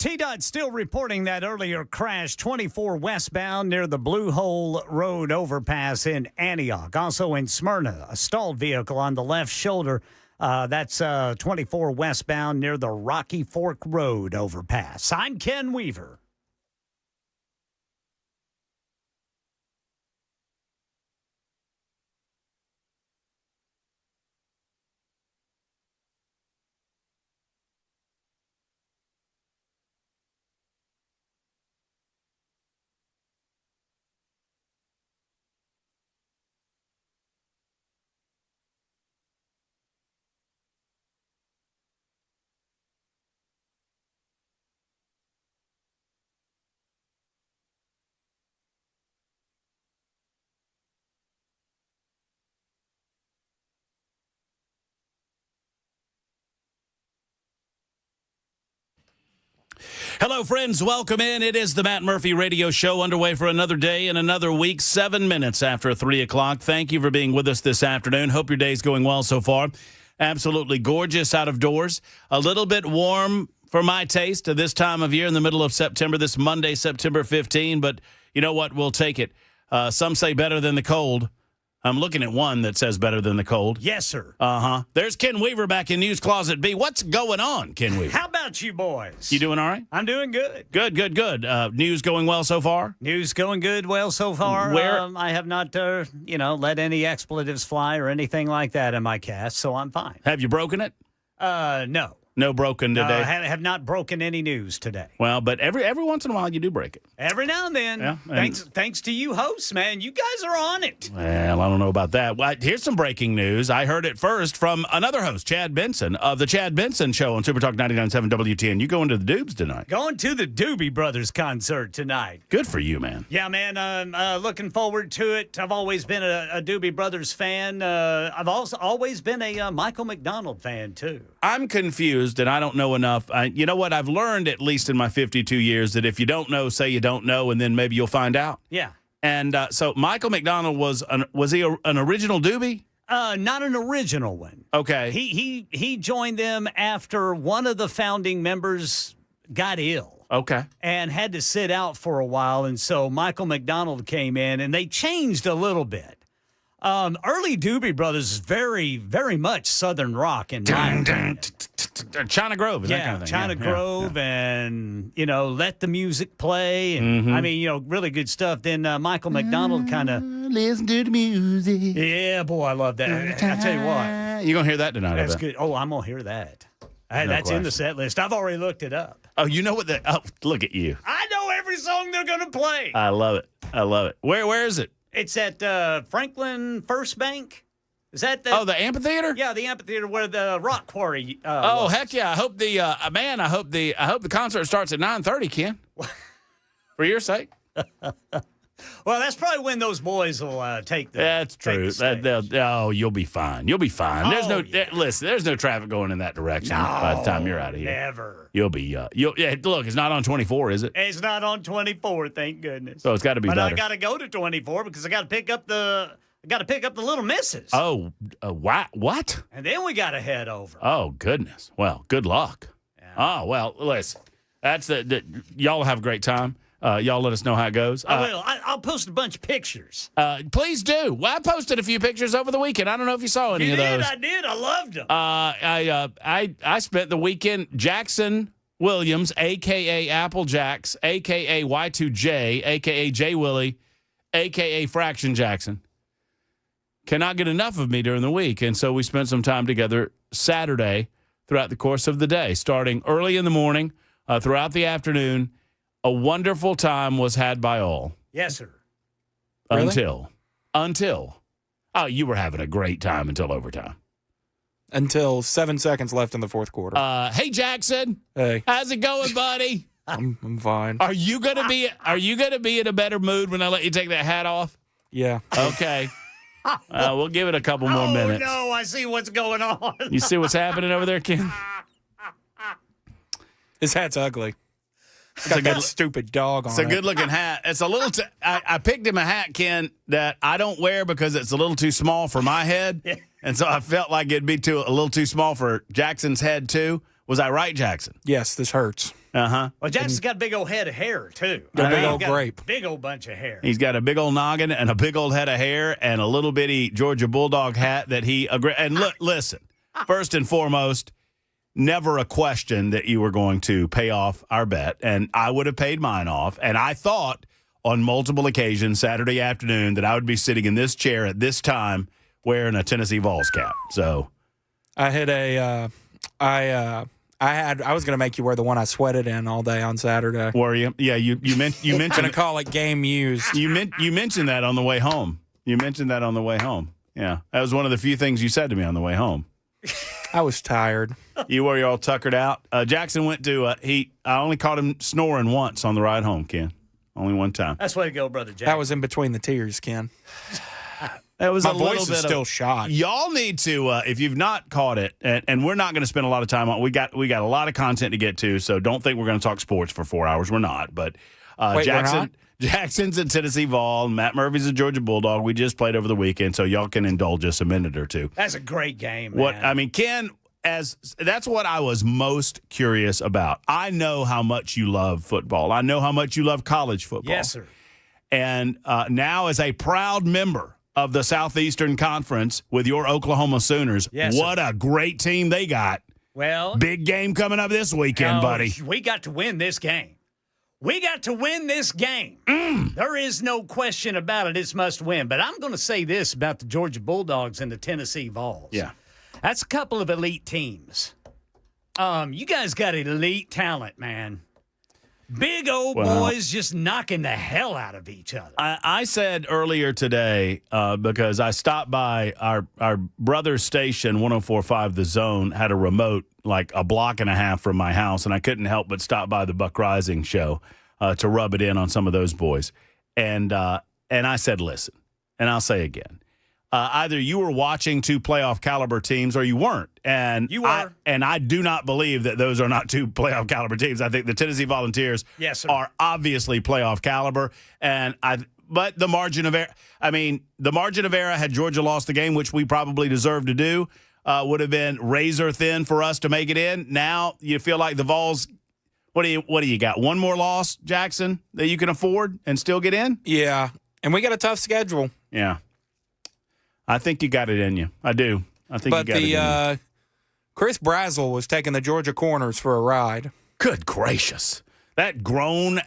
TDOT still reporting that earlier crash, 24 westbound near the Blue Hole Road overpass in Antioch. Also in Smyrna, a stalled vehicle on the left shoulder. That's 24 westbound near the Rocky Fork Road overpass. I'm Ken Weaver. Hello, friends. Welcome in. It is the Matt Murphy Radio Show underway for another day and another week, 7 minutes after 3 o'clock. Thank you for being with us this afternoon. Hope your day's going well so far. Absolutely gorgeous out of doors. A little bit warm for my taste at this time of year in the middle of September, this Monday, September 15. But you know what? We'll take it. Some say better than the cold. I'm looking at one that says better than the cold. Yes, sir. Uh-huh. There's Ken Weaver back in News Closet B. What's going on, Ken Weaver? How about you boys? You doing all right? I'm doing good. Good. News going well so far? News going good, well so far. Where? I have not, let any expletives fly or anything like that in my cast, so I'm fine. Have you broken it? No. No broken today? Have not broken any news today. Well, but every once in a while you do break it. Every now and then. Yeah, thanks to you hosts, man. You guys are on it. Well, I don't know about that. Well, here's some breaking news. I heard it first from another host, Chad Benson, of the Chad Benson Show on Super Talk 99.7 WTN. You going to the Doobs tonight? Going to the Doobie Brothers concert tonight. Good for you, man. Yeah, man. I'm looking forward to it. I've always been a Doobie Brothers fan. I've also always been a Michael McDonald fan, too. I'm confused, and I don't know enough. You know what? I've learned, at least in my 52 years, that if you don't know, say you don't know, and then maybe you'll find out. Yeah. And so Michael McDonald was he an original Doobie? Not an original one. Okay. He joined them after one of the founding members got ill. Okay. And had to sit out for a while, and so Michael McDonald came in, and they changed a little bit. Early Doobie Brothers is very, very much Southern rock in my opinion. China Grove and that kind of thing. China Grove and, Let the Music Play. And, I mean, really good stuff. Then Michael McDonald kind of. Listen to the music. Yeah, boy, I love that. I tell you what. You're going to hear that tonight. That's good. Oh, I'm going to hear that. That's in the set list. I've already looked it up. Oh, you know what? Look at you. I know every song they're going to play. I love it. Where is it? It's at Franklin First Bank. Is that the amphitheater? Yeah, the amphitheater where the rock quarry was. Heck yeah. I hope the concert starts at 9:30, Ken. For your sake. Well, that's probably when those boys will take the. That's true. You'll be fine. You'll be fine. There's no traffic going in that direction by the time you're out of here. Never. You'll be. Look, it's not on 24, is it? It's not on 24. Thank goodness. So it's got to be but better. I got to go to 24 because I got to pick up the Little Misses. Oh, what? And then we got to head over. Oh goodness. Well, good luck. Yeah. Oh well, listen. That's y'all have a great time. Y'all let us know how it goes. I will. I'll post a bunch of pictures. Please do. Well, I posted a few pictures over the weekend. I don't know if you saw any of those. I did. I loved them. I spent the weekend. Jackson Williams, a.k.a. Apple Jacks, a.k.a. Y2J, a.k.a. J Willie, a.k.a. Fraction Jackson, cannot get enough of me during the week. And so we spent some time together Saturday throughout the course of the day, starting early in the morning, throughout the afternoon. A wonderful time was had by all. Yes, sir. Until. Oh, you were having a great time until overtime. Until 7 seconds left in the fourth quarter. Hey, Jackson. Hey. How's it going, buddy? I'm fine. Are you gonna be in a better mood when I let you take that hat off? Yeah. Okay. We'll give it a couple more minutes. Oh, no, I see what's going on. You see what's happening over there, Ken? His hat's ugly. It's got that stupid dog on it. It's a good-looking hat. It's a little I picked him a hat, Ken, that I don't wear because it's a little too small for my head. Yeah. And so I felt like it'd be a little too small for Jackson's head, too. Was I right, Jackson? Yes, this hurts. Well, Jackson's got a big old head of hair, too. Got a big He's old got grape. a big old bunch of hair. He's got a big old noggin and a big old head of hair and a little bitty Georgia Bulldog hat that he and look, listen, first and foremost, never a question that you were going to pay off our bet, and I would have paid mine off. And I thought on multiple occasions Saturday afternoon that I would be sitting in this chair at this time wearing a Tennessee Vols cap. So I hit I was going to make you wear the one I sweated in all day on Saturday. were you? Yeah, you mentioned Going to call it game used. you mentioned that on the way home. You mentioned that on the way home. Yeah, that was one of the few things you said to me on the way home. I was tired. You were all tuckered out. Jackson went to I only caught him snoring once on the ride home, Ken. Only one time. That's way to go, Brother Jack. That was in between the tears, Ken. That was My a little voice bit is still shot. Y'all need to, if you've not caught it, and we're not going to spend a lot of time on. We got a lot of content to get to, so don't think we're going to talk sports for 4 hours. We're not. But Wait, we're not? Jackson's a Tennessee Vol. Matt Murphy's a Georgia Bulldog. We just played over the weekend, so y'all can indulge us a minute or two. That's a great game, man. Ken, that's what I was most curious about. I know how much you love football. I know how much you love college football. Yes, sir. And now, as a proud member of the Southeastern Conference with your Oklahoma Sooners, yes, what a great team they got. Well, Big game coming up this weekend, buddy. We got to win this game. We got to win this game. There is no question about it. It's must win. But I'm going to say this about the Georgia Bulldogs and the Tennessee Vols. Yeah. That's a couple of elite teams. You guys got elite talent, man. Big old boys just knocking the hell out of each other. I said earlier today, because I stopped by our brother station, 104.5 The Zone, had a remote like a block and a half from my house, and I couldn't help but stop by the Buck Rising show to rub it in on some of those boys. And I said, listen, and I'll say again, either you were watching two playoff caliber teams or you weren't. And you were. I do not believe that those are not two playoff caliber teams. I think the Tennessee Volunteers are obviously playoff caliber. But the margin of error, the margin of error had Georgia lost the game, which we probably deserved to do, would have been razor thin for us to make it in. Now you feel like the Vols, what do you got? One more loss, Jackson, that you can afford and still get in? Yeah. And we got a tough schedule. Yeah. I think you got it in you. I do. I think you got it in you. Chris Brazzell was taking the Georgia Corners for a ride. Good gracious. That grown,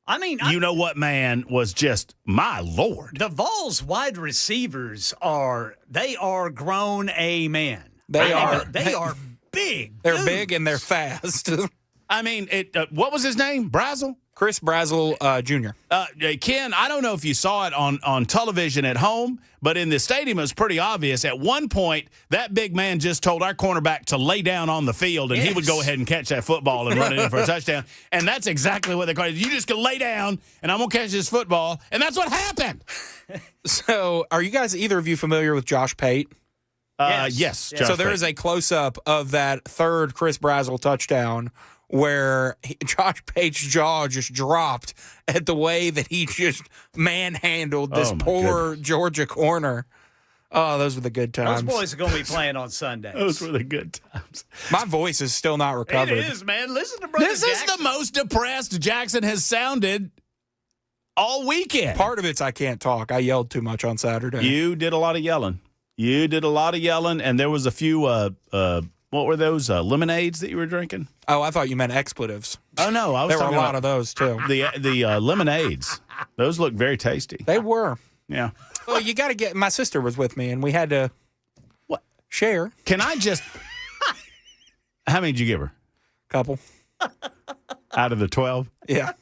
you-know-what man was just, my Lord. The Vols wide receivers are grown men. They are big. They're dudes. big and they're fast. What was his name? Brazzell? Chris Brazzell Jr. Ken, I don't know if you saw it on television at home, but in the stadium it was pretty obvious. At one point, that big man just told our cornerback to lay down on the field, and he would go ahead and catch that football and run it in for a touchdown. And that's exactly what they called it. You just go lay down, and I'm going to catch this football. And that's what happened. So are you guys, either of you, familiar with Josh Pate? Yes. So there is a close-up of that third Chris Brazzell touchdown where Josh Pate's jaw just dropped at the way that he just manhandled this poor Georgia corner. Oh, those were the good times. Those boys are going to be playing on Sunday. Those were the good times. My voice is still not recovered. It is, man. Listen to Brother This Jackson. is the most depressed Jackson has sounded all weekend. Part of it's I can't talk. I yelled too much on Saturday. You did a lot of yelling. And there was a few, what were those, lemonades that you were drinking? Oh, I thought you meant expletives. Oh, no. I was There were a talking lot about of those, too. the lemonades. Those look very tasty. They were. Yeah. Well, you got to get – my sister was with me, and we had to share. Can I just – how many did you give her? Couple. Out of the 12? Yeah.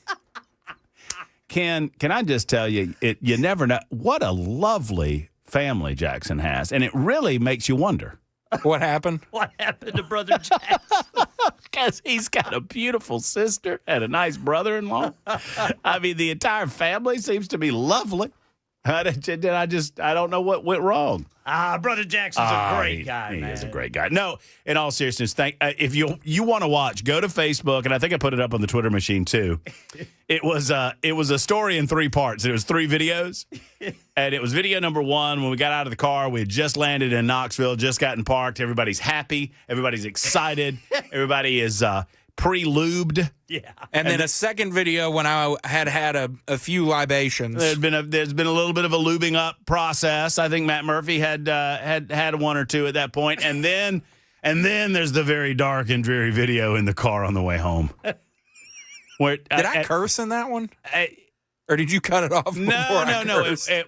Can I just tell you, you never know what a lovely family Jackson has, and it really makes you wonder. What happened? What happened to Brother Jackson? Because he's got a beautiful sister and a nice brother-in-law. The entire family seems to be lovely. I don't know what went wrong. Brother Jackson's a great guy, man. He is a great guy. No, in all seriousness, if you want to watch, go to Facebook, and I think I put it up on the Twitter machine too. It was a story in 3 parts. It was 3 videos, and it was video number 1 when we got out of the car. We had just landed in Knoxville, just gotten parked. Everybody's happy. Everybody's excited. Everybody is pre-lubed. Yeah. And then a second video when I had a few libations. There's been a little bit of a lubing up process. I think Matt Murphy had one or two at that point, and then there's the very dark and dreary video in the car on the way home. Where did I curse in that one? Or did you cut it off? No. At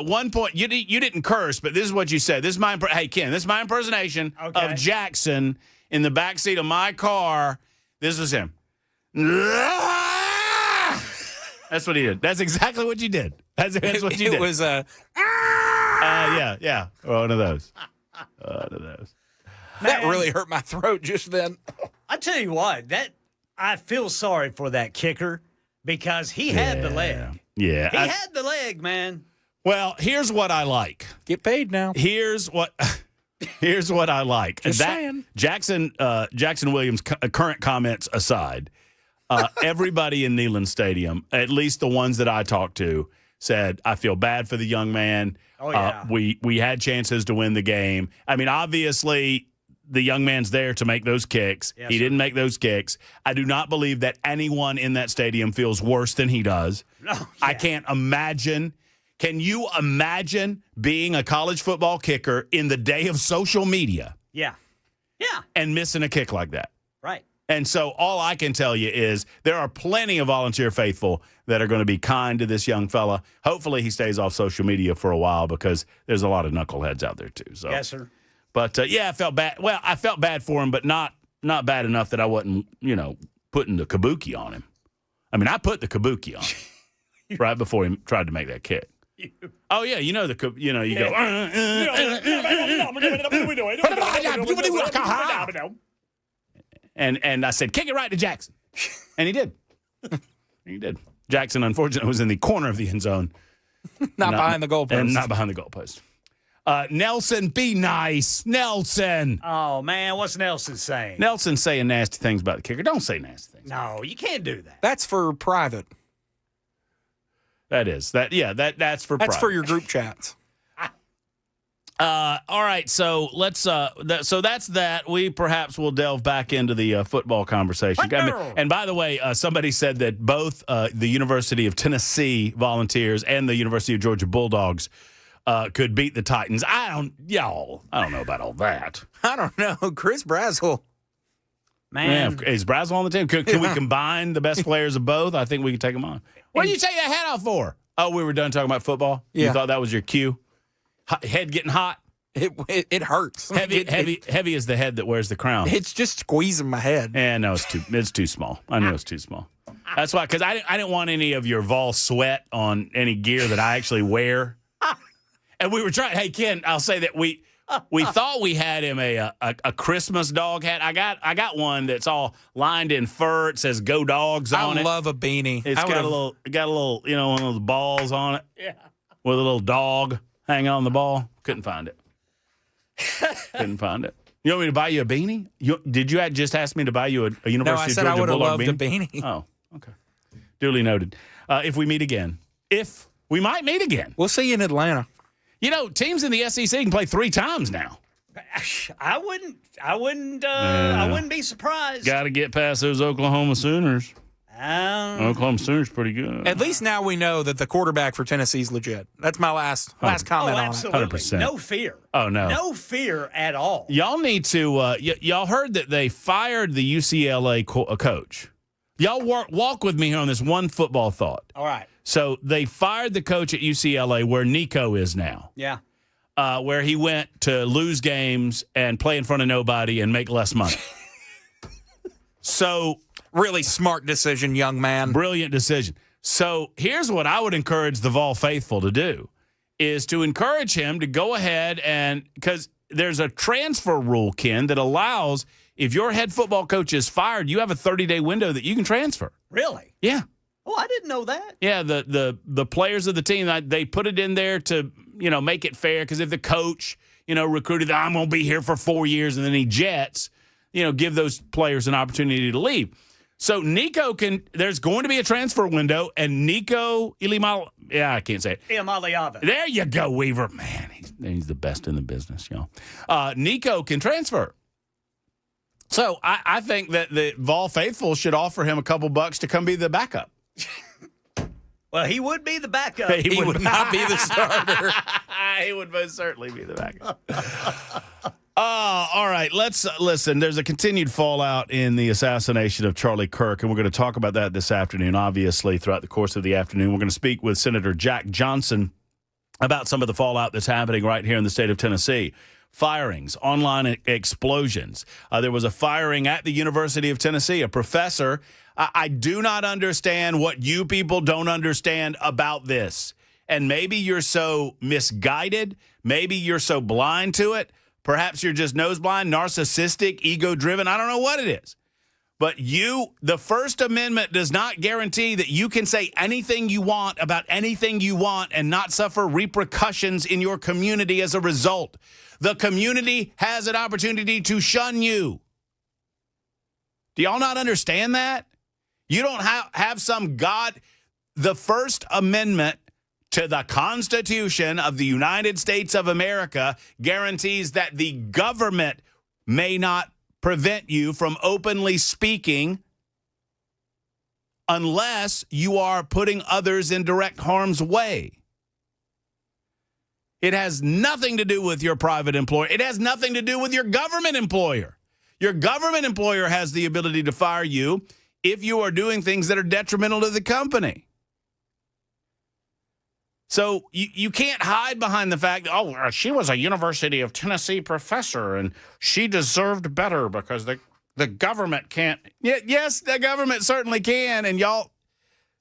one point, you didn't curse, but this is what you said. This is my hey Ken. This is my impersonation of Jackson in the backseat of my car. This was him. That's what he did. That's exactly what you did. That's what you did. It was yeah, one of those. One of those. That really hurt my throat just then. I tell you what, I feel sorry for that kicker because he had the leg. Yeah, he had the leg, man. Well, here's what I like. Get paid now. Here's what I like. Just saying. Jackson Williams' current comments aside, everybody in Neyland Stadium, at least the ones that I talked to, said, I feel bad for the young man. Oh, yeah. We had chances to win the game. I mean, obviously, the young man's there to make those kicks. Yes, he didn't make those kicks. I do not believe that anyone in that stadium feels worse than he does. No, yeah. I can't imagine. Can you imagine being a college football kicker in the day of social media? Yeah. Yeah. And missing a kick like that? Right. And so all I can tell you is there are plenty of volunteer faithful that are going to be kind to this young fella. Hopefully he stays off social media for a while because there's a lot of knuckleheads out there too. So. Yes, sir. But, I felt bad. Well, I felt bad for him, but not bad enough that I wasn't, putting the kabuki on him. I mean, I put the kabuki on him right before he tried to make that kick. Oh, yeah, you go. And I said, kick it right to Jackson. And he did. He did. Jackson, unfortunately, was in the corner of the end zone. Not behind the goalpost. And not behind the goalpost. Nelson, be nice. Nelson. Oh, man, what's Nelson saying? Nelson's saying nasty things about the kicker. Don't say nasty things. No, you can't do that. That's for private. That's for private. That's for your group chats. All right, so let's. So that's that. We perhaps will delve back into the football conversation. And by the way, somebody said that both the University of Tennessee Volunteers and the University of Georgia Bulldogs could beat the Titans. I don't know about all that. I don't know. Chris Brazzell. Man. Is Brazzell on the team? Can we combine the best players of both? I think we can take them on. What did you take your hat off for? Oh, we were done talking about football? Yeah. You thought that was your cue? Head getting hot? It hurts. Heavy is the head that wears the crown. It's just squeezing my head. And no, it's too small. I knew it's too small. That's why, because I didn't want any of your Vol sweat on any gear that I actually wear. And we were trying. Hey, Ken, I'll say that we thought we had him a Christmas dog hat. I got one that's all lined in fur. It says "Go Dogs" on it. I love a beanie. It's got a little, one of those balls on it. Yeah. With a little dog hanging on the ball. Couldn't find it. Couldn't find it. You want me to buy you a beanie? Did you just ask me to buy you a University No, I said of Georgia I would have Bulldog loved beanie? a beanie. Oh, okay. Duly noted. If we meet again. If we might meet again. We'll see you in Atlanta. Teams in the SEC can play 3 times now. I wouldn't be surprised. Got to get past those Oklahoma Sooners. Oklahoma Sooners pretty good. At least now we know that the quarterback for Tennessee's legit. That's my last comment on it. Absolutely. 100%. No fear. Oh, no. No fear at all. Y'all need to y'all heard that they fired the UCLA coach. Y'all walk with me here on this one football thought. All right. So they fired the coach at UCLA where Nico is now. Yeah. Where he went to lose games and play in front of nobody and make less money. So really smart decision, young man. Brilliant decision. So here's what I would encourage the Vol faithful to do is to encourage him to go ahead and because there's a transfer rule, Ken, that allows if your head football coach is fired, you have a 30-day window that you can transfer. Really? Yeah. Oh, I didn't know that. Yeah, the players of the team, they put it in there to, make it fair because if the coach, recruited, I'm going to be here for 4 years and then he jets, give those players an opportunity to leave. So there's going to be a transfer window and Nico I can't say it. Iamaleava. There you go, Weaver. Man, he's the best in the business, Nico can transfer. So I think that the Vol faithful should offer him a couple bucks to come be the backup. Well, he would be the backup. He would not be the starter. He would most certainly be the backup. All right, let's listen. There's a continued fallout in the assassination of Charlie Kirk, and we're going to talk about that this afternoon, obviously, throughout the course of the afternoon. We're going to speak with Senator Jack Johnson about some of the fallout that's happening right here in the state of Tennessee. Firings, online explosions. There was a firing at the University of Tennessee, a professor. I do not understand what you people don't understand about this. And maybe you're so misguided. Maybe you're so blind to it. Perhaps you're just nose blind, narcissistic, ego-driven. I don't know what it is. But the First Amendment does not guarantee that you can say anything you want about anything you want and not suffer repercussions in your community as a result. The community has an opportunity to shun you. Do y'all not understand that? You don't have some God. The First Amendment to the Constitution of the United States of America guarantees that the government may not prevent you from openly speaking unless you are putting others in direct harm's way. It has nothing to do with your private employer. It has nothing to do with your government employer. Your government employer has the ability to fire you if you are doing things that are detrimental to the company. So you can't hide behind the fact that, she was a University of Tennessee professor and she deserved better because the government can't. Yes, the government certainly can, and y'all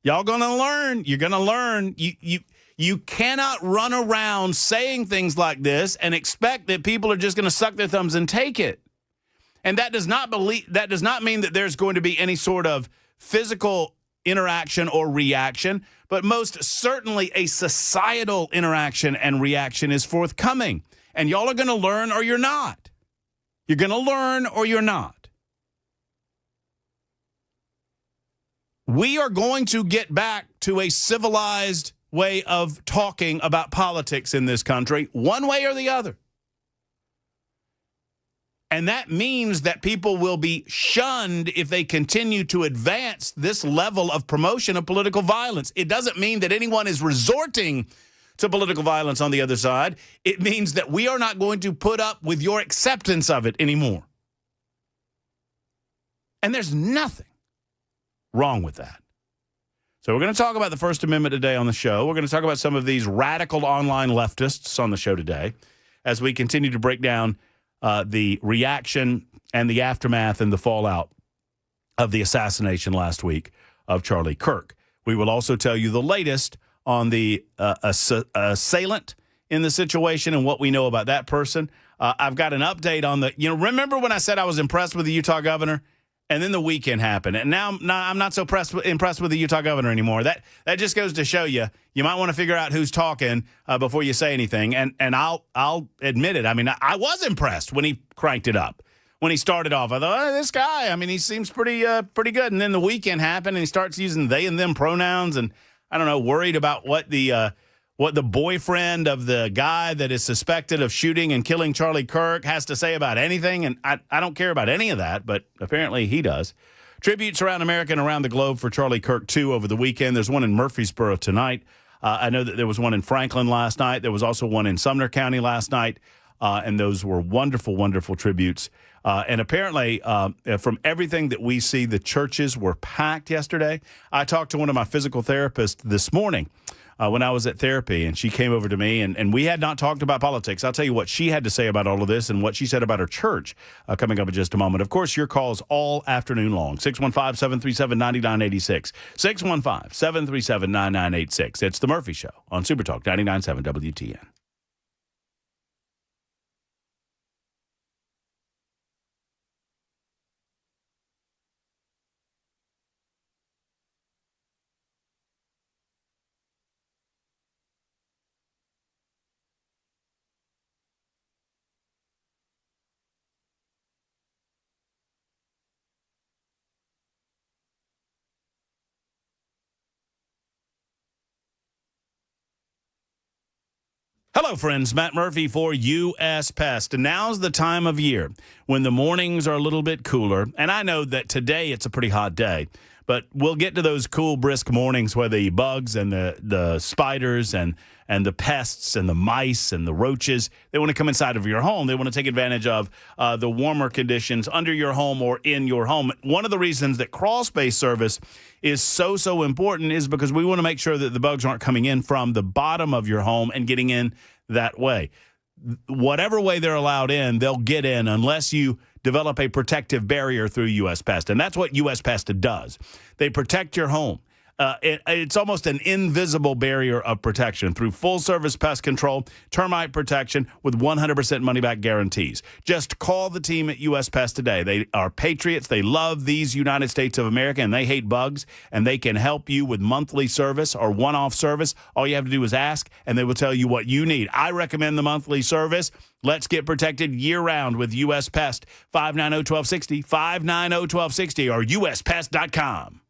going to learn. You're going to learn. You cannot run around saying things like this and expect that people are just going to suck their thumbs and take it. And that does not mean that there's going to be any sort of physical interaction or reaction, but most certainly a societal interaction and reaction is forthcoming. And y'all are going to learn or you're not. You're going to learn or you're not. We are going to get back to a civilized way of talking about politics in this country, one way or the other. And that means that people will be shunned if they continue to advance this level of promotion of political violence. It doesn't mean that anyone is resorting to political violence on the other side. It means that we are not going to put up with your acceptance of it anymore. And there's nothing wrong with that. So we're going to talk about the First Amendment today on the show. We're going to talk about some of these radical online leftists on the show today as we continue to break down the reaction and the aftermath and the fallout of the assassination last week of Charlie Kirk. We will also tell you the latest on the assailant in the situation and what we know about that person. I've got an update on remember when I said I was impressed with the Utah governor? And then the weekend happened. And now I'm not so impressed with the Utah governor anymore. That just goes to show you might want to figure out who's talking before you say anything. And I'll admit it. I mean, I was impressed when he cranked it up. When he started off, I thought, this guy, he seems pretty good. And then the weekend happened and he starts using they and them pronouns. And I don't know, worried about what the boyfriend of the guy that is suspected of shooting and killing Charlie Kirk has to say about anything. And I don't care about any of that, but apparently he does. Tributes around America and around the globe for Charlie Kirk, too, over the weekend. There's one in Murfreesboro tonight. I know that there was one in Franklin last night. There was also one in Sumner County last night. And those were wonderful, wonderful tributes. And apparently, from everything that we see, the churches were packed yesterday. I talked to one of my physical therapists this morning when I was at therapy, and she came over to me, and we had not talked about politics. I'll tell you what she had to say about all of this and what she said about her church coming up in just a moment. Of course, your calls all afternoon long, 615-737-9986, 615-737-9986. It's The Murphy Show on Super Talk 99.7 WTN. Hello, friends. Matt Murphy for U.S. Pest. And now's the time of year when the mornings are a little bit cooler. And I know that today it's a pretty hot day, but we'll get to those cool, brisk mornings where the bugs and the spiders and the pests and the mice and the roaches, they want to come inside of your home. They want to take advantage of the warmer conditions under your home or in your home. One of the reasons that crawl space service is so important is because we want to make sure that the bugs aren't coming in from the bottom of your home and getting in that way. Whatever way they're allowed in, they'll get in unless you develop a protective barrier through U.S. Pest. And that's what U.S. Pest does. They protect your home. It's almost an invisible barrier of protection through full-service pest control, termite protection with 100% money-back guarantees. Just call the team at U.S. Pest today. They are patriots. They love these United States of America, and they hate bugs, and they can help you with monthly service or one-off service. All you have to do is ask, and they will tell you what you need. I recommend the monthly service. Let's get protected year-round with U.S. Pest. 590-1260, 590-1260, or uspest.com.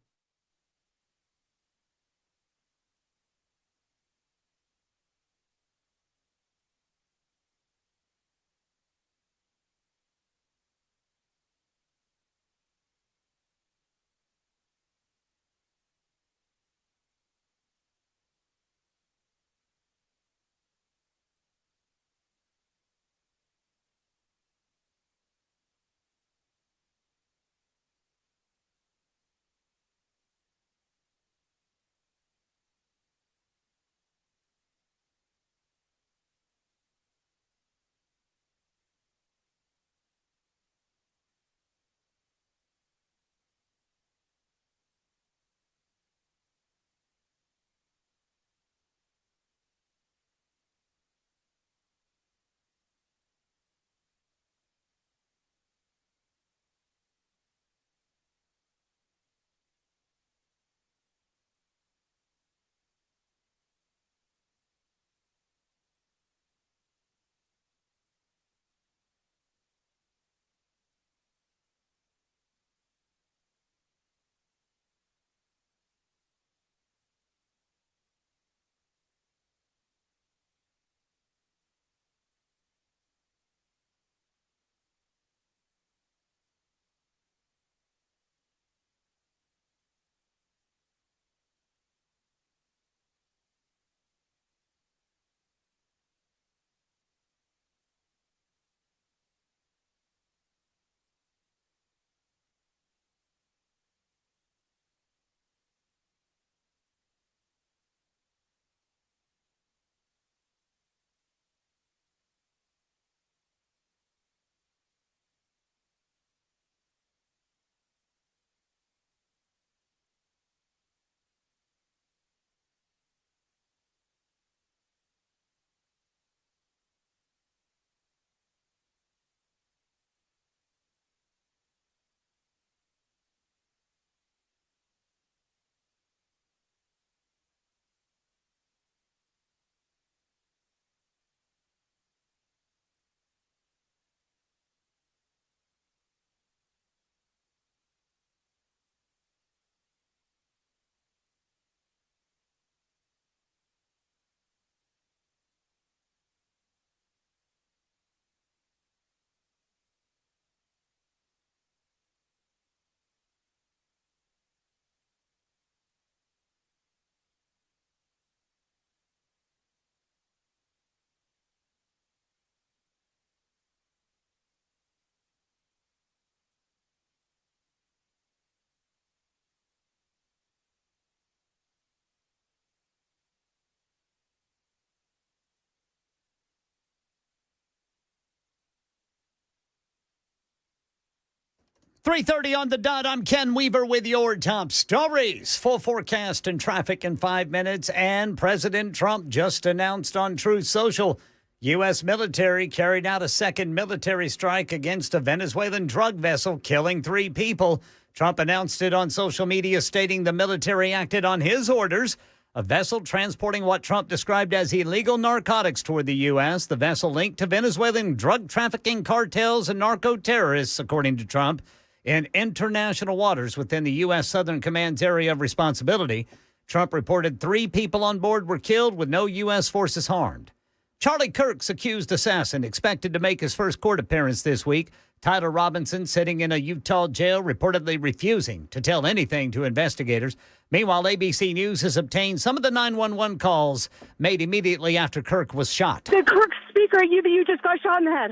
.30 on the dot. I'm Ken Weaver with your top stories. Full forecast and traffic in 5 minutes. And President Trump just announced on Truth Social, U.S. military carried out a second military strike against a Venezuelan drug vessel, killing 3 people. Trump announced it on social media, stating the military acted on his orders. A vessel transporting what Trump described as illegal narcotics toward the U.S. The vessel linked to Venezuelan drug trafficking cartels and narco-terrorists, according to Trump, in international waters within the U.S. Southern Command's area of responsibility. Trump reported 3 people on board were killed with no U.S. forces harmed. Charlie Kirk's accused assassin expected to make his first court appearance this week. Tyler Robinson sitting in a Utah jail, reportedly refusing to tell anything to investigators. Meanwhile, ABC News has obtained some of the 911 calls made immediately after Kirk was shot. The Kirk speaker at UVU just got shot in the head.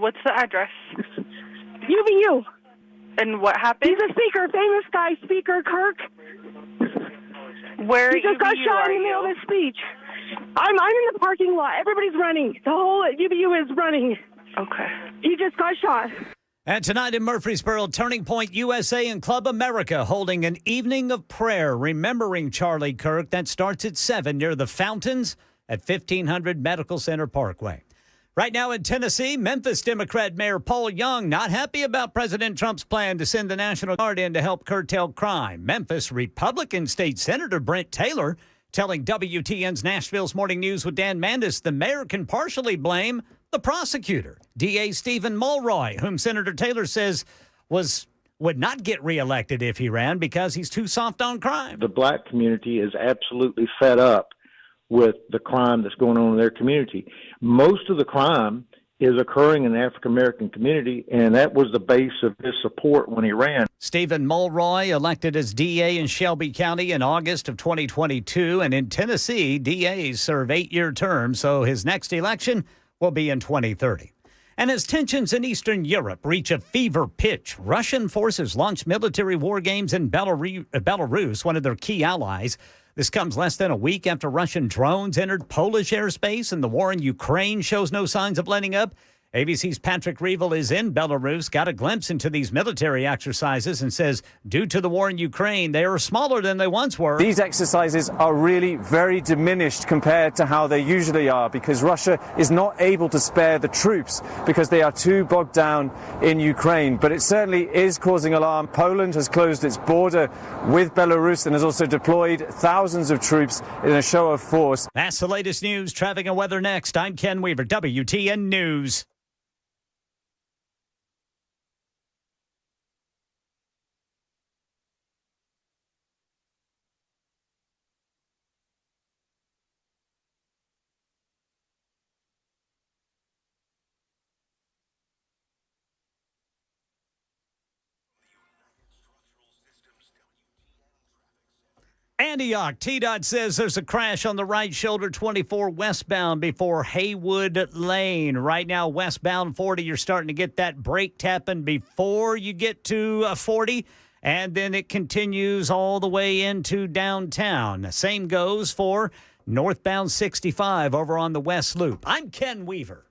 What's the address? UVU. And what happened? He's a speaker, famous guy, Speaker Kirk. Where he just got shot in the middle of his speech. I'm in the parking lot. Everybody's running. The whole UVU is running. Okay. He just got shot. And tonight in Murfreesboro, Turning Point USA and Club America holding an evening of prayer remembering Charlie Kirk. That starts at 7 near the fountains at 1500 Medical Center Parkway. Right now in Tennessee, Memphis Democrat Mayor Paul Young not happy about President Trump's plan to send the National Guard in to help curtail crime. Memphis Republican State Senator Brent Taylor telling WTN's Nashville's Morning News with Dan Mandis the mayor can partially blame the prosecutor, DA Stephen Mulroy, whom Senator Taylor says would not get reelected if he ran because he's too soft on crime. The black community is absolutely fed up with the crime that's going on in their community. Most of the crime is occurring in the African-American community, and that was the base of his support when he ran. Stephen Mulroy elected as DA in Shelby County in August of 2022, and in Tennessee, DAs serve 8-year terms, so his next election will be in 2030. And as tensions in Eastern Europe reach a fever pitch, Russian forces launch military war games in Belarus, one of their key allies. This comes less than a week after Russian drones entered Polish airspace, and the war in Ukraine shows no signs of letting up. ABC's Patrick Reevell is in Belarus, got a glimpse into these military exercises, and says due to the war in Ukraine, they are smaller than they once were. These exercises are really very diminished compared to how they usually are because Russia is not able to spare the troops because they are too bogged down in Ukraine. But it certainly is causing alarm. Poland has closed its border with Belarus and has also deployed thousands of troops in a show of force. That's the latest news, traffic and weather next. I'm Ken Weaver, WTN News. Antioch, TDOT says there's a crash on the right shoulder 24 westbound before Haywood Lane. Right now, westbound 40, you're starting to get that brake tapping before you get to 40, and then it continues all the way into downtown. The same goes for northbound 65 over on the West Loop. I'm Ken Weaver.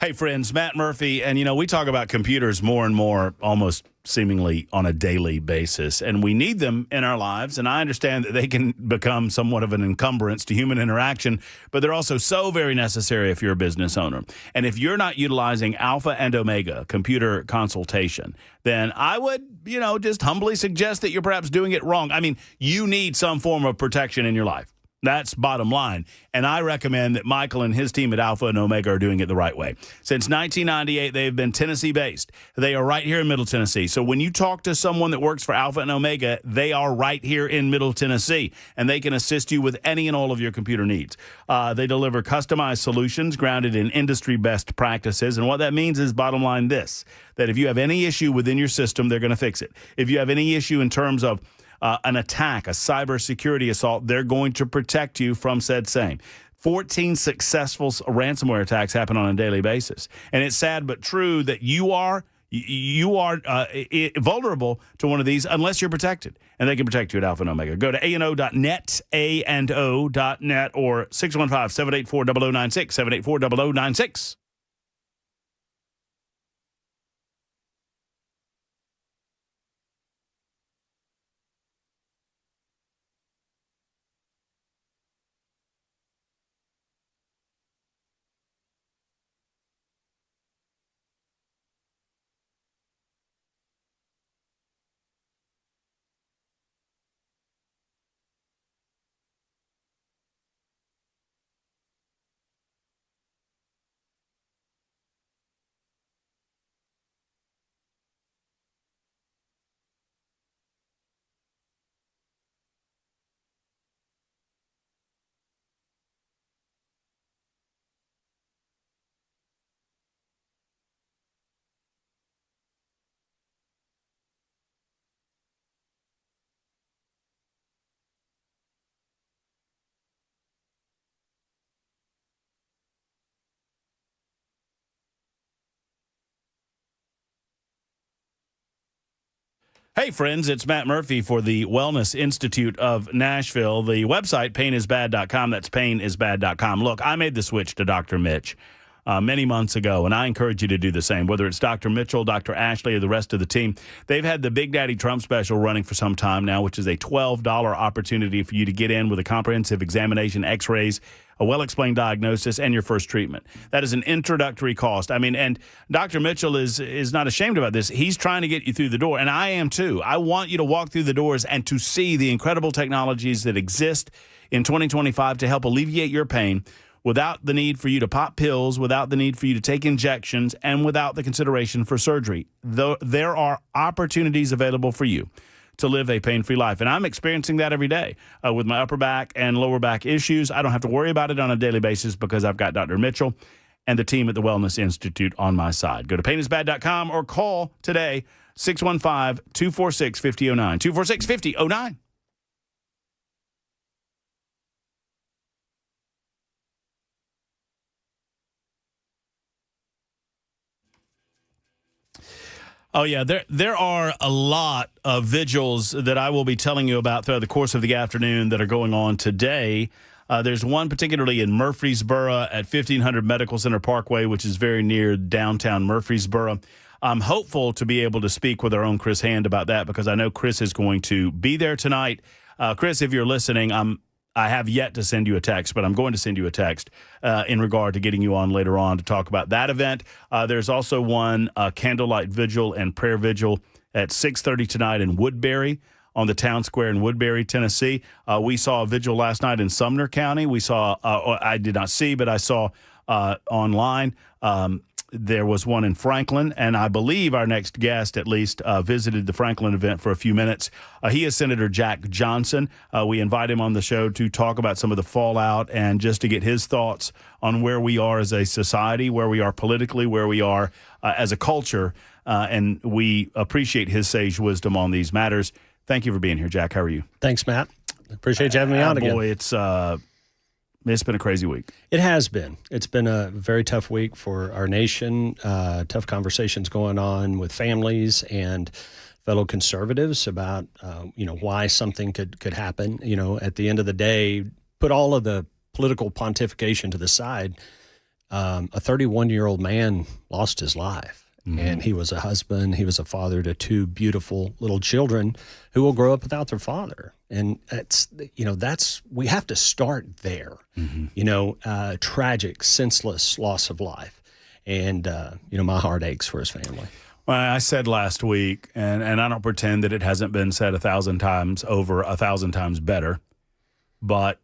Hey, friends, Matt Murphy, and, we talk about computers more and more, almost seemingly on a daily basis, and we need them in our lives, and I understand that they can become somewhat of an encumbrance to human interaction, but they're also so very necessary if you're a business owner. And if you're not utilizing Alpha and Omega computer consultation, then I would, just humbly suggest that you're perhaps doing it wrong. I mean, you need some form of protection in your life. That's bottom line. And I recommend that Michael and his team at Alpha and Omega are doing it the right way. Since 1998, they've been Tennessee-based. They are right here in Middle Tennessee. So when you talk to someone that works for Alpha and Omega, they are right here in Middle Tennessee, and they can assist you with any and all of your computer needs. They deliver customized solutions grounded in industry best practices. And what that means is, bottom line, this, that if you have any issue within your system, they're going to fix it. If you have any issue in terms of an attack, a cybersecurity assault, they're going to protect you from said same. 14 successful ransomware attacks happen on a daily basis. And it's sad but true that you are you are vulnerable to one of these unless you're protected. And they can protect you at Alpha and Omega. Go to ANO.net, A&O.net, or 615-784-0096, 784-0096. Hey, friends, it's Matt Murphy for the Wellness Institute of Nashville. The website, painisbad.com. That's painisbad.com. Look, I made the switch to Dr. Mitch many months ago, and I encourage you to do the same, whether it's Dr. Mitchell, Dr. Ashley, or the rest of the team. They've had the Big Daddy Trump special running for some time now, which is a $12 opportunity for you to get in with a comprehensive examination, x-rays, a well-explained diagnosis, and your first treatment. That is an introductory cost. I mean, and Dr. Mitchell is not ashamed about this. He's trying to get you through the door, and I am too. I want you to walk through the doors and to see the incredible technologies that exist in 2025 to help alleviate your pain without the need for you to pop pills, without the need for you to take injections, and without the consideration for surgery. There are opportunities available for you to live a pain-free life. And I'm experiencing that every day with my upper back and lower back issues. I don't have to worry about it on a daily basis because I've got Dr. Mitchell and the team at the Wellness Institute on my side. Go to painisbad.com or call today, 615-246-5009, 246-5009. Oh, yeah, there are a lot of vigils that I will be telling you about throughout the course of the afternoon that are going on today. There's one particularly in Murfreesboro at 1500 Medical Center Parkway, which is very near downtown Murfreesboro. I'm hopeful to be able to speak with our own Chris Hand about that because I know Chris is going to be there tonight. Chris, if you're listening, I have yet to send you a text, but I'm going to send you a text in regard to getting you on later on to talk about that event. There's also one candlelight vigil and prayer vigil at 6:30 tonight in Woodbury on the town square in Woodbury, Tennessee. We saw a vigil last night in Sumner County. We saw, I did not see, but I saw online. There was one in Franklin, and I believe our next guest at least visited the Franklin event for a few minutes. He is Senator Jack Johnson. We invite him on the show to talk about some of the fallout and just to get his thoughts on where we are as a society, where we are politically, where we are as a culture, and we appreciate his sage wisdom on these matters. Thank you for being here, Jack. How are you? Thanks, Matt. Appreciate you having me on again. Boy, it's been a crazy week. It has been. It's been a very tough week for our nation. Tough conversations going on with families and fellow conservatives about, why something could happen. At the end of the day, put all of the political pontification to the side. A 31-year-old man lost his life. Mm-hmm. And he was a husband. He was a father to two beautiful little children who will grow up without their father. And we have to start there. Mm-hmm. Tragic, senseless loss of life. And, my heart aches for his family. Well, I said last week, and I don't pretend that it hasn't been said 1,000 times over, 1,000 times better, but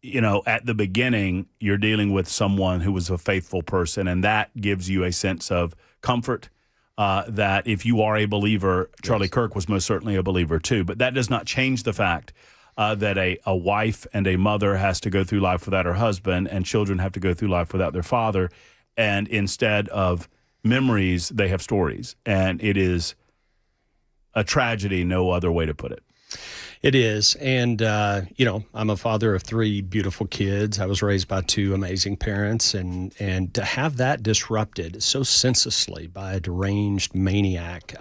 at the beginning, you're dealing with someone who was a faithful person, and that gives you a sense of comfort that if you are a believer, Charlie Kirk was most certainly a believer too, but that does not change the fact that a wife and a mother has to go through life without her husband, and children have to go through life without their father, and instead of memories, they have stories, and it is a tragedy, no other way to put it. It is. And, I'm a father of 3 beautiful kids. I was raised by 2 amazing parents. And to have that disrupted so senselessly by a deranged maniac,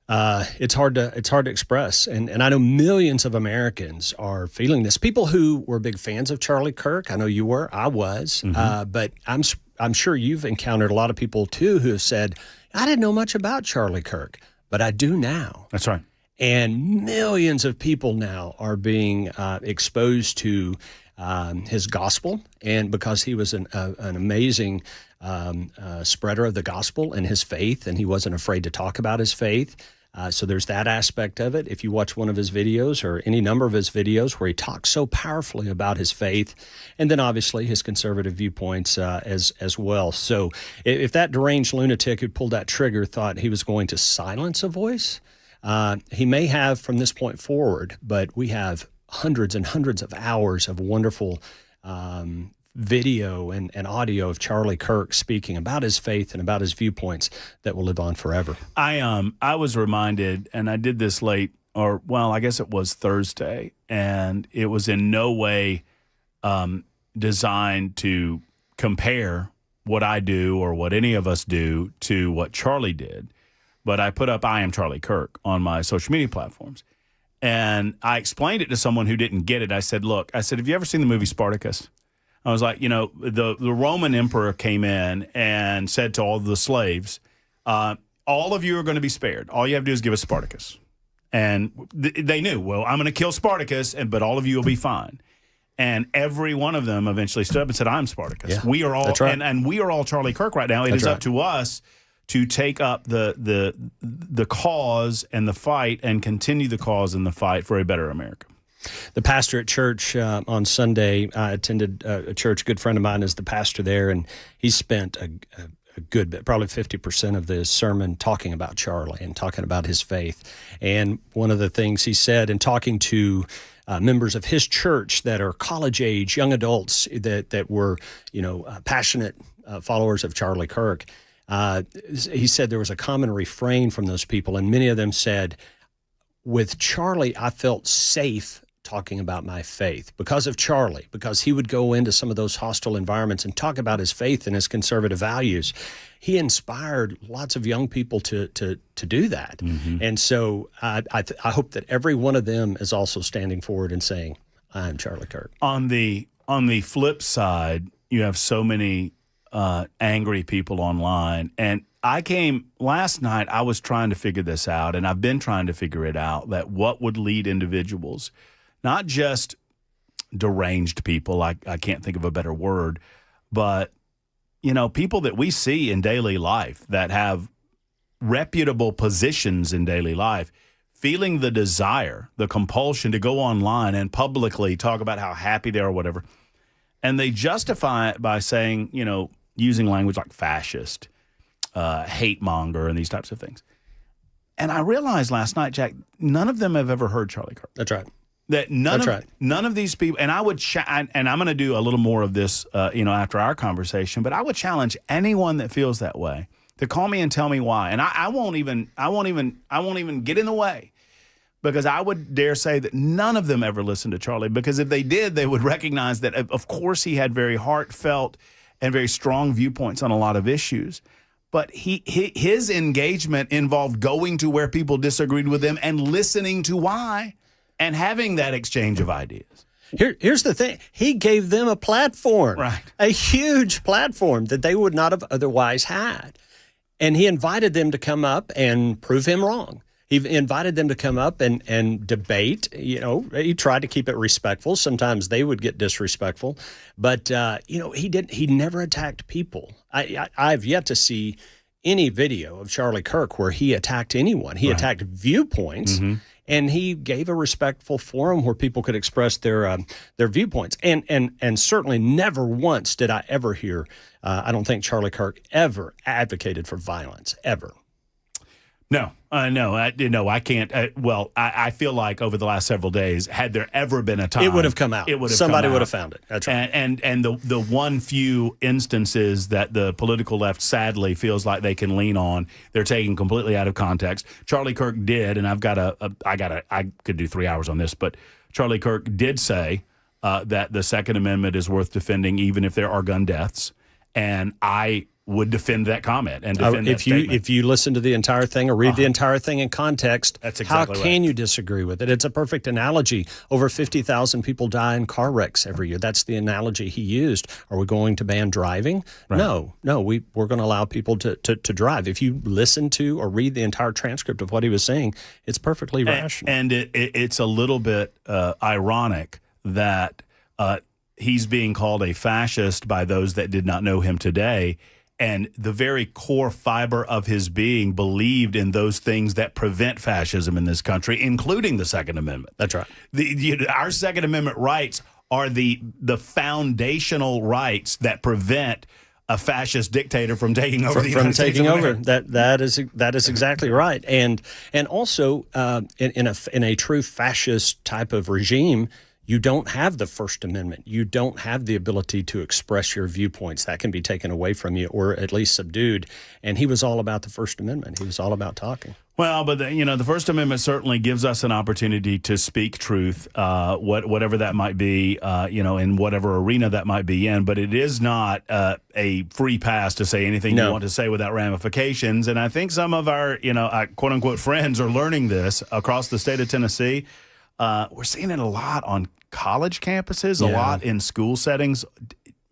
it's hard to express. And I know millions of Americans are feeling this. People who were big fans of Charlie Kirk, I know you were, I was, but I'm sure you've encountered a lot of people too who have said, I didn't know much about Charlie Kirk, but I do now. That's right. And millions of people now are being exposed to his gospel, and because he was an amazing spreader of the gospel and his faith, and he wasn't afraid to talk about his faith. So there's that aspect of it. If you watch one of his videos or any number of his videos where he talks so powerfully about his faith, and then obviously his conservative viewpoints as well. So if that deranged lunatic who pulled that trigger thought he was going to silence a voice, he may have from this point forward, but we have hundreds and hundreds of hours of wonderful video and audio of Charlie Kirk speaking about his faith and about his viewpoints that will live on forever. I was reminded, and I did this late, I guess it was Thursday, and it was in no way designed to compare what I do or what any of us do to what Charlie did. But I put up I am Charlie Kirk on my social media platforms. And I explained it to someone who didn't get it. I said, have you ever seen the movie Spartacus? I was like, the Roman emperor came in and said to all the slaves, all of you are going to be spared. All you have to do is give us Spartacus. And they knew, well, I'm going to kill Spartacus, but all of you will be fine. And every one of them eventually stood up and said, I'm Spartacus. Yeah, we are all, that's right. and we are all Charlie Kirk right now. It is up to us to take up the cause and the fight and continue the cause and the fight for a better America. The pastor at church on Sunday, I attended a church. A good friend of mine is the pastor there, and he spent a good bit, probably 50% of the sermon talking about Charlie and talking about his faith. And one of the things he said in talking to members of his church that are college age, young adults that were, passionate followers of Charlie Kirk, he said there was a common refrain from those people, and many of them said, with Charlie, I felt safe talking about my faith because of Charlie, because he would go into some of those hostile environments and talk about his faith and his conservative values. He inspired lots of young people to do that. Mm-hmm. And so I hope that every one of them is also standing forward and saying, I'm Charlie Kirk. On the flip side, you have so many angry people online. And last night, I was trying to figure this out, and I've been trying to figure it out, that what would lead individuals, not just deranged people, I can't think of a better word, but, people that we see in daily life that have reputable positions in daily life, feeling the desire, the compulsion to go online and publicly talk about how happy they are or whatever. And they justify it by saying, using language like fascist, hate monger, and these types of things. And I realized last night, Jack, none of them have ever heard Charlie Kirk. That's right. That none of these people, and I would, and I'm going to do a little more of this, after our conversation. But I would challenge anyone that feels that way to call me and tell me why. And I won't even get in the way, because I would dare say that none of them ever listened to Charlie. Because if they did, they would recognize that, of course, he had very heartfelt and very strong viewpoints on a lot of issues. But his engagement involved going to where people disagreed with him and listening to why and having that exchange of ideas. Here's the thing. He gave them a platform, right? A huge platform that they would not have otherwise had. And he invited them to come up and prove him wrong. He invited them to come up and debate. He tried to keep it respectful. Sometimes they would get disrespectful, but he never attacked people. I've yet to see any video of Charlie Kirk where he attacked anyone. He attacked viewpoints, and he gave a respectful forum where people could express their viewpoints. And certainly never once did I ever hear. I don't think Charlie Kirk ever advocated for violence, ever. No, I can't. I feel like over the last several days, had there ever been a time, it would have come out. Somebody would have found it. That's right. And the one few instances that the political left sadly feels like they can lean on, they're taking completely out of context. Charlie Kirk did, and I could do 3 hours on this, but Charlie Kirk did say that the Second Amendment is worth defending, even if there are gun deaths, and I would defend that comment and defend that statement. If you listen to the entire thing or read the entire thing in context, that's exactly how can you disagree with it? It's a perfect analogy. Over 50,000 people die in car wrecks every year. That's the analogy he used. Are we going to ban driving? Right. No, we're going to allow people to drive. If you listen to or read the entire transcript of what he was saying, it's perfectly rational. And it's a little bit ironic that he's being called a fascist by those that did not know him today. And the very core fiber of his being believed in those things that prevent fascism in this country, including the Second Amendment. That's right. Our Second Amendment rights are the foundational rights that prevent a fascist dictator from taking over the United States of America. That is exactly right. And also in a true fascist type of regime, you don't have the First Amendment. You don't have the ability to express your viewpoints. That can be taken away from you or at least subdued. And he was all about the First Amendment. He was all about talking. Well, but the First Amendment certainly gives us an opportunity to speak truth, whatever that might be, in whatever arena that might be in. But it is not a free pass to say anything you want to say without ramifications. And I think some of our, quote unquote friends are learning this across the state of Tennessee. We're seeing it a lot on college campuses, a lot in school settings.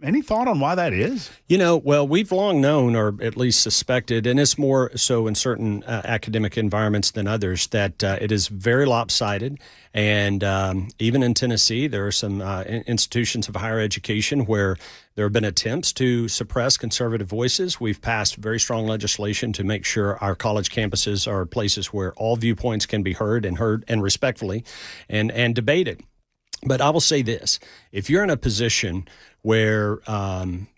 Any thought on why that is? Well, we've long known, or at least suspected, and it's more so in certain academic environments than others, that it is very lopsided. And even in Tennessee, there are some institutions of higher education where there have been attempts to suppress conservative voices. We've passed very strong legislation to make sure our college campuses are places where all viewpoints can be heard and respectfully and debated. But I will say this, if you're in a position where,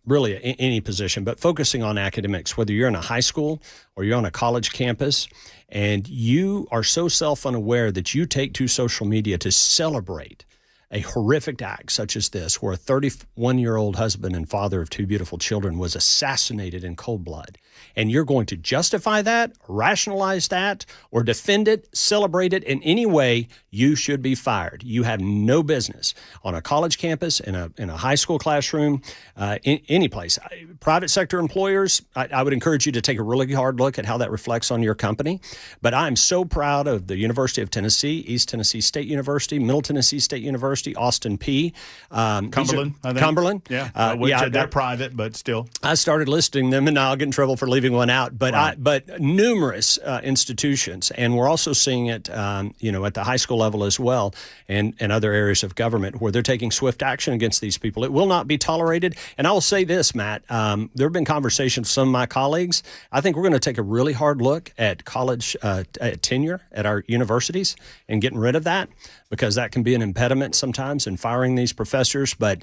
really any position, but focusing on academics, whether you're in a high school or you're on a college campus, and you are so self-unaware that you take to social media to celebrate a horrific act such as this, where a 31-year-old husband and father of two beautiful children was assassinated in cold blood, and you're going to justify that, rationalize that, or defend it, celebrate it in any way, you should be fired. You have no business on a college campus, in a high school classroom, in any place. Private sector employers, I would encourage you to take a really hard look at how that reflects on your company. But I'm so proud of the University of Tennessee, East Tennessee State University, Middle Tennessee State University, Austin P. Cumberland, I think. Cumberland. Yeah, they're private, but still. I started listing them, and now I'll get in trouble for leaving one out. But but numerous institutions, and we're also seeing it, at the high school level as well, and other areas of government where they're taking swift action against these people. It will not be tolerated. And I will say this, Matt, there have been conversations with some of my colleagues. I think we're going to take a really hard look at college tenure at our universities and getting rid of that, because that can be an impediment sometimes in firing these professors. But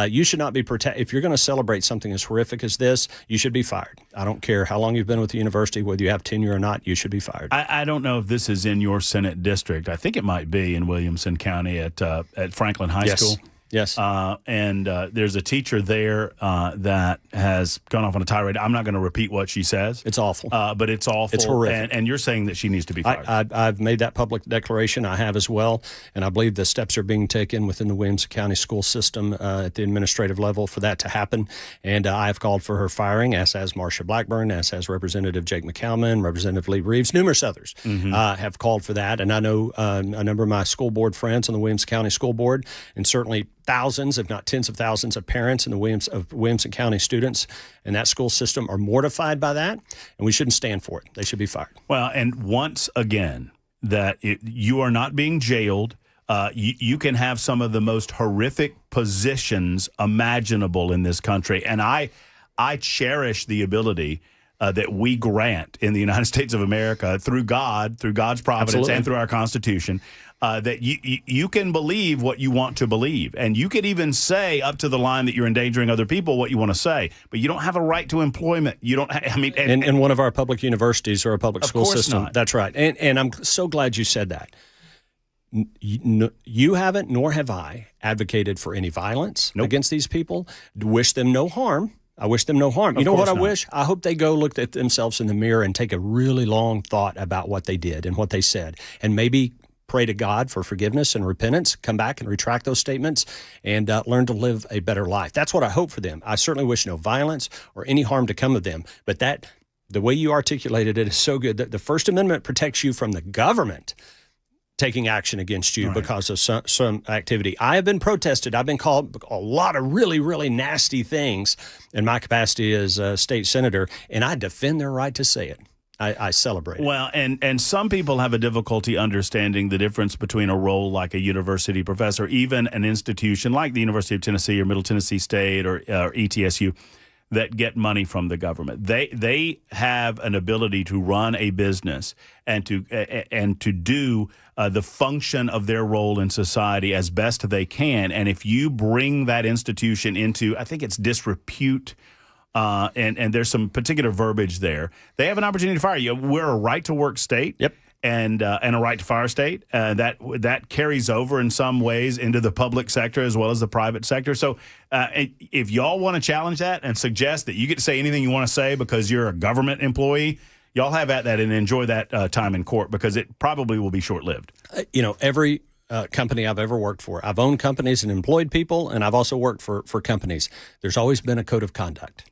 you should not be if you're going to celebrate something as horrific as this, you should be fired. I don't care how long you've been with the university, whether you have tenure or not, you should be fired. I don't know if this is in your Senate district. I think it might be in Williamson County at Franklin High School. Yes. And there's a teacher there that has gone off on a tirade. I'm not going to repeat what she says. It's awful. But it's awful. It's horrific. And you're saying that she needs to be fired. I've made that public declaration. I have as well. And I believe the steps are being taken within the Williamson County school system at the administrative level for that to happen. And I have called for her firing, as has Marsha Blackburn, as has Representative Jake McCalman, Representative Lee Reeves, numerous others have called for that. And I know a number of my school board friends on the Williamson County School Board, and certainly thousands, if not tens of thousands, of parents and Williamson County students in that school system are mortified by that, and we shouldn't stand for it. They should be fired. Well, and once again, you are not being jailed. You can have some of the most horrific positions imaginable in this country, and I cherish the ability that we grant in the United States of America through God, through God's providence, Absolutely. and through our Constitution, that you can believe what you want to believe. And you could even say up to the line that you're endangering other people what you want to say, but you don't have a right to employment. You don't in one of our public universities or a public school system. Not. That's right. And I'm so glad you said that. You haven't, nor have I, advocated for any violence against these people. Wish them no harm. I wish them no harm. You know what I wish? I hope they go look at themselves in the mirror and take a really long thought about what they did and what they said, and maybe pray to God for forgiveness and repentance, come back and retract those statements, and learn to live a better life. That's what I hope for them. I certainly wish no violence or any harm to come of them, but the way you articulated it is so good that the First Amendment protects you from the government taking action against you because of some activity. I have been protested. I've been called a lot of really, really nasty things in my capacity as a state senator, and I defend their right to say it. I celebrate it. Well, and some people have a difficulty understanding the difference between a role like a university professor, even an institution like the University of Tennessee or Middle Tennessee State or ETSU, that get money from the government. They have an ability to run a business and to do the function of their role in society as best they can. And if you bring that institution into, I think it's disrepute, and there's some particular verbiage there, they have an opportunity to fire you. We're a right-to-work state. Yep. And a right to fire state that carries over in some ways into the public sector as well as the private sector. So if y'all want to challenge that and suggest that you get to say anything you want to say because you're a government employee, y'all have at that and enjoy that time in court, because it probably will be short-lived. Every company I've ever worked for, I've owned companies and employed people, and I've also worked for companies. There's always been a code of conduct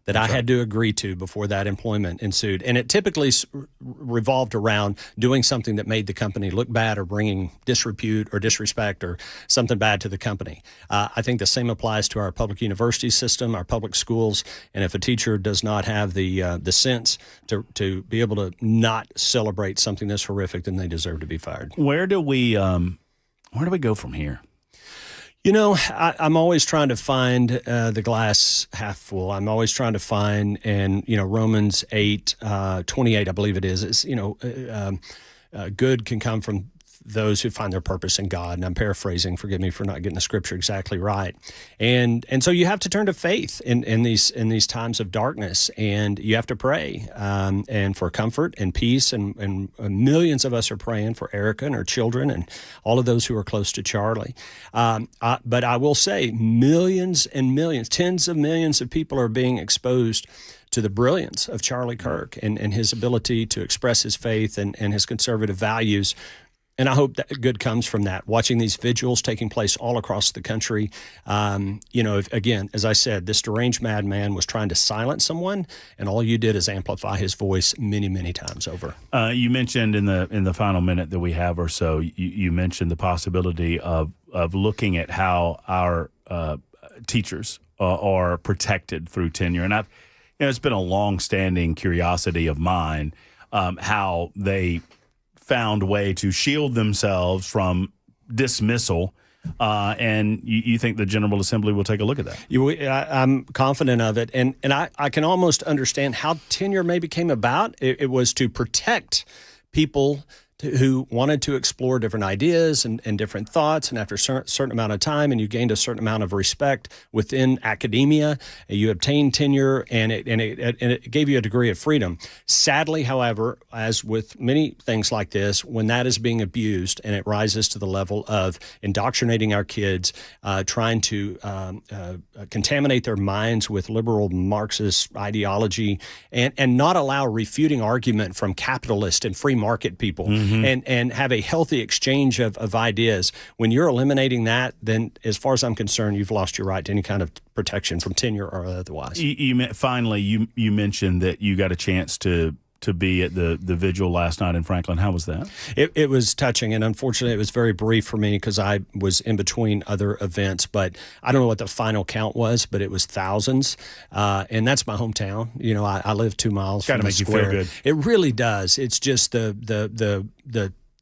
that I had to agree to before that employment ensued. And it typically revolved around doing something that made the company look bad or bringing disrepute or disrespect or something bad to the company. I think the same applies to our public university system, our public schools. And if a teacher does not have the sense to be able to not celebrate something that's horrific, then they deserve to be fired. Where do we go from here? I'm always trying to find the glass half full. I'm always trying to find, and Romans 8:28, I believe it is. It's good can come from those who find their purpose in God. And I'm paraphrasing. Forgive me for not getting the scripture exactly right. And so you have to turn to faith in these times of darkness, and you have to pray and for comfort and peace. And millions of us are praying for Erica and her children and all of those who are close to Charlie. But I will say millions and millions, tens of millions of people are being exposed to the brilliance of Charlie Kirk and his ability to express his faith and his conservative values. And I hope that good comes from that. Watching these vigils taking place all across the country. Again, as I said, this deranged madman was trying to silence someone, and all you did is amplify his voice many, many times over. You mentioned in the final minute that we have or so, you mentioned the possibility of looking at how our teachers are protected through tenure. And it's been a long-standing curiosity of mine how they found a way to shield themselves from dismissal, and you think the General Assembly will take a look at that? I'm confident of it, and I can almost understand how tenure maybe came about. It was to protect people who wanted to explore different ideas and different thoughts, and after a certain amount of time, and you gained a certain amount of respect within academia, you obtained tenure, and it gave you a degree of freedom. Sadly, however, as with many things like this, when that is being abused and it rises to the level of indoctrinating our kids, trying to contaminate their minds with liberal Marxist ideology, and not allow refuting argument from capitalist and free market people. And have a healthy exchange of ideas. When you're eliminating that, then as far as I'm concerned, you've lost your right to any kind of protection from tenure or otherwise. Finally, you mentioned that you got a chance to be at the vigil last night in Franklin. How was that? It was touching, and unfortunately it was very brief for me because I was in between other events, but I don't know what the final count was, but it was thousands, and that's my hometown. I live 2 miles from the square. Kind of make you feel good. It really does. It's just the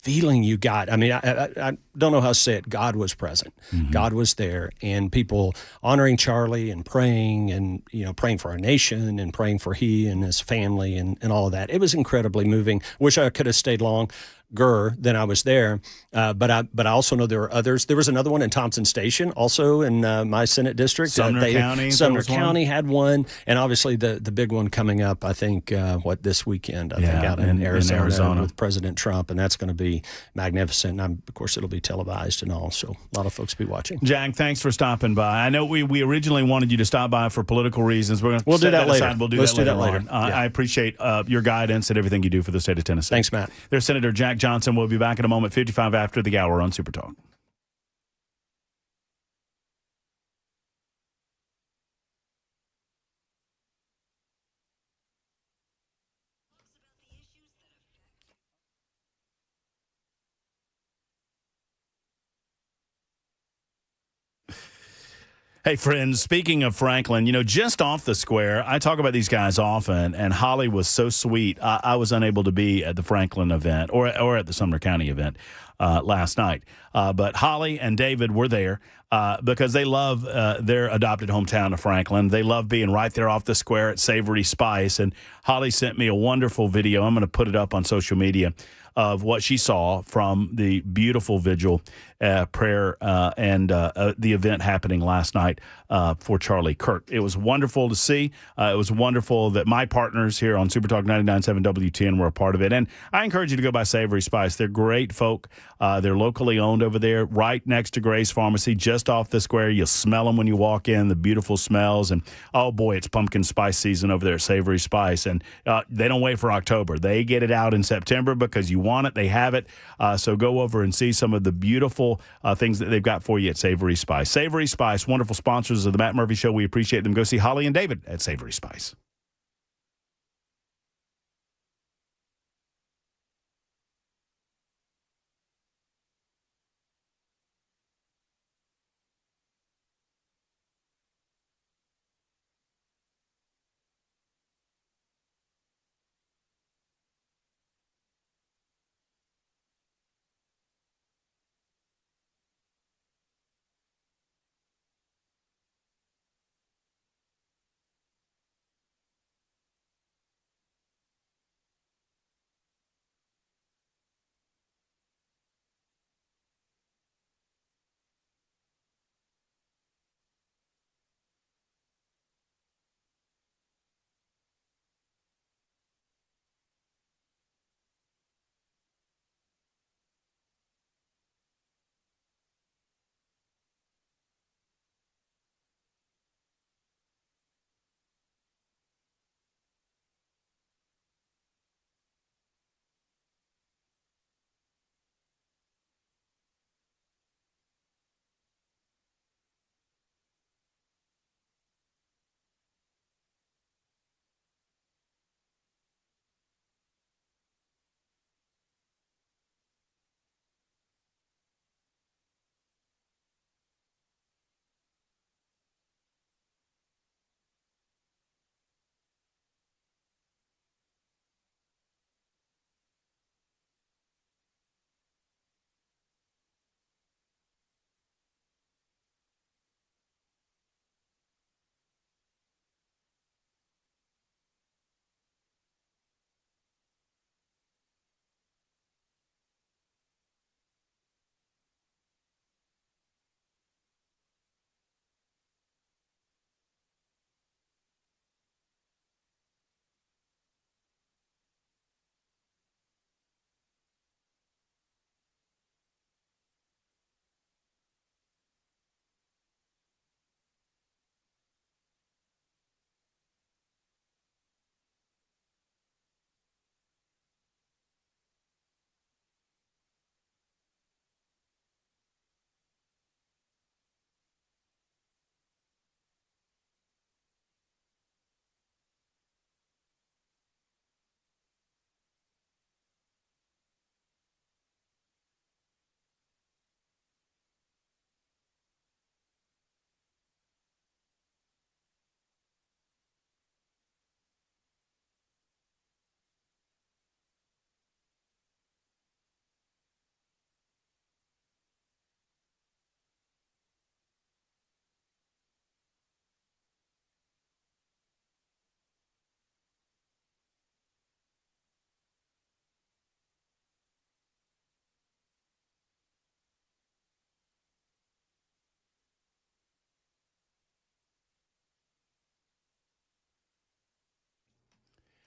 feeling you got. I mean, I don't know how to say it. God was present. God was there, and people honoring Charlie and praying, and praying for our nation and praying for he and his family and all of that. It was incredibly moving. Wish I could have stayed longer than I was there, but I also know there were others. There was another one in Thompson Station, also in my Senate district. Sumner County. Sumner County had one, and obviously the big one coming up. I think this weekend. I think out in Arizona with President Trump, and that's going to be magnificent. Of course, it'll be televised and all, so a lot of folks will be watching. Jack, thanks for stopping by. I know we originally wanted you to stop by for political reasons. We'll do that later. Aside. We'll do Let's that do later. that later. I appreciate your guidance and everything you do for the state of Tennessee. Thanks, Matt. There's Senator Jack Johnson. We'll be back in a moment, 55 after the hour on Super Talk. Hey, friends, speaking of Franklin, just off the square, I talk about these guys often, and Holly was so sweet. I was unable to be at the Franklin event or at the Sumner County event last night. But Holly and David were there because they love their adopted hometown of Franklin. They love being right there off the square at Savory Spice. And Holly sent me a wonderful video. I'm going to put it up on social media of what she saw from the beautiful vigil prayer and the event happening last night for Charlie Kirk. It was wonderful to see. It was wonderful that my partners here on Super Talk 99.7 WTN were a part of it. And I encourage you to go by Savory Spice. They're great folk. They're locally owned over there, right next to Gray's Pharmacy, just off the square. You'll smell them when you walk in, the beautiful smells. And, oh, boy, it's pumpkin spice season over there at Savory Spice. And they don't wait for October. They get it out in September because you want it. They have it. So go over and see some of the beautiful things that they've got for you at Savory Spice. Savory Spice, wonderful sponsors of the Matt Murphy Show. We appreciate them. Go see Holly and David at Savory Spice.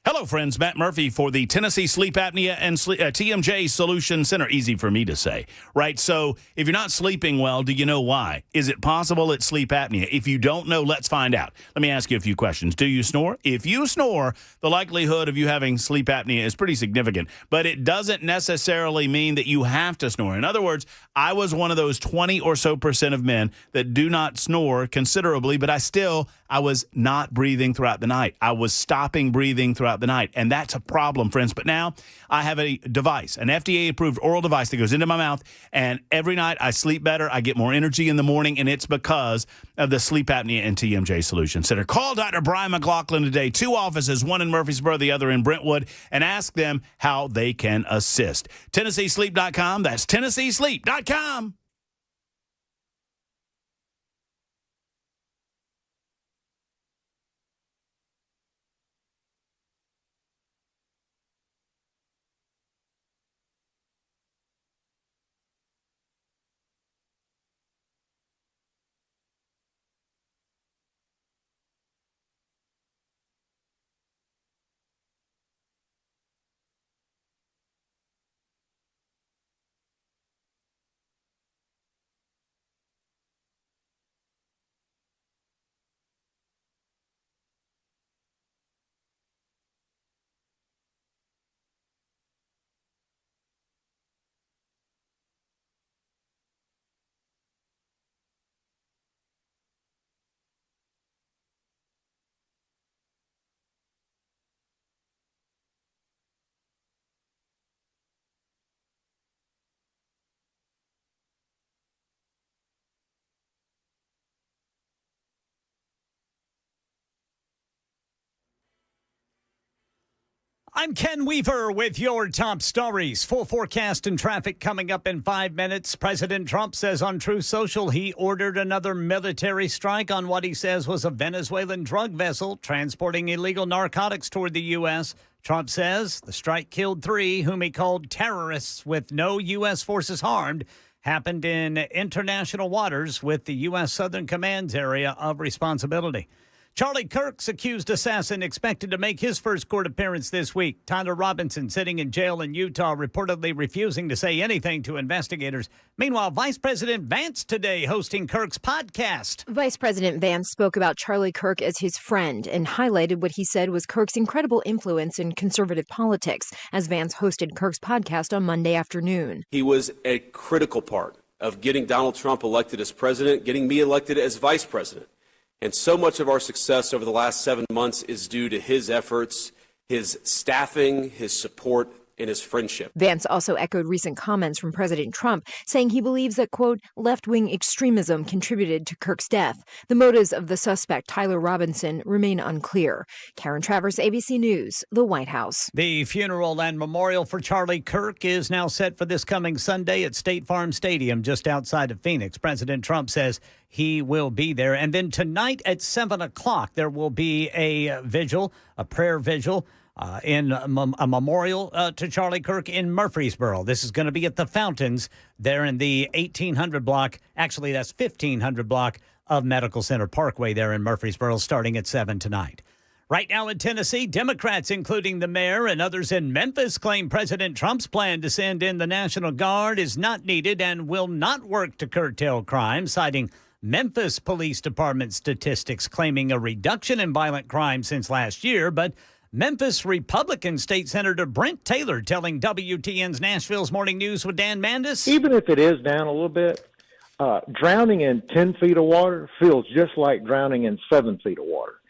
Hello, friends. Matt Murphy for the Tennessee Sleep Apnea and TMJ Solution Center. Easy for me to say, right? So if you're not sleeping well, do you know why? Is it possible it's sleep apnea? If you don't know, let's find out. Let me ask you a few questions. Do you snore? If you snore, the likelihood of you having sleep apnea is pretty significant, but it doesn't necessarily mean that you have to snore. In other words, I was one of those 20% or so of men that do not snore considerably, but I was not breathing throughout the night. I was stopping breathing throughout the night, and that's a problem, friends. But now I have a device, an FDA-approved oral device that goes into my mouth, and every night I sleep better. I get more energy in the morning, and it's because of the Sleep Apnea and TMJ Solution Center. Call Dr. Brian McLaughlin today. 2 offices, one in Murfreesboro, the other in Brentwood, and ask them how they can assist. TennesseeSleep.com. That's TennesseeSleep.com. I'm Ken Weaver with your top stories. Full forecast and traffic coming up in 5 minutes. President Trump says on Truth Social he ordered another military strike on what he says was a Venezuelan drug vessel transporting illegal narcotics toward the U.S. Trump says the strike killed 3 whom he called terrorists with no U.S. forces harmed. Happened in international waters with the U.S. Southern Command's area of responsibility. Charlie Kirk's accused assassin expected to make his first court appearance this week. Tyler Robinson sitting in jail in Utah, reportedly refusing to say anything to investigators. Meanwhile, Vice President Vance today hosting Kirk's podcast. Vice President Vance spoke about Charlie Kirk as his friend and highlighted what he said was Kirk's incredible influence in conservative politics as Vance hosted Kirk's podcast on Monday afternoon. He was a critical part of getting Donald Trump elected as president, getting me elected as vice president. And so much of our success over the last 7 months is due to his efforts, his staffing, his support, and his friendship. Vance also echoed recent comments from President Trump, saying he believes that, quote, left-wing extremism contributed to Kirk's death. The motives of the suspect, Tyler Robinson, remain unclear. Karen Travers, ABC News, the White House. The funeral and memorial for Charlie Kirk is now set for this coming Sunday at State Farm Stadium just outside of Phoenix. President Trump says he will be there. And then tonight at 7 o'clock, there will be a vigil, a prayer vigil, in a memorial to Charlie Kirk in Murfreesboro. This is going to be at the Fountains there in the 1800 block. Actually, that's 1500 block of Medical Center Parkway there in Murfreesboro, starting at 7 tonight. Right now in Tennessee, Democrats, including the mayor and others in Memphis, claim President Trump's plan to send in the National Guard is not needed and will not work to curtail crime, citing Memphis Police Department statistics claiming a reduction in violent crime since last year, but Memphis Republican State Senator Brent Taylor telling WTN's Nashville's Morning News with Dan Mandis. Even if it is down a little bit, drowning in 10 feet of water feels just like drowning in 7 feet of water.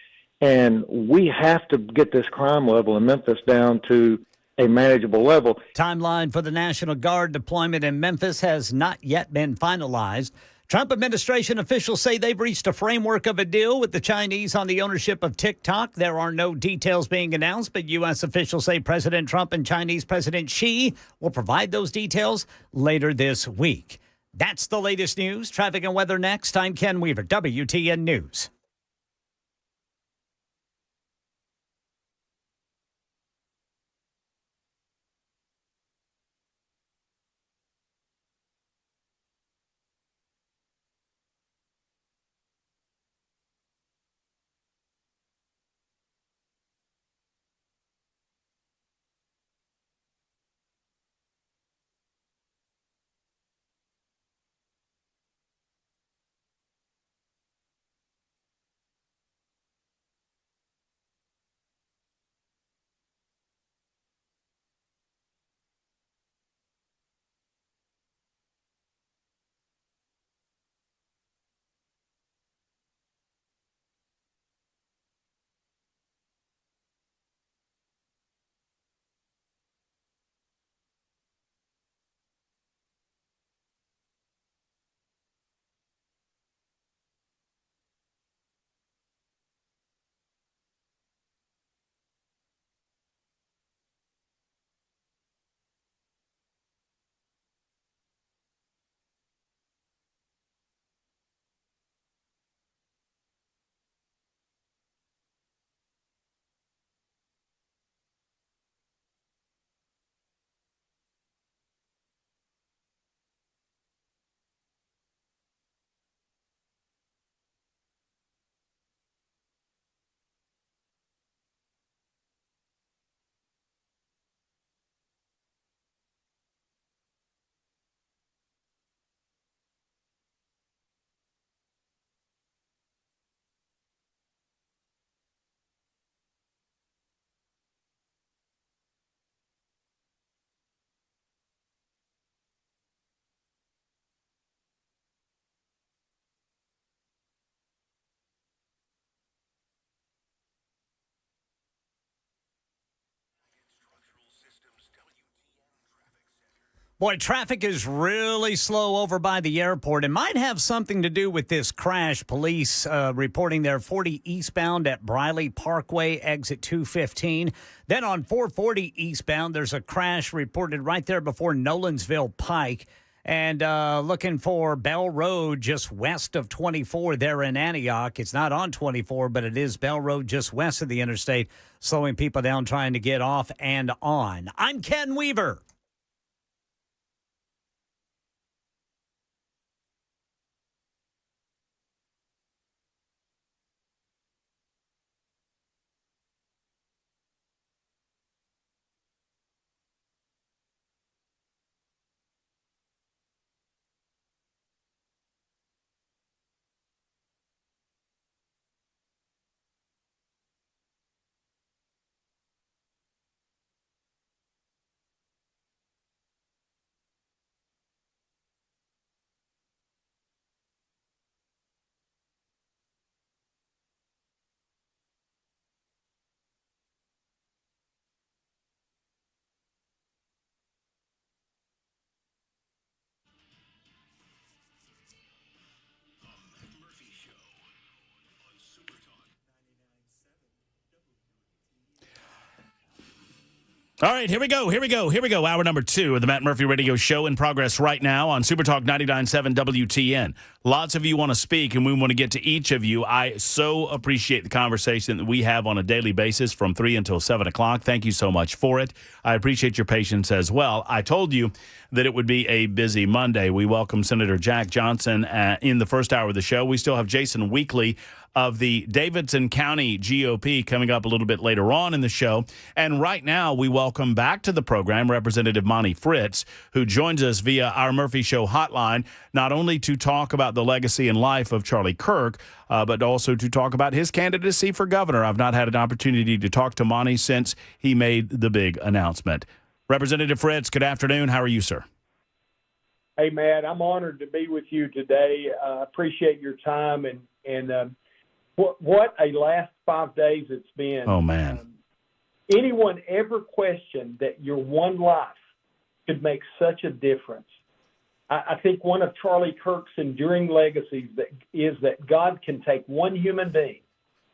And we have to get this crime level in Memphis down to a manageable level. Timeline for the National Guard deployment in Memphis has not yet been finalized. Trump administration officials say they've reached a framework of a deal with the Chinese on the ownership of TikTok. There are no details being announced, but U.S. officials say President Trump and Chinese President Xi will provide those details later this week. That's the latest news. Traffic and weather next. I'm Ken Weaver, WTN News. Boy, traffic is really slow over by the airport. It might have something to do with this crash. Police reporting there 40 eastbound at Briley Parkway, exit 215. Then on 440 eastbound, there's a crash reported right there before Nolensville Pike. And looking for Bell Road just west of 24 there in Antioch. It's not on 24, but it is Bell Road just west of the interstate, slowing people down trying to get off and on. I'm Ken Weaver. All right, here we go. Hour number 2 of the Matt Murphy Radio Show in progress right now on Super Talk 99.7 WTN. Lots of you want to speak, and we want to get to each of you. I so appreciate the conversation that we have on a daily basis from 3 until 7 o'clock. Thank you so much for it. I appreciate your patience as well. I told you that it would be a busy Monday. We welcome Senator Jack Johnson in the first hour of the show. We still have Jason Weekley of the Davidson County GOP coming up a little bit later on in the show. And right now, we welcome back to the program Representative Monty Fritz, who joins us via our Murphy Show hotline, not only to talk about the legacy and life of Charlie Kirk, but also to talk about his candidacy for governor. I've not had an opportunity to talk to Monty since he made the big announcement. Representative Fritz, good afternoon. How are you, sir? Hey, Matt, I'm honored to be with you today. Appreciate your time and what a last 5 days it's been. Oh, man. Anyone ever questioned that your one life could make such a difference? I think one of Charlie Kirk's enduring legacies is that God can take one human being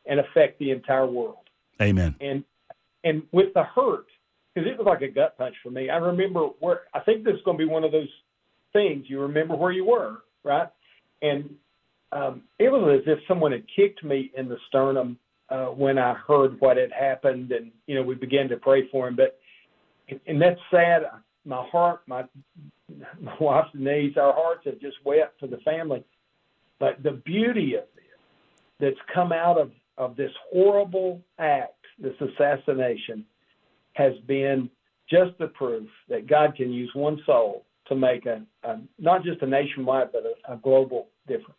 and affect the entire world. Amen. And with the hurt, because it was like a gut punch for me. I remember I think this is going to be one of those things. You remember where you were, right? And it was as if someone had kicked me in the sternum when I heard what had happened, and we began to pray for him. And that's sad. My heart, my wife's knees, our hearts have just wept for the family. But the beauty of this that's come out of this horrible act, this assassination, has been just the proof that God can use one soul to make not just a nationwide, but a global difference.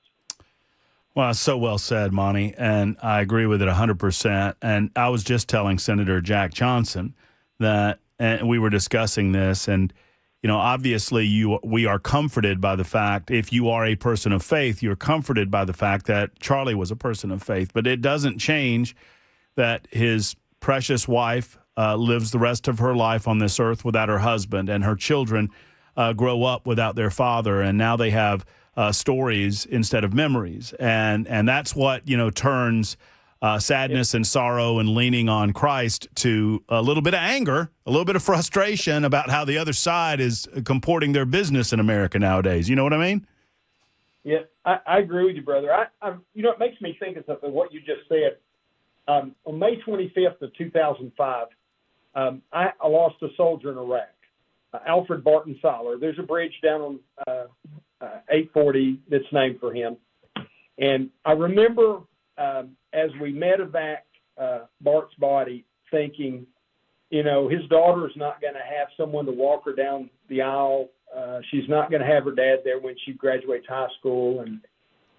Well, so well said, Monty, and I agree with it 100%. And I was just telling Senator Jack Johnson that, and we were discussing this, and obviously we are comforted by the fact, if you are a person of faith, you're comforted by the fact that Charlie was a person of faith. But it doesn't change that his precious wife lives the rest of her life on this earth without her husband, and her children grow up without their father, and now they have stories instead of memories. And that's what, turns sadness and sorrow and leaning on Christ to a little bit of anger, a little bit of frustration about how the other side is comporting their business in America nowadays. You know what I mean? Yeah, I agree with you, brother. It makes me think of something, what you just said. On May 25th of 2005, I lost a soldier in Iraq, Alfred Barton Soller. There's a bridge down on 840 that's named for him. And I remember as we medevac Bart's body thinking, his daughter is not going to have someone to walk her down the aisle. She's not going to have her dad there when she graduates high school.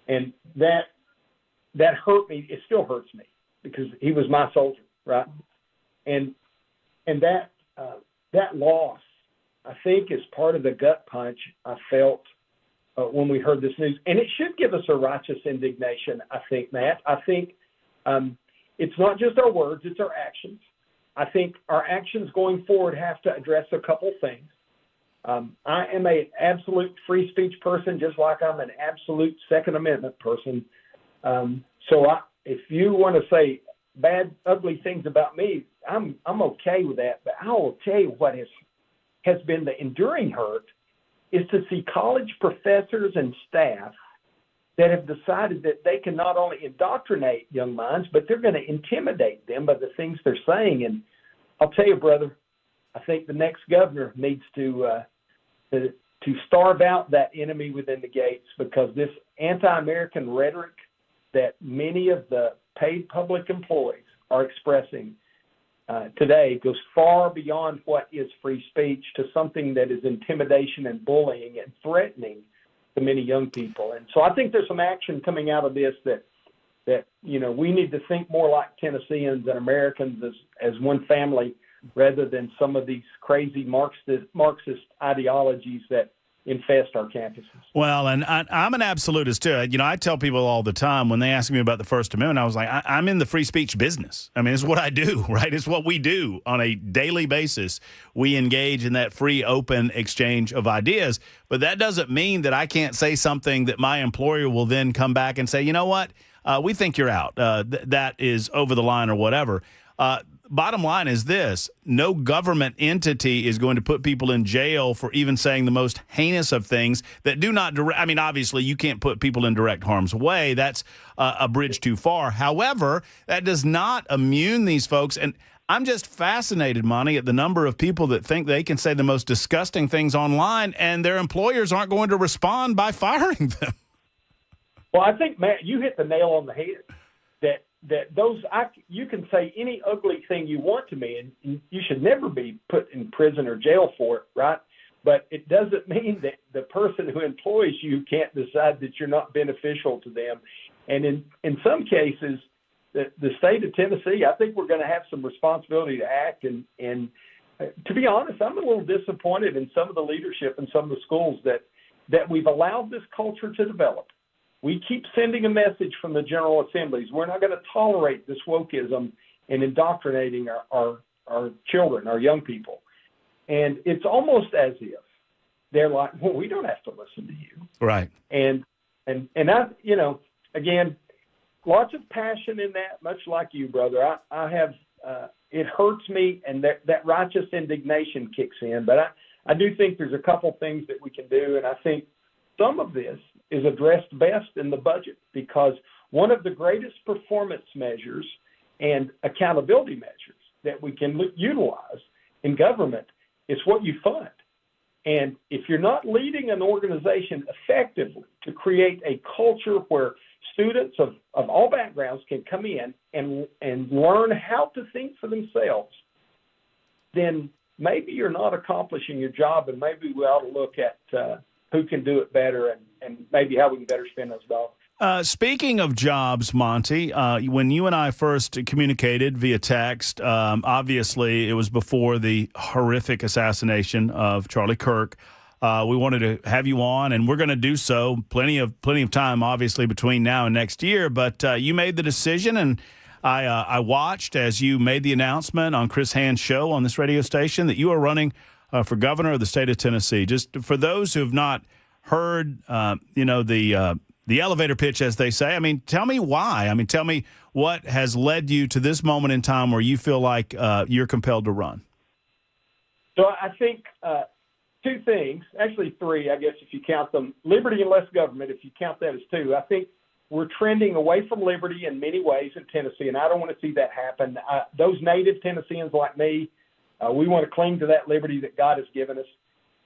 And that hurt me. It still hurts me because he was my soldier, right? And that loss, I think, is part of the gut punch I felt when we heard this news. And it should give us a righteous indignation, I think, Matt. I think it's not just our words, it's our actions. I think our actions going forward have to address a couple things. I am an absolute free speech person, just like I'm an absolute Second Amendment person. If you want to say bad, ugly things about me, I'm okay with that. But I will tell you what has been the enduring hurt is to see college professors and staff that have decided that they can not only indoctrinate young minds, but they're going to intimidate them by the things they're saying. And I'll tell you, brother, I think the next governor needs to starve out that enemy within the gates, because this anti-American rhetoric that many of the paid public employees are expressing today goes far beyond what is free speech to something that is intimidation and bullying and threatening to many young people. And so I think there's some action coming out of this that we need to think more like Tennesseans and Americans as one family, rather than some of these crazy Marxist ideologies that infest our campuses. Well, and I'm an absolutist too. I tell people all the time when they ask me about the First Amendment, I was like, I'm in the free speech business. I mean, it's what I do, right? It's what we do on a daily basis. We engage in that free, open exchange of ideas. But that doesn't mean that I can't say something that my employer will then come back and say, you know what, we think you're out. That is over the line or whatever. Bottom line is this: no government entity is going to put people in jail for even saying the most heinous of things that do not direct. I mean, obviously, you can't put people in direct harm's way. That's a bridge too far. However, that does not immune these folks. And I'm just fascinated, Monty, at the number of people that think they can say the most disgusting things online and their employers aren't going to respond by firing them. Well, I think, Matt, you hit the nail on the head. You can say any ugly thing you want to me, and you should never be put in prison or jail for it, right? But it doesn't mean that the person who employs you can't decide that you're not beneficial to them. And in some cases, the state of Tennessee, I think we're going to have some responsibility to act. And to be honest, I'm a little disappointed in some of the leadership in some of the schools that we've allowed this culture to develop. We keep sending a message from the General Assemblies. We're not going to tolerate this wokeism and indoctrinating our children, our young people. And it's almost as if they're like, well, we don't have to listen to you. Right. And I, again, lots of passion in that, much like you, brother. I have, it hurts me, and that righteous indignation kicks in. But I do think there's a couple things that we can do, and I think some of this is addressed best in the budget, because one of the greatest performance measures and accountability measures that we can utilize in government is what you fund. And if you're not leading an organization effectively to create a culture where students of all backgrounds can come in and learn how to think for themselves, then maybe you're not accomplishing your job, and maybe we ought to look at who can do it better and maybe how we can better spend those dollars. Speaking of jobs, Monty, when you and I first communicated via text, obviously it was before the horrific assassination of Charlie Kirk. We wanted to have you on, and we're going to do so. Plenty of time, obviously, between now and next year. But you made the decision, and I watched as you made the announcement on Chris Hand's show on this radio station that you are running for governor of the state of Tennessee. Just for those who have not heard, the elevator pitch, as they say. I mean, tell me why. I mean, tell me what has led you to this moment in time where you feel like you're compelled to run. So I think two things, actually three, I guess, if you count them. Liberty and less government, if you count that as two. I think we're trending away from liberty in many ways in Tennessee, and I don't want to see that happen. Those native Tennesseans like me, we want to cling to that liberty that God has given us.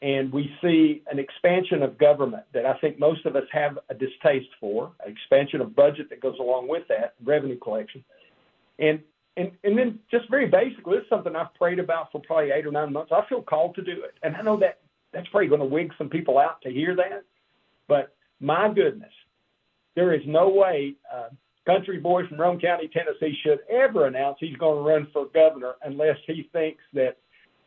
And we see an expansion of government that I think most of us have a distaste for, an expansion of budget that goes along with that, revenue collection. And then just very basically, this is something I've prayed about for probably 8 or 9 months. I feel called to do it. And I know that's probably going to wig some people out to hear that. But my goodness, there is no way country boy from Rome County, Tennessee should ever announce he's going to run for governor unless he thinks that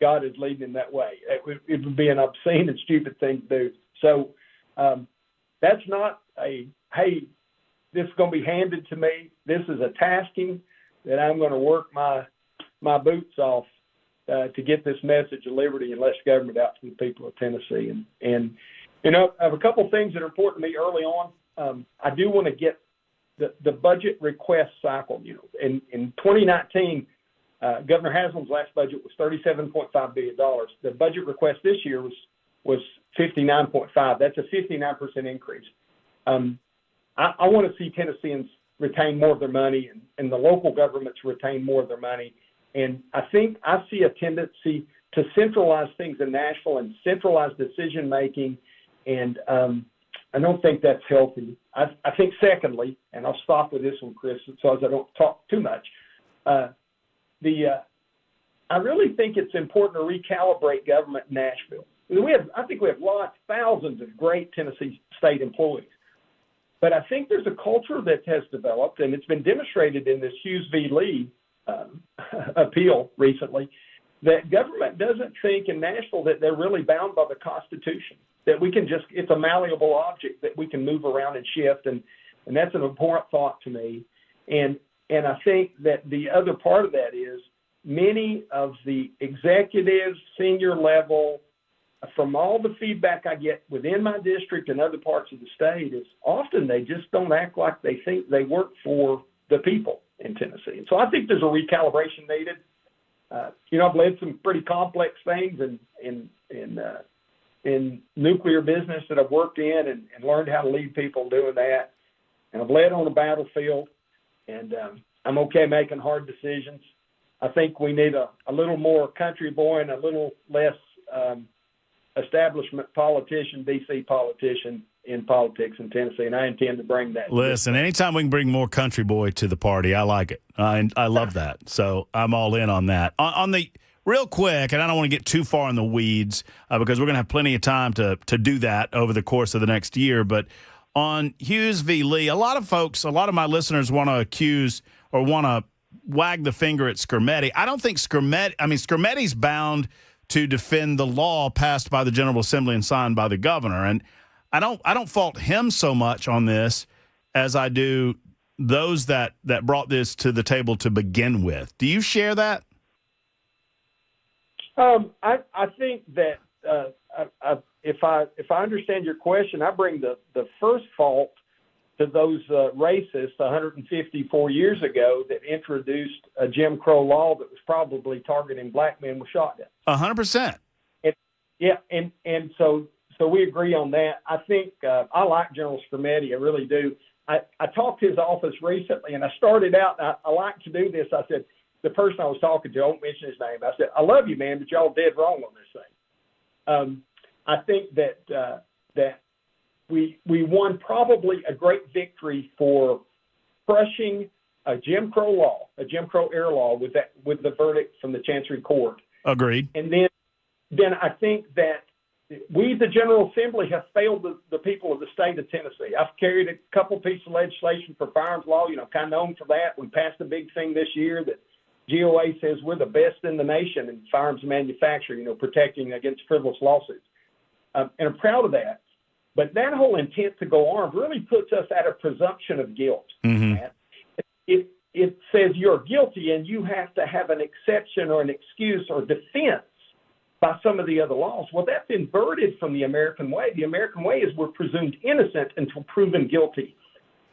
God is leading him that way. It would be an obscene and stupid thing to do. So that's not hey, this is going to be handed to me. This is a tasking that I'm going to work my boots off to get this message of liberty and less government out to the people of Tennessee. And I have a couple things that are important to me early on. I do want to get the budget request cycle. In 2019, Governor Haslam's last budget was $37.5 billion. The budget request this year was $59.5. That's a 59% increase. I want to see Tennesseans retain more of their money and the local governments retain more of their money. And I think I see a tendency to centralize things in Nashville and centralize decision making. And I don't think that's healthy. I think secondly, and I'll stop with this one, Chris, so as I don't talk too much, I really think it's important to recalibrate government in Nashville. I think we have thousands of great Tennessee state employees. But I think there's a culture that has developed, and it's been demonstrated in this Hughes v. Lee appeal recently, that government doesn't think in Nashville that they're really bound by the Constitution, that we can it's a malleable object that we can move around and shift, and that's an important thought to me. And I think that the other part of that is many of the executives, senior level, from all the feedback I get within my district and other parts of the state, is often they just don't act like they think they work for the people in Tennessee. And so I think there's a recalibration needed. I've led some pretty complex things in nuclear business that I've worked in and learned how to lead people doing that. And I've led on the battlefield, and I'm okay making hard decisions. I think we need a little more country boy and a little less establishment politician, D.C. politician in politics in Tennessee, and I intend to bring that. Listen, anytime we can bring more country boy to the party, I like it. I love that. So I'm all in on that. On the real quick, and I don't want to get too far in the weeds because we're going to have plenty of time to do that over the course of the next year, but on Hughes v. Lee, a lot of my listeners want to accuse or want to wag the finger at Skermetti. I don't think Skermetti's bound to defend the law passed by the General Assembly and signed by the governor. And I don't fault him so much on this as I do those that brought this to the table to begin with. Do you share that? I think that if I understand your question, I bring the first fault to those racists 154 years ago that introduced a Jim Crow law that was probably targeting black men with shotguns. 100%. And so we agree on that. I think I like General Skermetti. I really do. I talked to his office recently, and I started out, I like to do this. I said, the person I was talking to, I won't mention his name, I said, I love you, man, but y'all dead wrong on this thing. I think that we won probably a great victory for crushing a Jim Crow law, a Jim Crow era law with the verdict from the Chancery Court. Agreed. And then I think that we, the General Assembly, have failed the people of the state of Tennessee. I've carried a couple pieces of legislation for firearms law, kind of known for that. We passed a big thing this year that GOA says we're the best in the nation in firearms manufacturing, protecting against frivolous lawsuits. And I'm proud of that. But that whole intent to go armed really puts us at a presumption of guilt. Mm-hmm. It says you're guilty and you have to have an exception or an excuse or defense by some of the other laws. Well, that's inverted from the American way. The American way is we're presumed innocent until proven guilty.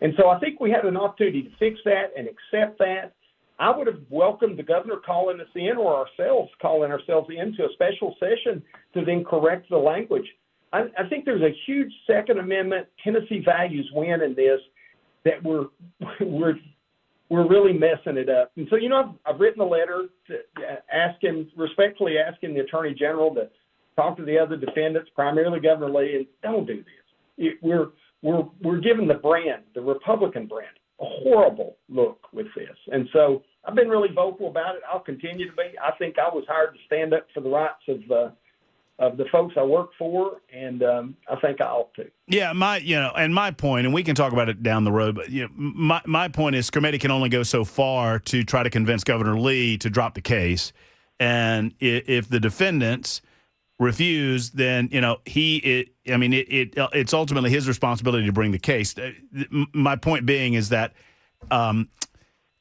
And so I think we had an opportunity to fix that and accept that. I would have welcomed the governor calling us in or ourselves calling ourselves into a special session to then correct the language. I think there's a huge Second Amendment Tennessee values win in this that we're really messing it up. And so, I've written a letter respectfully asking the Attorney General to talk to the other defendants, primarily Governor Lee, and don't do this. We're giving the Republican brand, a horrible look with this. And so I've been really vocal about it. I'll continue to be. I think I was hired to stand up for the rights of the folks I work for, and I think I ought to. Yeah, my point, and we can talk about it down the road, but my point is Skermetti can only go so far to try to convince Governor Lee to drop the case, and if the defendants refuse, then it's ultimately his responsibility to bring the case. My point being is that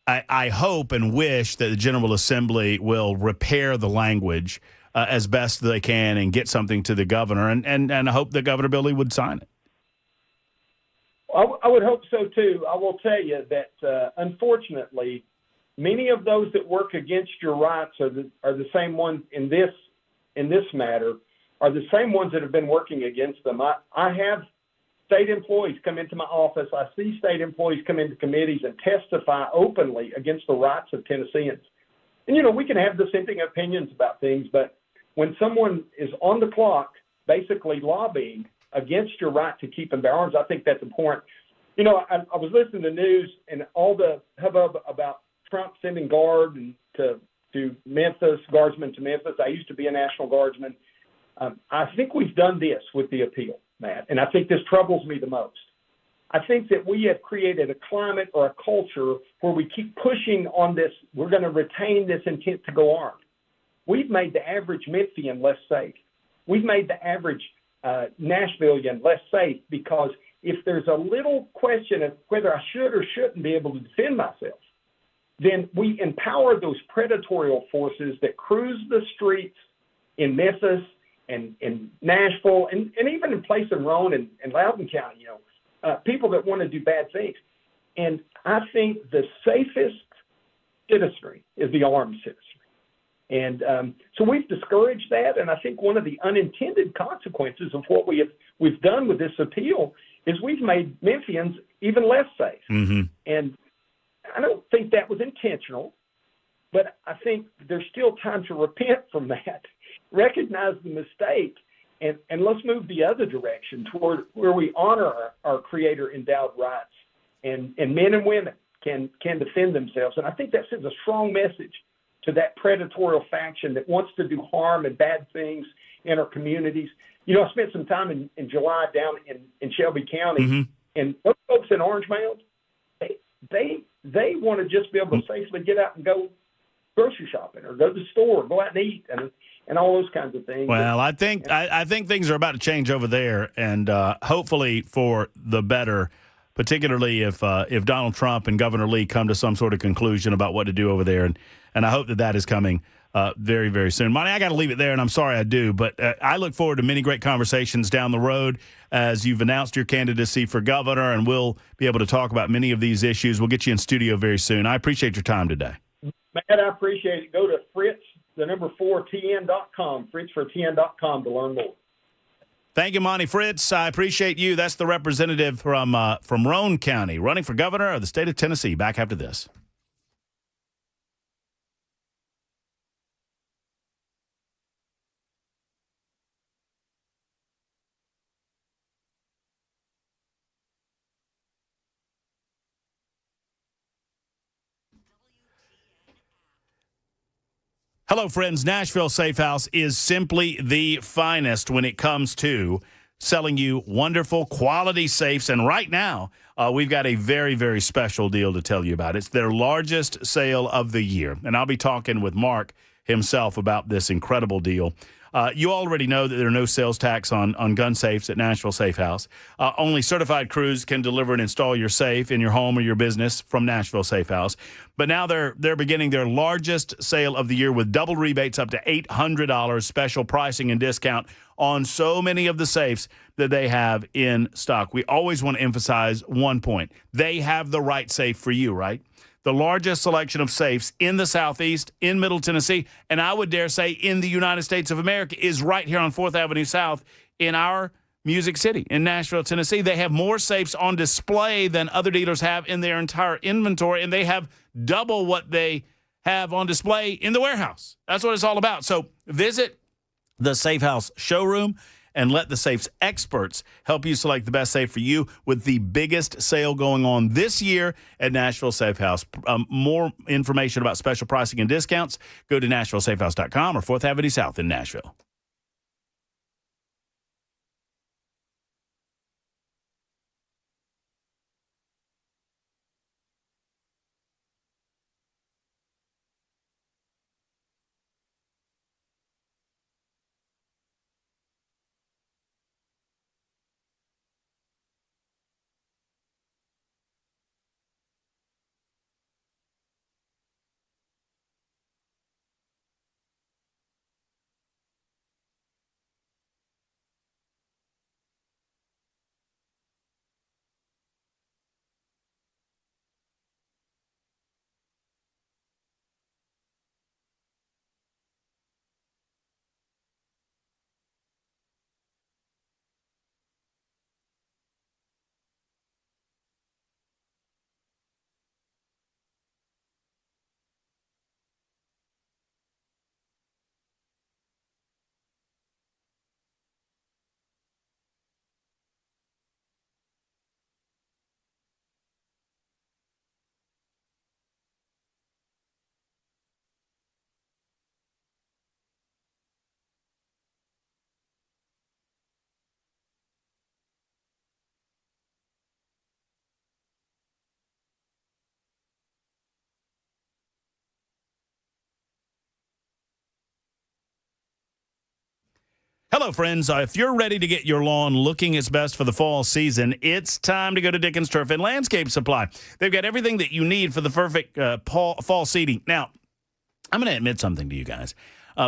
I hope and wish that the General Assembly will repair the language as best they can and get something to the governor, and I hope that Governor Billy would sign it. I would hope so, too. I will tell you that, unfortunately, many of those that work against your rights are the same ones in this matter, are the same ones that have been working against them. I have state employees come into my office. I see state employees come into committees and testify openly against the rights of Tennesseans. And, we can have dissenting opinions about things, but when someone is on the clock basically lobbying against your right to keep and bear arms, I think that's important. I was listening to news and all the hubbub about Trump sending guard to Memphis, guardsmen to Memphis. I used to be a National Guardsman. I think we've done this with the appeal, Matt, and I think this troubles me the most. I think that we have created a climate or a culture where we keep pushing on this. We're going to retain this intent to go armed. We've made the average Memphian less safe. We've made the average Nashvilleian less safe because if there's a little question of whether I should or shouldn't be able to defend myself, then we empower those predatory forces that cruise the streets in Memphis and in Nashville and even in place in Roane and Loudoun County, people that want to do bad things. And I think the safest citizenry is the armed citizenry. And so we've discouraged that, and I think one of the unintended consequences of what we've done with this appeal is we've made Memphians even less safe. Mm-hmm. And I don't think that was intentional, but I think there's still time to repent from that, recognize the mistake, and let's move the other direction toward where we honor our Creator-endowed rights, and men and women can defend themselves. And I think that sends a strong message to that predatory faction that wants to do harm and bad things in our communities. I spent some time in July down in Shelby County, mm-hmm. and those folks in Orange Mound, they want to just be able to safely get out and go grocery shopping or go to the store, go out and eat, and all those kinds of things. Well, I think things are about to change over there, and hopefully for the better, particularly if Donald Trump and Governor Lee come to some sort of conclusion about what to do over there, and I hope that is coming very, very soon. Monty, I got to leave it there, and I'm sorry I do, but I look forward to many great conversations down the road as you've announced your candidacy for governor, and we'll be able to talk about many of these issues. We'll get you in studio very soon. I appreciate your time today. Matt, I appreciate it. Go to Fritz4TN.com, Fritz4TN.com to learn more. Thank you, Monty Fritz. I appreciate you. That's the representative from Roane County, running for governor of the state of Tennessee. Back after this. Hello, friends. Nashville Safe House is simply the finest when it comes to selling you wonderful quality safes. And right now, we've got a very, very special deal to tell you about. It's their largest sale of the year. And I'll be talking with Mark himself about this incredible deal. You already know that there are no sales tax on gun safes at Nashville Safe House. Only certified crews can deliver and install your safe in your home or your business from Nashville Safe House. But now they're beginning their largest sale of the year with double rebates up to $800, special pricing and discount on so many of the safes that they have in stock. We always want to emphasize one point. They have the right safe for you, right? The largest selection of safes in the Southeast, in Middle Tennessee, and I would dare say in the United States of America is right here on 4th Avenue South in our Music City, in Nashville, Tennessee. They have more safes on display than other dealers have in their entire inventory, and they have double what they have on display in the warehouse. That's what it's all about. So visit the Safe House showroom and let the safes experts help you select the best safe for you with the biggest sale going on this year at Nashville Safe House. More information about special pricing and discounts, go to NashvilleSafeHouse.com or 4th Avenue South in Nashville. Hello, friends. If you're ready to get your lawn looking its best for the fall season, it's time to go to Dickens Turf and Landscape Supply. They've got everything that you need for the perfect fall seeding. Now, I'm going to admit something to you guys.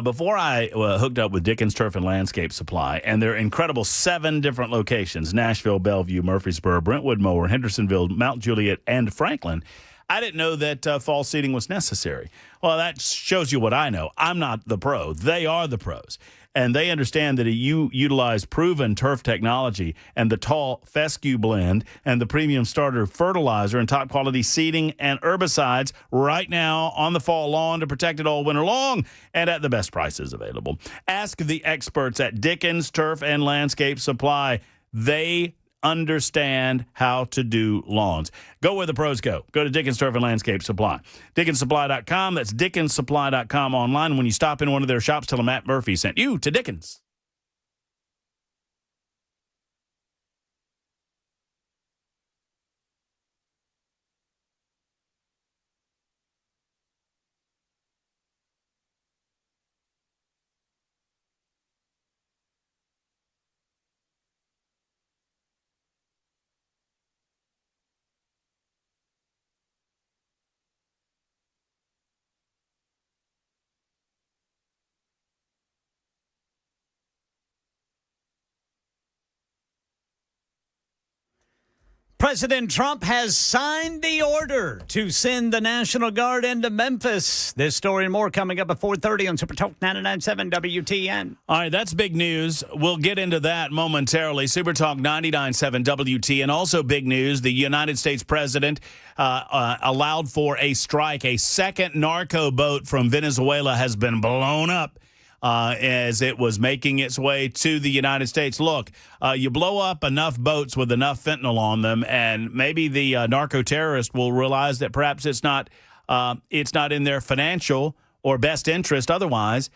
Before I hooked up with Dickens Turf and Landscape Supply, and their incredible 7 different locations, Nashville, Bellevue, Murfreesboro, Brentwood, Mower, Hendersonville, Mount Juliet, and Franklin, I didn't know that fall seeding was necessary. Well, that shows you what I know. I'm not the pro. They are the pros. And they understand that you utilize proven turf technology and the tall fescue blend and the premium starter fertilizer and top quality seeding and herbicides right now on the fall lawn to protect it all winter long and at the best prices available. Ask the experts at Dickens Turf and Landscape Supply. They understand how to do lawns. Go where the pros go. Go to Dickens Turf and Landscape Supply. DickensSupply.com. That's DickensSupply.com online. When you stop in one of their shops, tell them Matt Murphy sent you to Dickens. President Trump has signed the order to send the National Guard into Memphis. This story and more coming up at 4:30 on Super Talk 99.7 WTN. All right, that's big news. We'll get into that momentarily. Super Talk 99.7 WTN. Also big news, the United States president allowed for a strike. A second narco boat from Venezuela has been blown up as it was making its way to the United States. Look, you blow up enough boats with enough fentanyl on them, and maybe the narco-terrorist will realize that perhaps it's not in their financial or best interest otherwise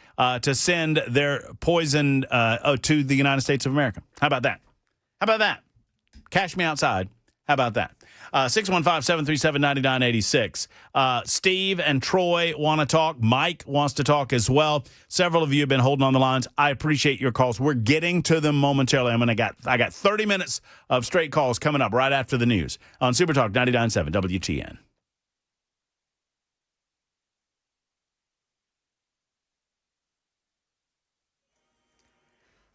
to send their poison to the United States of America. How about that? How about that? Cash me outside. How about that? 615-737-9986. Steve and Troy want to talk. Mike wants to talk as well. Several of you have been holding on the lines. I appreciate your calls. We're getting to them momentarily. I got 30 minutes of straight calls coming up right after the news on Super Talk 99.7 WTN.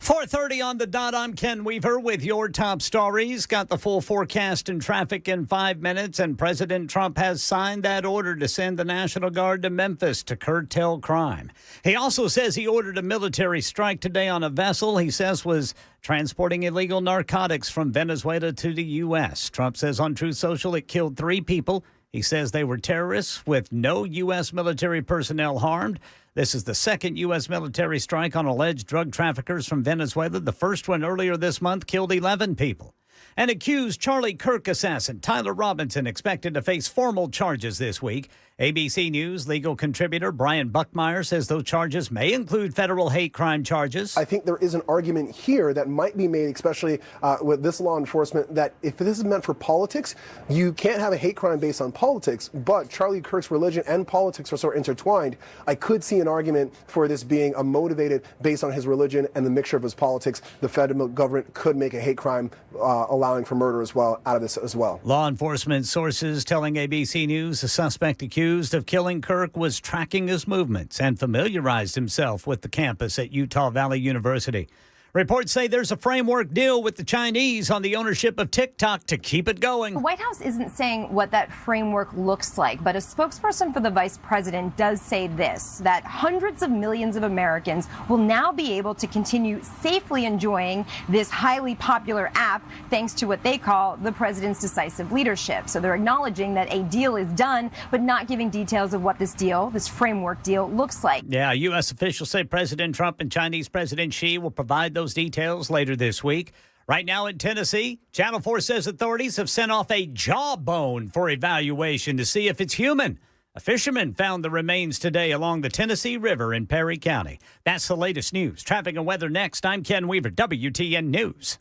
4:30 on the dot. I'm Ken Weaver with your top stories. Got the full forecast and traffic in 5 minutes, and President Trump has signed that order to send the National Guard to Memphis to curtail crime. He also says he ordered a military strike today on a vessel he says was transporting illegal narcotics from Venezuela to the U.S. Trump says on Truth Social it killed 3 people. He says they were terrorists with no U.S. military personnel harmed. This is the second U.S. military strike on alleged drug traffickers from Venezuela. The first one earlier this month killed 11 people. An accused Charlie Kirk assassin, Tyler Robinson, expected to face formal charges this week. ABC News legal contributor Brian Buckmeyer says those charges may include federal hate crime charges. I think there is an argument here that might be made, especially with this law enforcement, that if this is meant for politics, you can't have a hate crime based on politics, but Charlie Kirk's religion and politics are sort of intertwined. I could see an argument for this being a motivated based on his religion and the mixture of his politics. The federal government could make a hate crime allowing for murder as well out of this as well. Law enforcement sources telling ABC News the suspect accused of killing Kirk was tracking his movements and familiarized himself with the campus at Utah Valley University. Reports say there's a framework deal with the Chinese on the ownership of TikTok to keep it going. The White House isn't saying what that framework looks like, but a spokesperson for the vice president does say this, that hundreds of millions of Americans will now be able to continue safely enjoying this highly popular app thanks to what they call the president's decisive leadership. So they're acknowledging that a deal is done, but not giving details of what this deal, this framework deal, looks like. Yeah, U.S. officials say President Trump and Chinese President Xi will provide those details later this week. Right now in Tennessee, Channel 4 says authorities have sent off a jawbone for evaluation to see if it's human. A fisherman found the remains today along the Tennessee River in Perry County. That's the latest news. Traffic and weather next. I'm Ken Weaver, WTN News.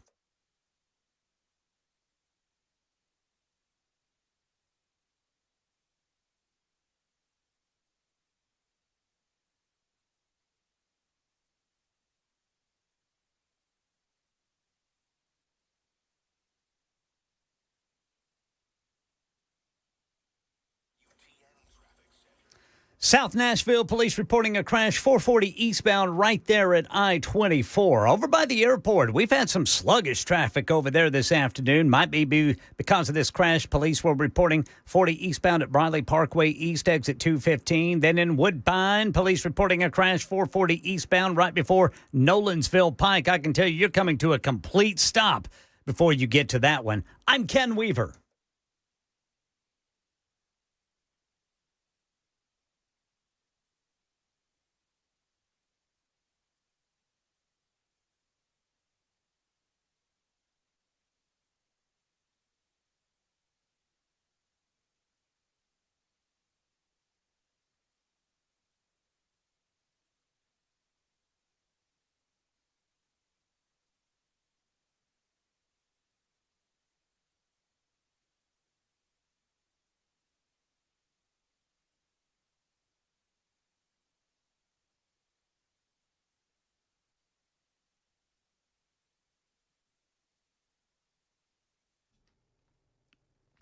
South Nashville police reporting a crash 440 eastbound right there at I-24. Over by the airport, we've had some sluggish traffic over there this afternoon. Might be because of this crash. Police were reporting 40 eastbound at Briley Parkway East, exit 215. Then in Woodbine, police reporting a crash 440 eastbound right before Nolansville Pike. I can tell you, you're coming to a complete stop before you get to that one. I'm Ken Weaver.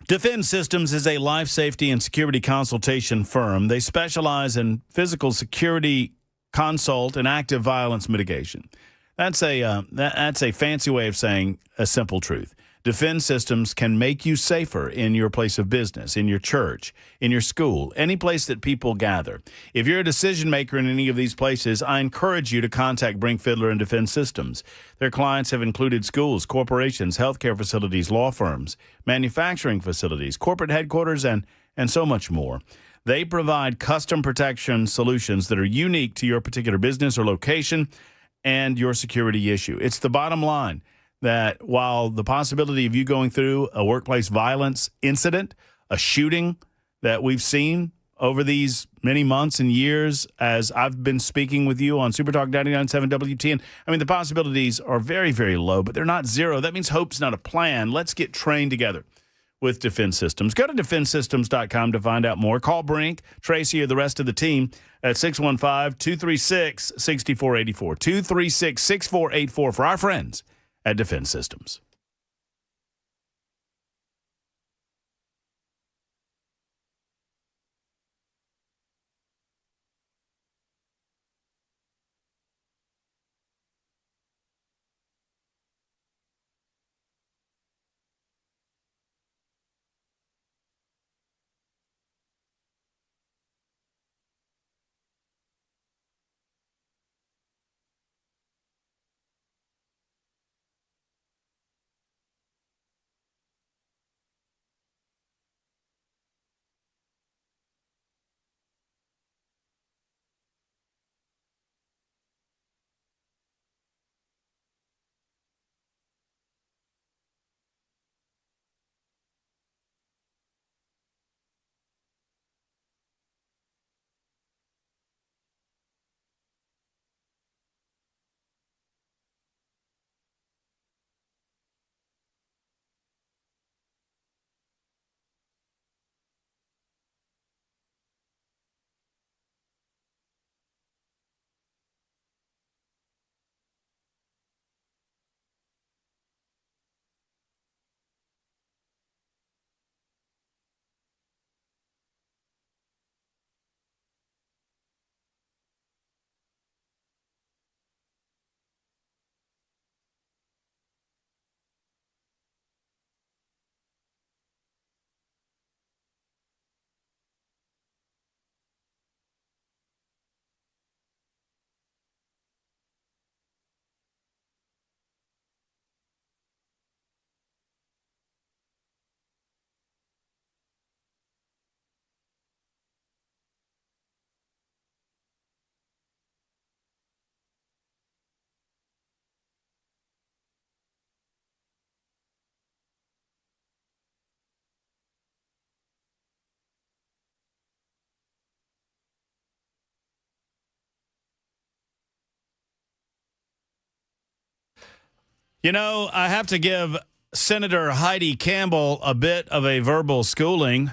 Defend Systems is a life safety and security consultation firm. They specialize in physical security consult and active violence mitigation. That's a fancy way of saying a simple truth. Defend Systems can make you safer in your place of business, in your church, in your school, any place that people gather. If you're a decision maker in any of these places, I encourage you to contact Brink Fiddler and Defend Systems. Their clients have included schools, corporations, healthcare facilities, law firms, manufacturing facilities, corporate headquarters, and so much more. They provide custom protection solutions that are unique to your particular business or location and your security issue. It's the bottom line that while the possibility of you going through a workplace violence incident, a shooting that we've seen over these many months and years as I've been speaking with you on Super Talk 99.7 WTN, I mean, the possibilities are very, very low, but they're not zero. That means hope's not a plan. Let's get trained together with Defense Systems. Go to defensesystems.com to find out more. Call Brink, Tracy, or the rest of the team at 615-236-6484. 236-6484 for our friends at Defense Systems. You know, I have to give Senator Heidi Campbell a bit of a verbal schooling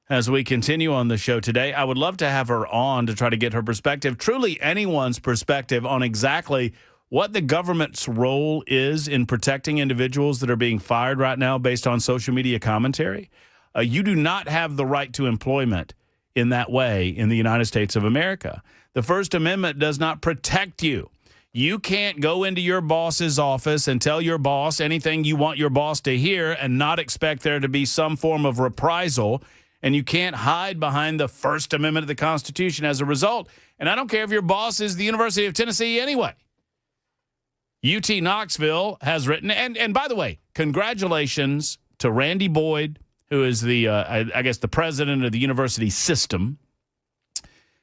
as we continue on the show today. I would love to have her on to try to get her perspective, truly anyone's perspective, on exactly what the government's role is in protecting individuals that are being fired right now based on social media commentary. You do not have the right to employment in that way in the United States of America. The First Amendment does not protect you. You can't go into your boss's office and tell your boss anything you want your boss to hear and not expect there to be some form of reprisal. And you can't hide behind the First Amendment of the Constitution as a result. And I don't care if your boss is the University of Tennessee anyway. UT Knoxville has written, and by the way, congratulations to Randy Boyd, who is the, I guess, the president of the university system.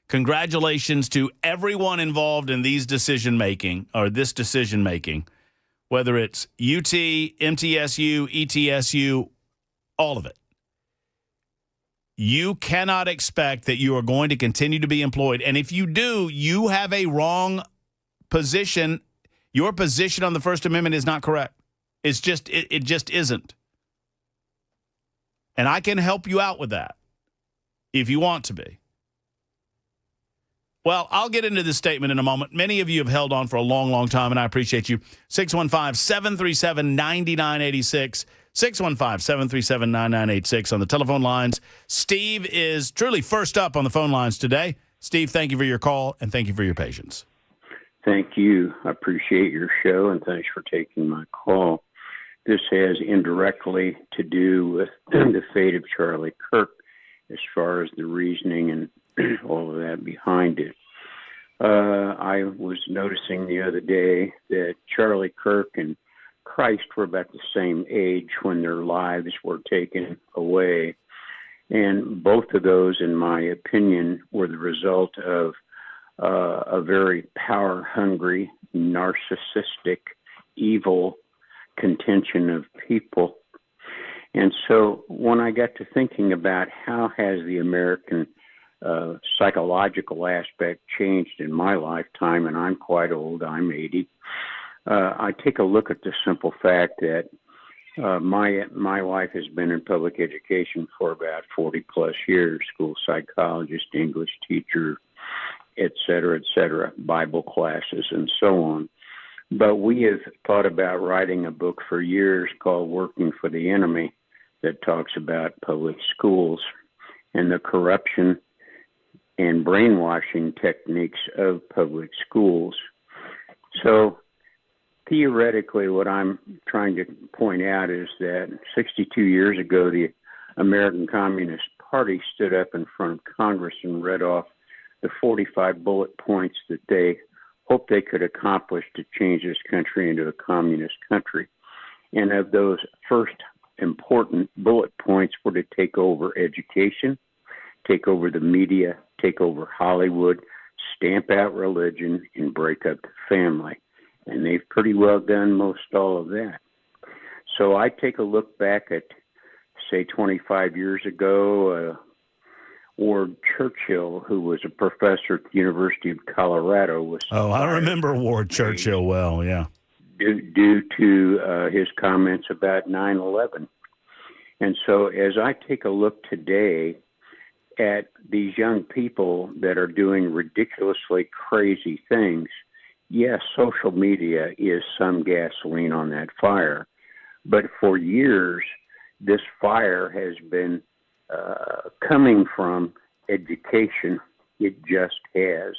Congratulations to everyone involved in this decision making, whether it's UT, MTSU, ETSU, all of it. You cannot expect that you are going to continue to be employed. And if you do, you have a wrong position. Your position on the First Amendment is not correct. It's just, it just isn't. And I can help you out with that if you want to be. Well, I'll get into this statement in a moment. Many of you have held on for a long, long time, and I appreciate you. 615-737-9986. 615-737-9986 on the telephone lines. Steve is truly first up on the phone lines today. Steve, thank you for your call, and thank you for your patience. Thank you. I appreciate your show, and thanks for taking my call. This has indirectly to do with the fate of Charlie Kirk as far as the reasoning and all of that behind it. I was noticing the other day that Charlie Kirk and Christ were about the same age when their lives were taken away. And both of those, in my opinion, were the result of a very power-hungry, narcissistic, evil contention of people. And so when I got to thinking about how has the American psychological aspect changed in my lifetime, and I'm quite old, I'm 80, I take a look at the simple fact that my wife has been in public education for about 40 plus years, school psychologist, English teacher, et cetera, Bible classes, and so on. But we have thought about writing a book for years called Working for the Enemy that talks about public schools and the corruption and brainwashing techniques of public schools. So theoretically, what I'm trying to point out is that 62 years ago, the American Communist Party stood up in front of Congress and read off the 45 bullet points that they hoped they could accomplish to change this country into a communist country. And of those first important bullet points were to take over education, take over the media, take over Hollywood, stamp out religion, and break up the family. And they've pretty well done most all of that. So I take a look back at, say, 25 years ago, Ward Churchill, who was a professor at the University of Colorado, was I remember Ward Churchill well, yeah. Due to his comments about 9/11. And so as I take a look today at these young people that are doing ridiculously crazy things, yes, social media is some gasoline on that fire. But for years, this fire has been coming from education. It just has.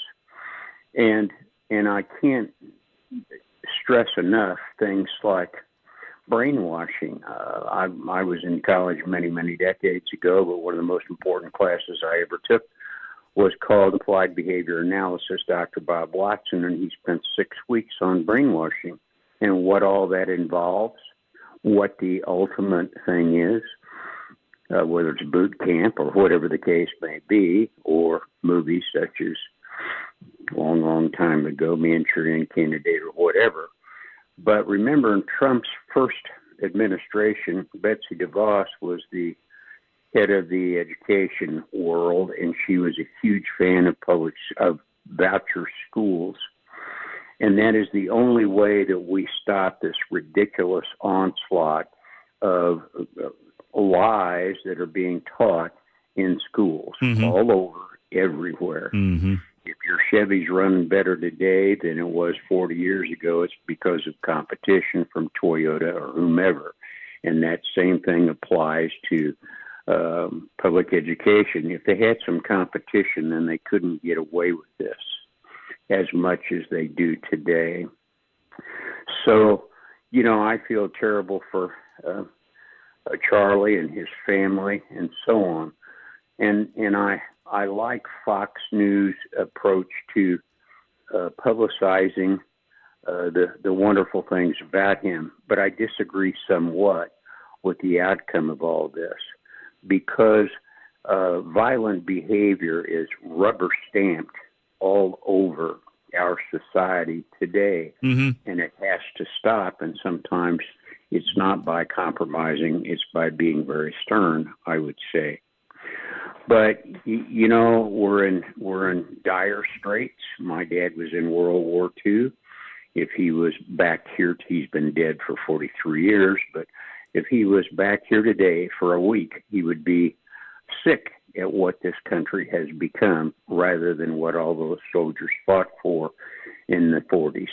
And I can't stress enough things like brainwashing. I was in college many, many decades ago, but one of the most important classes I ever took was called Applied Behavior Analysis, Dr. Bob Watson, and he spent 6 weeks on brainwashing and what all that involves, what the ultimate thing is, whether it's boot camp or whatever the case may be, or movies such as long, long time ago, Manchurian Candidate or whatever. But remember, in Trump's first administration, Betsy DeVos was the head of the education world, and she was a huge fan of voucher schools. And that is the only way that we stop this ridiculous onslaught of lies that are being taught in schools all over, everywhere. Mm-hmm. If your Chevy's running better today than it was 40 years ago, it's because of competition from Toyota or whomever. And that same thing applies to public education. If they had some competition, then they couldn't get away with this as much as they do today. So, I feel terrible for Charlie and his family and so on. And I like Fox News' approach to publicizing the wonderful things about him. But I disagree somewhat with the outcome of all this, because violent behavior is rubber stamped all over our society today, and it has to stop. And sometimes it's not by compromising, it's by being very stern, I would say. But we're in dire straits. My dad was in World War II. If he was back here, he's been dead for 43 years, but if he was back here today for a week, he would be sick at what this country has become rather than what all those soldiers fought for in the 40s.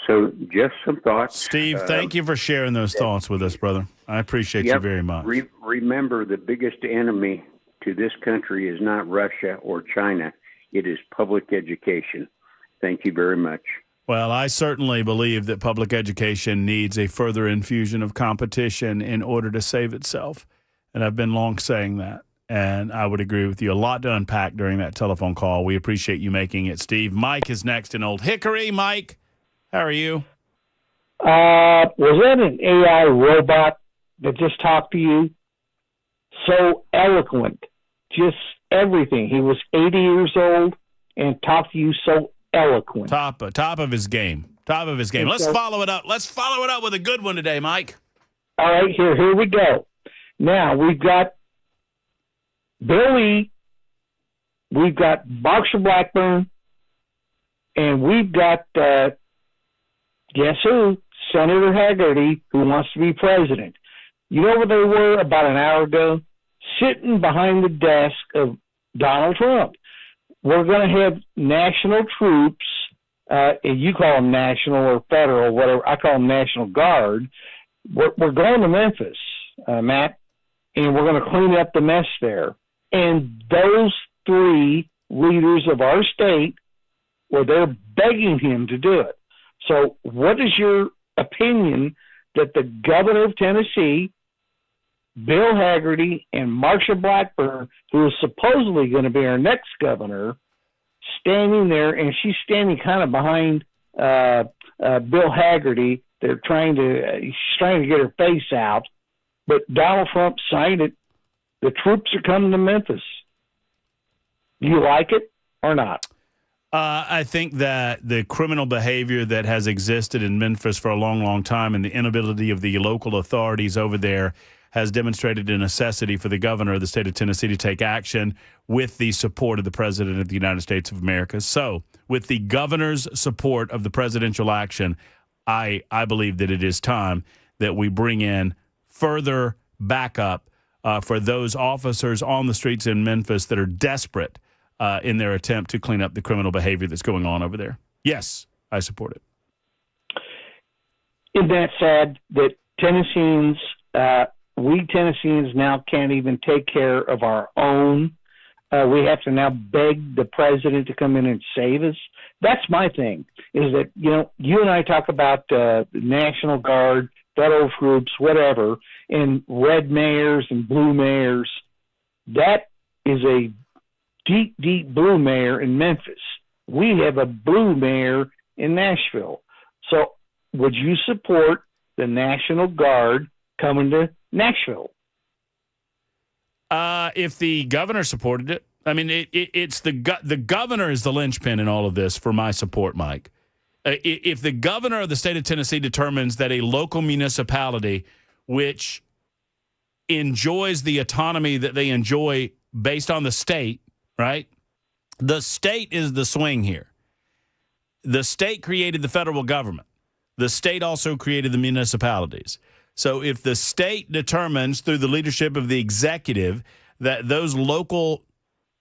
So just some thoughts. Steve, thank you for sharing those thoughts with us, brother. I appreciate you very much. Remember, the biggest enemy to this country is not Russia or China. It is public education. Thank you very much. Well, I certainly believe that public education needs a further infusion of competition in order to save itself. And I've been long saying that. And I would agree with you. A lot to unpack during that telephone call. We appreciate you making it, Steve. Mike is next in Old Hickory. Mike, how are you? Was that an AI robot that just talked to you? So eloquent. Just everything. He was 80 years old and talked to you so eloquent. Top of his game. Top of his game. Let's follow it up. Let's follow it up with a good one today, Mike. All right, here we go. Now, we've got Bill Lee, we've got Marshall Blackburn, and we've got, guess who? Senator Haggerty, who wants to be president. You know where they were about an hour ago? Sitting behind the desk of Donald Trump. We're going to have national troops, you call them national or federal, whatever. I call them National Guard. We're going to Memphis, Matt, and we're going to clean up the mess there. And those three leaders of our state, well, they're begging him to do it. So what is your opinion that the governor of Tennessee, Bill Haggerty, and Marsha Blackburn, who is supposedly going to be our next governor, standing there, and she's standing kind of behind Bill Haggerty. She's trying to get her face out, but Donald Trump signed it. The troops are coming to Memphis. Do you like it or not? I think that the criminal behavior that has existed in Memphis for a long, long time and the inability of the local authorities over there has demonstrated a necessity for the governor of the state of Tennessee to take action with the support of the President of the United States of America. So with the governor's support of the presidential action, I believe that it is time that we bring in further backup for those officers on the streets in Memphis that are desperate in their attempt to clean up the criminal behavior that's going on over there. Yes, I support it. Isn't that sad that Tennesseans, we Tennesseans now can't even take care of our own? We have to now beg the president to come in and save us. That's my thing, is that, you and I talk about the National Guard, federal troops, whatever, and red mayors and blue mayors. That is a deep, deep blue mayor in Memphis. We have a blue mayor in Nashville. So would you support the National Guard coming to Nashville? If the governor supported it, I mean, it's the governor is the linchpin in all of this for my support, Mike. If the governor of the state of Tennessee determines that a local municipality, which enjoys the autonomy that they enjoy based on the state, right? The state is the swing here. The state created the federal government. The state also created the municipalities. So if the state determines through the leadership of the executive that those local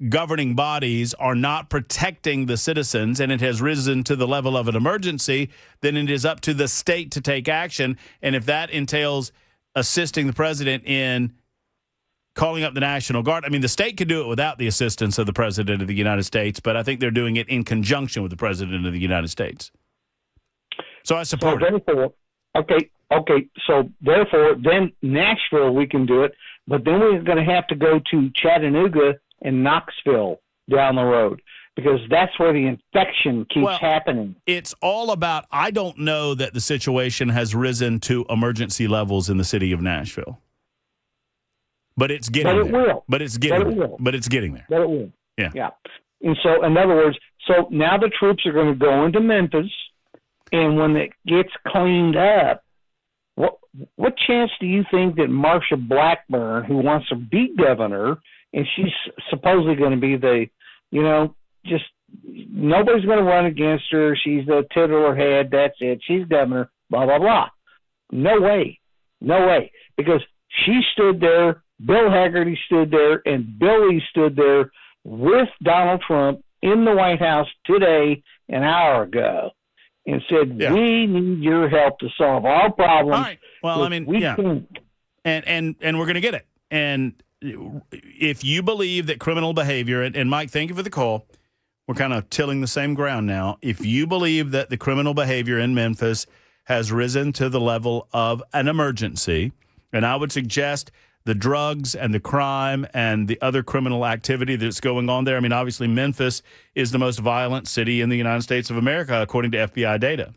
governing bodies are not protecting the citizens and it has risen to the level of an emergency, then it is up to the state to take action. And if that entails assisting the president in calling up the National Guard. I mean, the state could do it without the assistance of the President of the United States, but I think they're doing it in conjunction with the President of the United States. So I support it. Okay. So therefore, then Nashville we can do it, but then we're going to have to go to Chattanooga and Knoxville down the road because that's where the infection keeps happening. It's all about, I don't know that the situation has risen to emergency levels in the city of Nashville. But it's getting there. But it will. But it's getting there. But it's getting there. But it will. Yeah. And so, in other words, so now the troops are going to go into Memphis, and when it gets cleaned up, what chance do you think that Marsha Blackburn, who wants to be governor, and she's supposedly going to be the, just nobody's going to run against her. She's the titular head. That's it. She's governor, blah, blah, blah. No way. Because she stood there, Bill Haggerty stood there, and Billy stood there with Donald Trump in the White House today, an hour ago, and said, we need your help to solve our problems. All right. Well, I mean, and we're going to get it. And if you believe that criminal behavior, and Mike, thank you for the call. We're kind of tilling the same ground now. If you believe that the criminal behavior in Memphis has risen to the level of an emergency, and I would suggest the drugs and the crime and the other criminal activity that's going on there. I mean, obviously, Memphis is the most violent city in the United States of America, according to FBI data.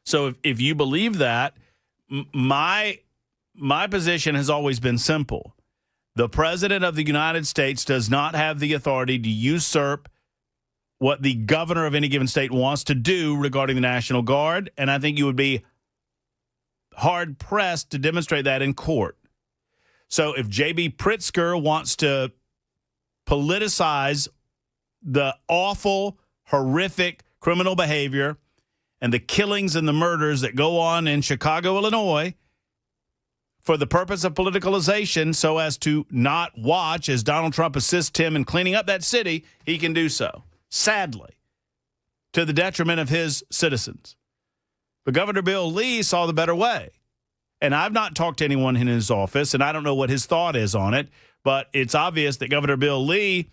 So if you believe that, my position has always been simple. The President of the United States does not have the authority to usurp what the governor of any given state wants to do regarding the National Guard, and I think you would be hard-pressed to demonstrate that in court. So if J.B. Pritzker wants to politicize the awful, horrific criminal behavior and the killings and the murders that go on in Chicago, Illinois, for the purpose of politicalization so as to not watch as Donald Trump assists him in cleaning up that city, he can do so, sadly, to the detriment of his citizens. But Governor Bill Lee saw the better way. And I've not talked to anyone in his office, and I don't know what his thought is on it, but it's obvious that Governor Bill Lee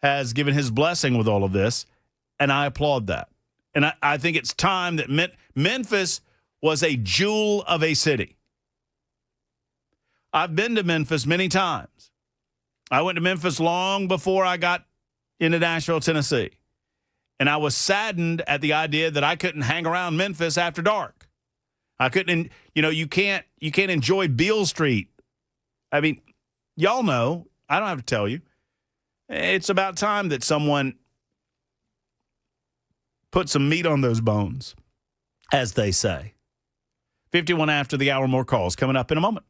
has given his blessing with all of this, and I applaud that. And I think it's time that Memphis was a jewel of a city. I've been to Memphis many times. I went to Memphis long before I got into Nashville, Tennessee. And I was saddened at the idea that I couldn't hang around Memphis after dark. I couldn't, you can't enjoy Beale Street. I mean, y'all know, I don't have to tell you. It's about time that someone put some meat on those bones, as they say. 51 after the hour, more calls coming up in a moment.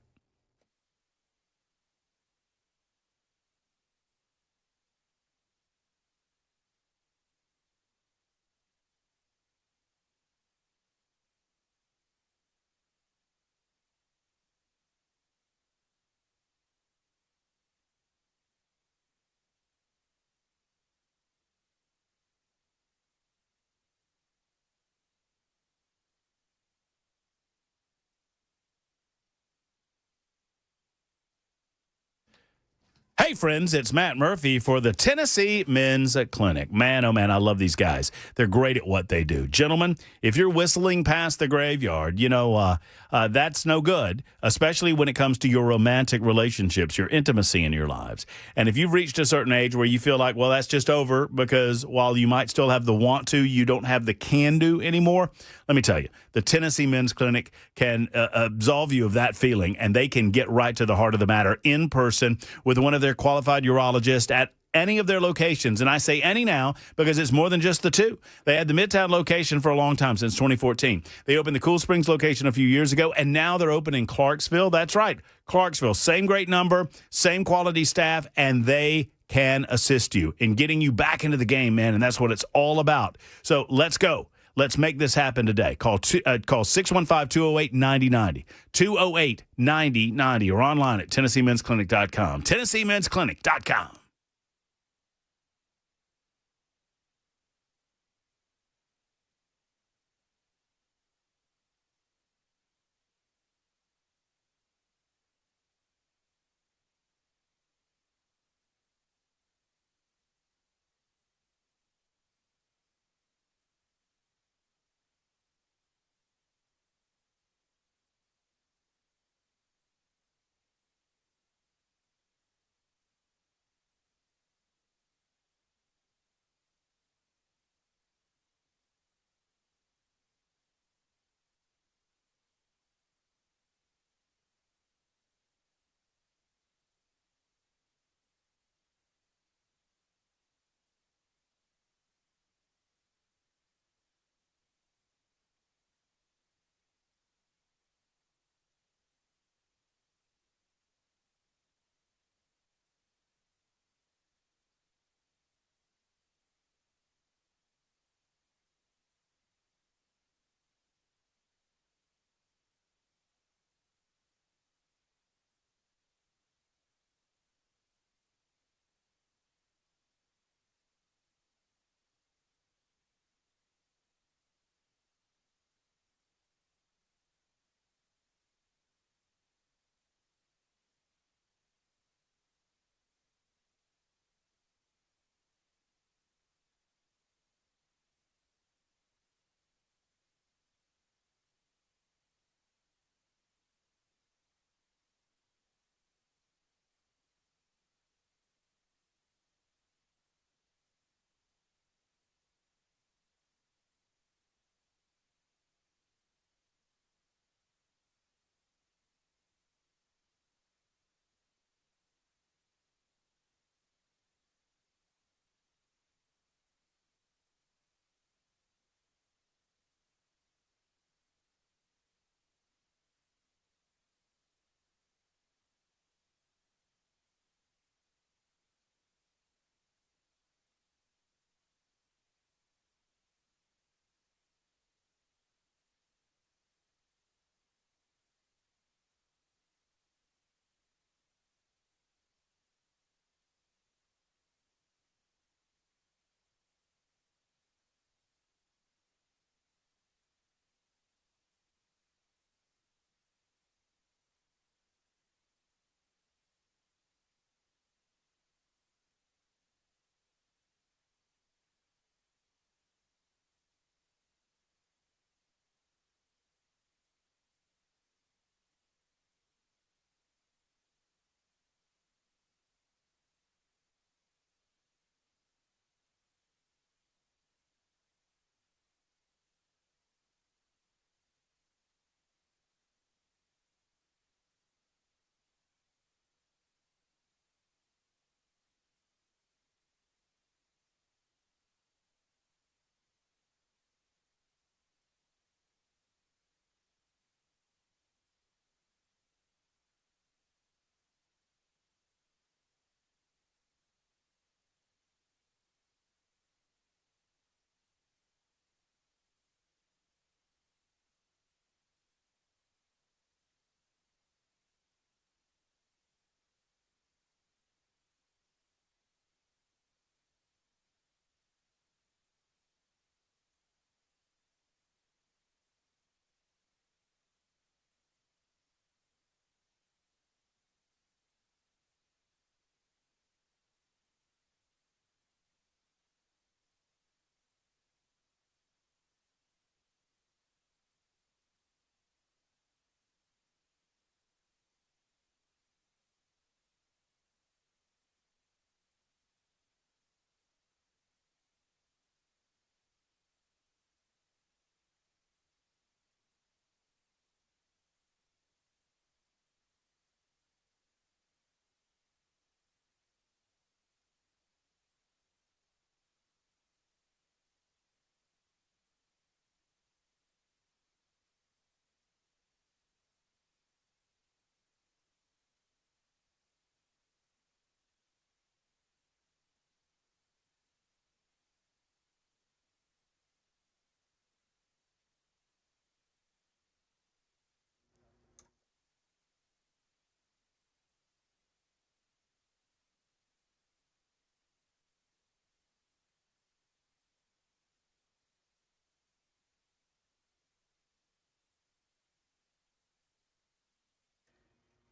Hey, friends, it's Matt Murphy for the Tennessee Men's Clinic. Man, oh, man, I love these guys. They're great at what they do. Gentlemen, if you're whistling past the graveyard, that's no good, especially when it comes to your romantic relationships, your intimacy in your lives. And if you've reached a certain age where you feel like, well, that's just over because while you might still have the want to, you don't have the can do anymore. Let me tell you, the Tennessee Men's Clinic can absolve you of that feeling, and they can get right to the heart of the matter in person with one of their qualified urologists at any of their locations. And I say any now because it's more than just the two. They had the Midtown location for a long time, since 2014. They opened the Cool Springs location a few years ago, and now they're opening Clarksville. That's right, Clarksville. Same great number, same quality staff, and they can assist you in getting you back into the game, man, and that's what it's all about. So let's go. Let's make this happen today. Call 615-208-9090, 208-9090, or online at TennesseeMen'sClinic.com, TennesseeMen'sClinic.com.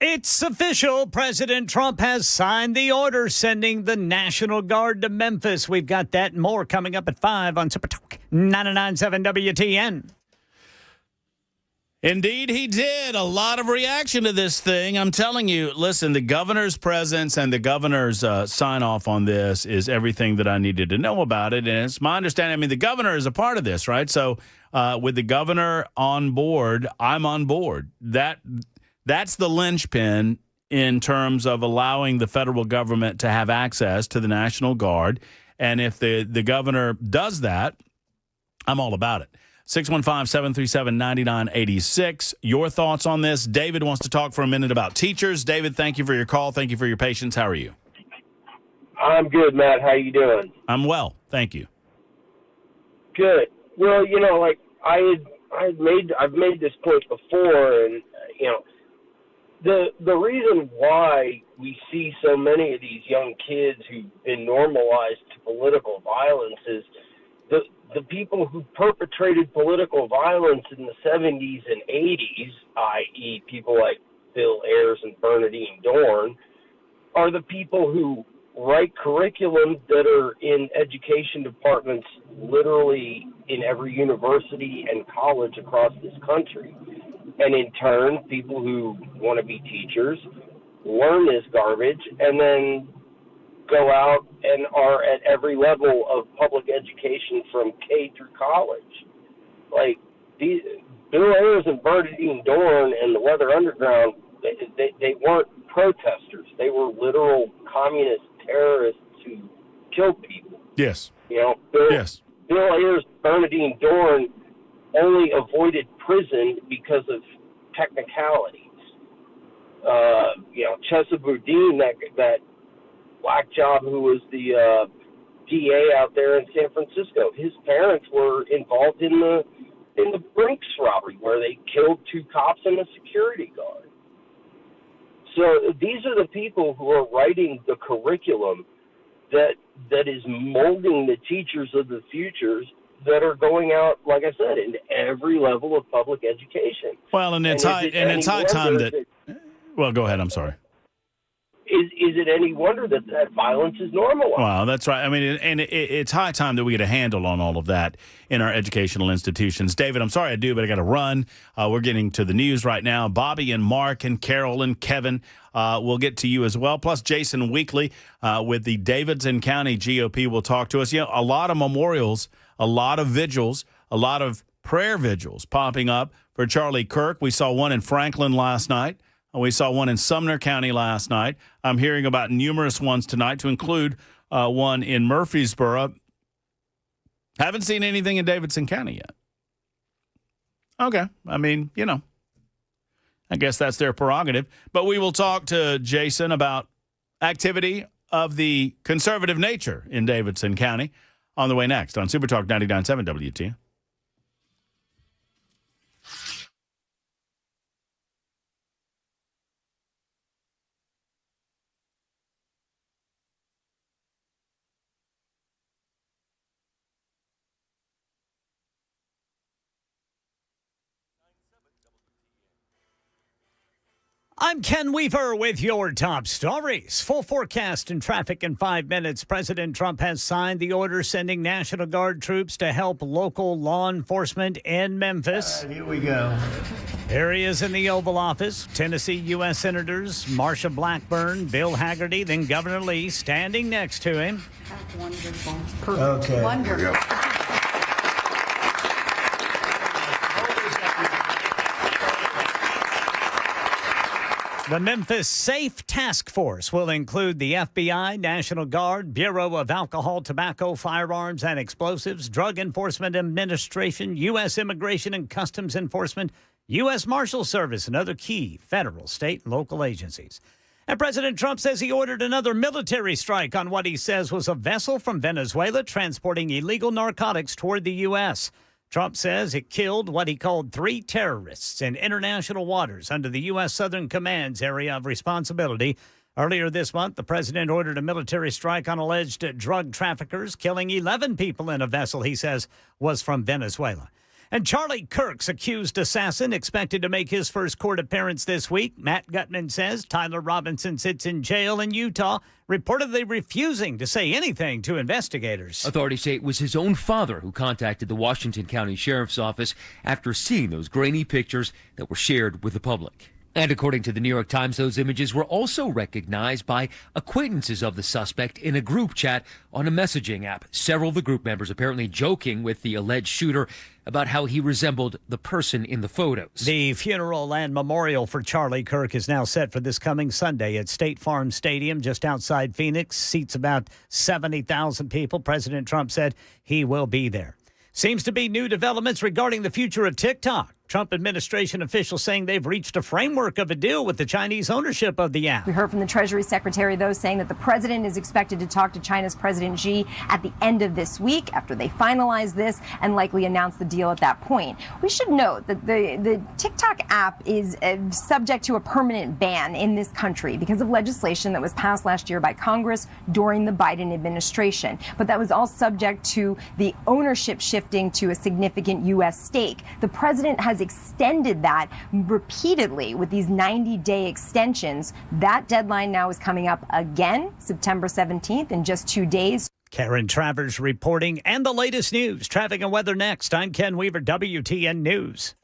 It's official. President Trump has signed the order sending the National Guard to Memphis. We've got that and more coming up at 5 on Super Talk 99.7 WTN. Indeed, he did. A lot of reaction to this thing. I'm telling you, listen, the governor's presence and the governor's sign off on this is everything that I needed to know about it. And it's my understanding, I mean, the governor is a part of this, right? So with the governor on board, I'm on board. That's the linchpin in terms of allowing the federal government to have access to the National Guard. And if the governor does that, I'm all about it. 615-737-9986. Your thoughts on this? David wants to talk for a minute about teachers. David, thank you for your call. Thank you for your patience. How are you? I'm good, Matt. How you doing? I'm well. Thank you. Good. Well, you know, like I've made this point before, and you know, the reason why we see so many of these young kids who've been normalized to political violence is the people who perpetrated political violence in the 70s and 80s, i.e. people like Bill Ayers and Bernadine Dorn, are the people who write curriculum that are in education departments literally in every university and college across this country. And in turn, people who want to be teachers learn this garbage and then go out and are at every level of public education from K through college. Like, Bill Ayers and Bernadine Dorn and the Weather Underground, they weren't protesters. They were literal communist terrorists who killed people. Yes. You know, Bill Ayers, Bernadine Dorn only avoided prison because of technicalities. You know, Chesa Boudin, that black job who was the DA out there in San Francisco, his parents were involved in the Brinks robbery where they killed 2 cops and a security guard. So these are the people who are writing the curriculum that is molding the teachers of the futures that are going out, like I said, into every level of public education. Well, and it's high time that. Well, go ahead. I'm sorry. Is it any wonder that violence is normalized? Wow, that's right. I mean, it's high time that we get a handle on all of that in our educational institutions. David, I'm sorry I do, but I got to run. We're getting to the news right now. Bobby and Mark and Carol and Kevin will get to you as well. Plus, Jason Weekley with the Davidson County GOP will talk to us. You know, a lot of memorials, a lot of vigils, a lot of prayer vigils popping up for Charlie Kirk. We saw one in Franklin last night. We saw one in Sumner County last night. I'm hearing about numerous ones tonight, to include one in Murfreesboro. Haven't seen anything in Davidson County yet. Okay. I mean, you know, I guess that's their prerogative. But we will talk to Jason about activity of the conservative nature in Davidson County on the way next on Super Talk 99.7 WTN. I'm Ken Weaver with your top stories. Full forecast and traffic in 5 minutes. President Trump has signed the order sending National Guard troops to help local law enforcement in Memphis. Here we go. Here he is in the Oval Office. Tennessee U.S. Senators Marsha Blackburn, Bill Hagerty, then Governor Lee standing next to him. Wonderful. Perfect. Okay. Wonderful. The Memphis Safe Task Force will include the FBI, National Guard, Bureau of Alcohol, Tobacco, Firearms, and Explosives, Drug Enforcement Administration, U.S. Immigration and Customs Enforcement, U.S. Marshal Service, and other key federal, state, and local agencies. And President Trump says he ordered another military strike on what he says was a vessel from Venezuela transporting illegal narcotics toward the U.S. Trump says it killed what he called 3 terrorists in international waters under the U.S. Southern Command's area of responsibility. Earlier this month, the president ordered a military strike on alleged drug traffickers, killing 11 people in a vessel he says was from Venezuela. And Charlie Kirk's accused assassin expected to make his first court appearance this week. Matt Gutman says Tyler Robinson sits in jail in Utah, reportedly refusing to say anything to investigators. Authorities say it was his own father who contacted the Washington County Sheriff's Office after seeing those grainy pictures that were shared with the public. And according to the New York Times, those images were also recognized by acquaintances of the suspect in a group chat on a messaging app. Several of the group members apparently joking with the alleged shooter about how he resembled the person in the photos. The funeral and memorial for Charlie Kirk is now set for this coming Sunday at State Farm Stadium just outside Phoenix. Seats about 70,000 people. President Trump said he will be there. Seems to be new developments regarding the future of TikTok. Trump administration officials saying they've reached a framework of a deal with the Chinese ownership of the app. We heard from the Treasury Secretary, though, saying that the president is expected to talk to China's President Xi at the end of this week after they finalize this and likely announce the deal at that point. We should note that the TikTok app is subject to a permanent ban in this country because of legislation that was passed last year by Congress during the Biden administration. But that was all subject to the ownership shifting to a significant U.S. stake. The president has extended that repeatedly with these 90-day extensions. That deadline now is coming up again, September 17th, in just 2 days. Karen Travers reporting, and the latest news. Traffic and weather next. I'm Ken Weaver, WTN News.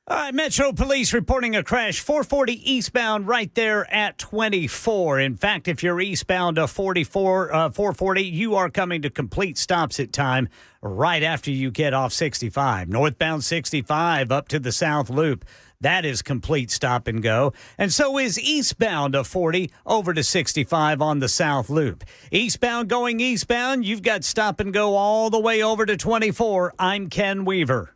All right, Metro Police reporting a crash, 440 eastbound right there at 24. In fact, if you're eastbound 440, you are coming to complete stops at time right after you get off 65. Northbound 65 up to the South Loop. That is complete stop and go. And so is eastbound 40 over to 65 on the South Loop. Eastbound going eastbound, you've got stop and go all the way over to 24. I'm Ken Weaver.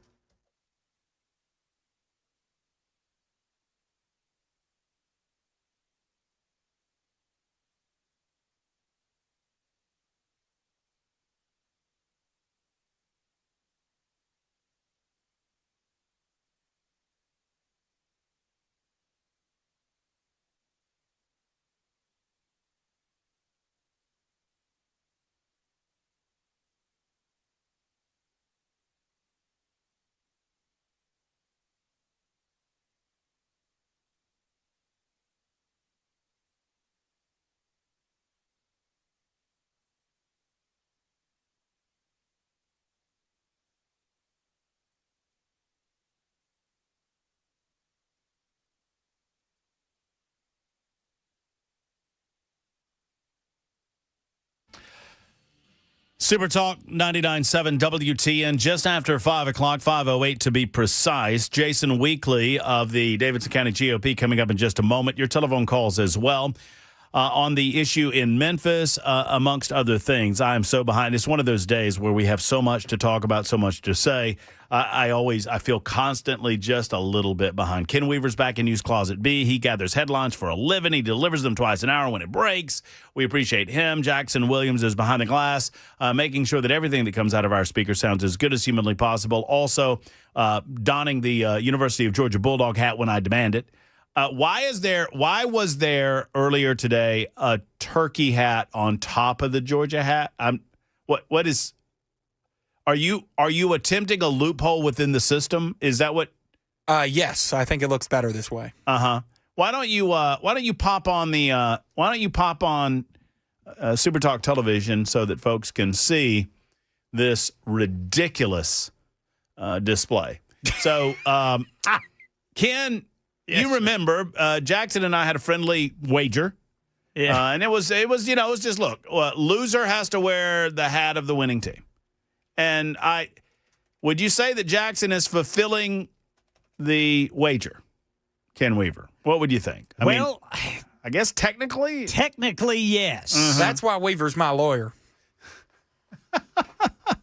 Super Talk 99.7 WTN, just after 5 o'clock, 5:08 to be precise. Jason Weekley of the Davidson County GOP coming up in just a moment. Your telephone calls as well on the issue in Memphis, amongst other things. I am so behind. It's one of those days where we have so much to talk about, so much to say. I feel constantly just a little bit behind. Ken Weaver's back in News Closet B. He gathers headlines for a living. He delivers them twice an hour when it breaks. We appreciate him. Jackson Williams is behind the glass, making sure that everything that comes out of our speaker sounds as good as humanly possible. Also, donning the University of Georgia Bulldog hat when I demand it. Why was there earlier today a turkey hat on top of the Georgia hat? Are you attempting a loophole within the system? Is that what? Yes, I think it looks better this way. Why don't you pop on Super Talk Television so that folks can see this ridiculous display? So, Ken, you remember Jackson and I had a friendly wager. Yeah. And it was just, look, loser has to wear the hat of the winning team. And would you say that Jackson is fulfilling the wager, Ken Weaver? What would you think? I mean, I guess technically, yes. Mm-hmm. That's why Weaver's my lawyer.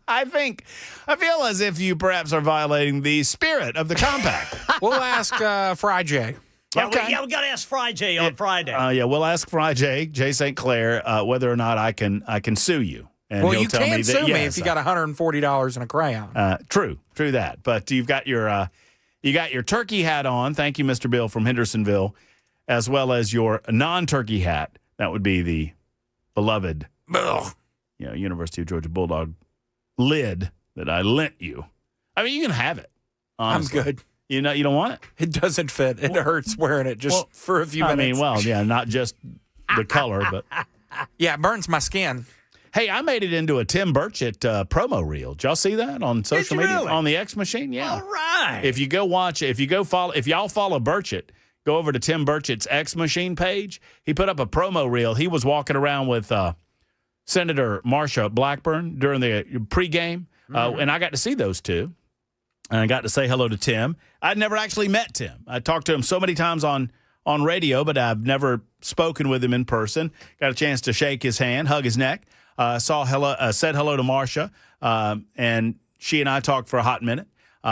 I feel as if you perhaps are violating the spirit of the compact. We'll ask Fry J. Yeah, we got to ask Fry J on Friday. We'll ask Fry J St. Clair, whether or not I can sue you. And well, you can sue me if you got $140 in a crayon. True that. But you've got your turkey hat on. Thank you, Mr. Bill from Hendersonville, as well as your non-turkey hat. That would be the beloved, University of Georgia Bulldog lid that I lent you. I mean, you can have it. Honestly. I'm good. You don't want it? It doesn't fit. It hurts wearing it for a few minutes. I mean, not just the color, but yeah, it burns my skin. Hey, I made it into a Tim Burchett promo reel. Did y'all see that on social media? Really? On the X machine? Yeah. All right. If y'all follow Burchett, go over to Tim Burchett's X machine page. He put up a promo reel. He was walking around with Senator Marsha Blackburn during the pregame, and I got to see those two. And I got to say hello to Tim. I'd never actually met Tim. I talked to him so many times on radio, but I've never spoken with him in person. Got a chance to shake his hand, hug his neck. Said hello to Marsha, and she and I talked for a hot minute.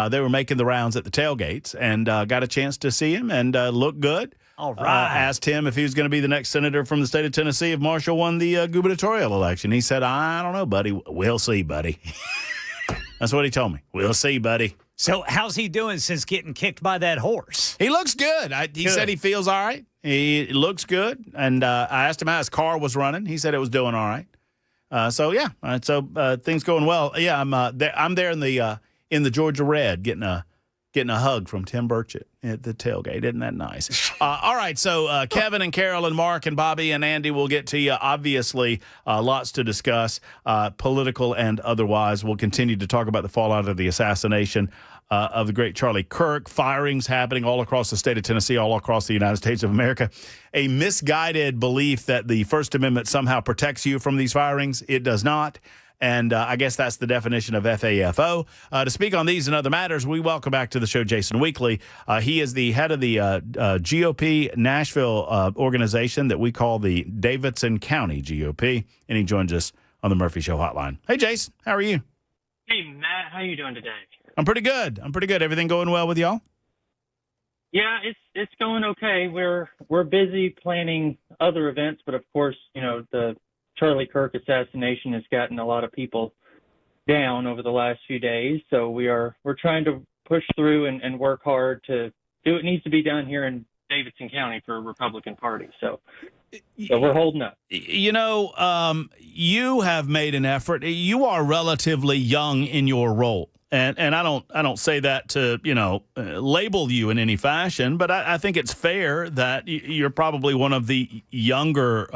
They were making the rounds at the tailgates, and got a chance to see him and looked good. All right. Asked him if he was going to be the next senator from the state of Tennessee if Marsha won the gubernatorial election. He said, I don't know, buddy. We'll see, buddy. That's what he told me. We'll see, buddy. So how's he doing since getting kicked by that horse? He looks good. He said he feels all right. He looks good. And I asked him how his car was running. He said it was doing all right. So things going well. Yeah, I'm there in the Georgia Red getting a hug from Tim Burchett at the tailgate. Isn't that nice? All right, so Kevin and Carol and Mark and Bobby and Andy will get to you. Obviously, lots to discuss, political and otherwise. We'll continue to talk about the fallout of the assassination of the great Charlie Kirk. Firings happening all across the state of Tennessee, all across the United States of America. A misguided belief that the First Amendment somehow protects you from these firings. It does not. And I guess that's the definition of FAFO. To speak on these and other matters, we welcome back to the show Jason Weekley. He is the head of the GOP Nashville organization that we call the Davidson County GOP, and he joins us on the Murphy Show hotline. Hey, Jason, how are you? Hey, Matt, how you doing today? I'm pretty good. Everything going well with y'all? Yeah, it's going okay. We're busy planning other events, but of course, the Charlie Kirk assassination has gotten a lot of people down over the last few days. So we're trying to push through and work hard to do what needs to be done here in Davidson County for a Republican Party. So we're holding up. You have made an effort. You are relatively young in your role. And I don't say that to, label you in any fashion, but I think it's fair that you're probably one of the younger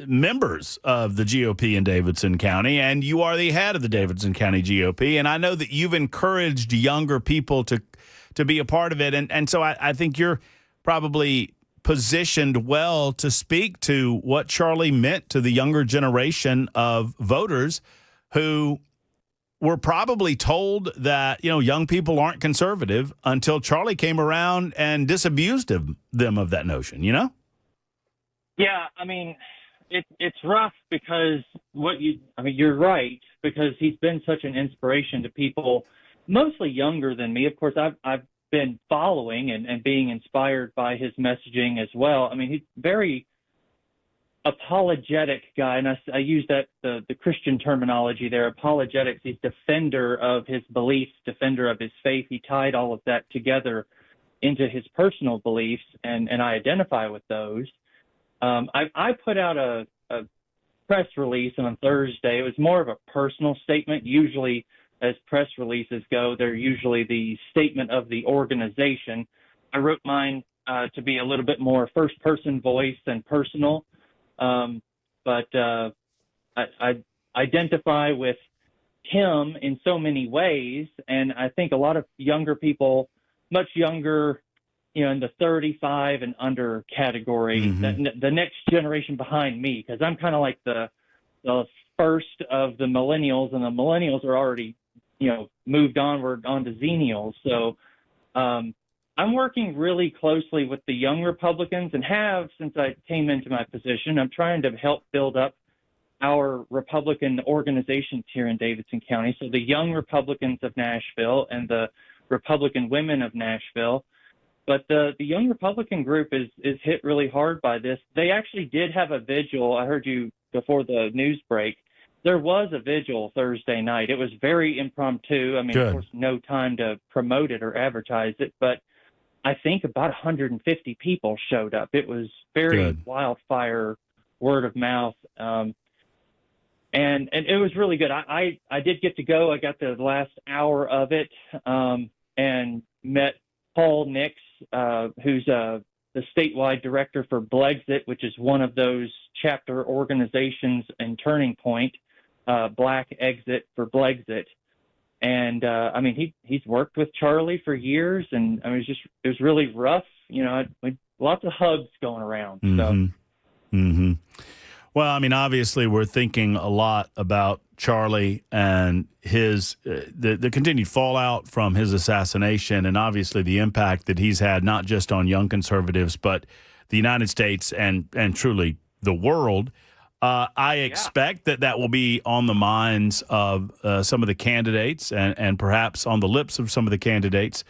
members of the GOP in Davidson County, and you are the head of the Davidson County GOP. And I know that you've encouraged younger people to be a part of it. And so I think you're probably positioned well to speak to what Charlie meant to the younger generation of voters who were probably told that, young people aren't conservative until Charlie came around and disabused them of that notion, Yeah, I mean, it's rough because you're right, because he's been such an inspiration to people, mostly younger than me. Of course, I've been following and being inspired by his messaging as well. I mean, he's very apologetic guy, and I use that the Christian terminology there, apologetics. He's defender of his beliefs, defender of his faith. He tied all of that together into his personal beliefs, and I identify with those. I put out a press release on Thursday. It was more of a personal statement. Usually, as press releases go, they're usually the statement of the organization. I wrote mine to be a little bit more first-person voice and personal. But I identify with him in so many ways, and I think a lot of younger people, much younger, in the 35 and under category, the next generation behind me, because I'm kind of like the first of the millennials, and the millennials are already, moved onward onto Xennials. So I'm working really closely with the young Republicans, and have since I came into my position. I'm trying to help build up our Republican organizations here in Davidson County. So the Young Republicans of Nashville and the Republican Women of Nashville. But the Young Republican group is hit really hard by this. They actually did have a vigil. I heard you before the news break. There was a vigil Thursday night. It was very impromptu. I mean, Good. Of course, no time to promote it or advertise it, but I think about 150 people showed up. It was very wildfire, word of mouth, and it was really good. I did get to go. I got the last hour of it, and met Paul Nix, who's the statewide director for Blexit, which is one of those chapter organizations and Turning Point, Black Exit for Blexit. And he's worked with Charlie for years, and it was really rough. Lots of hugs going around. So. Well, obviously we're thinking a lot about Charlie and his the continued fallout from his assassination, and obviously the impact that he's had not just on young conservatives, but the United States and truly the world. I expect that will be on the minds of some of the candidates and perhaps on the lips of some of the candidates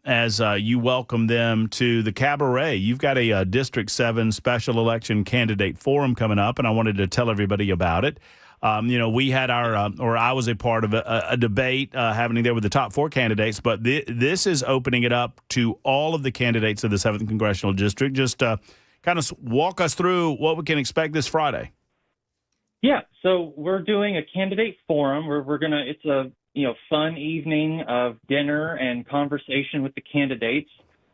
as you welcome them to the cabaret. You've got a District 7 special election candidate forum coming up, and I wanted to tell everybody about it. We had I was a part of a debate happening there with the top 4 candidates, but this is opening it up to all of the candidates of the 7th Congressional District. Just kind of walk us through what we can expect this Friday. Yeah, so we're doing a candidate forum. It's a fun evening of dinner and conversation with the candidates.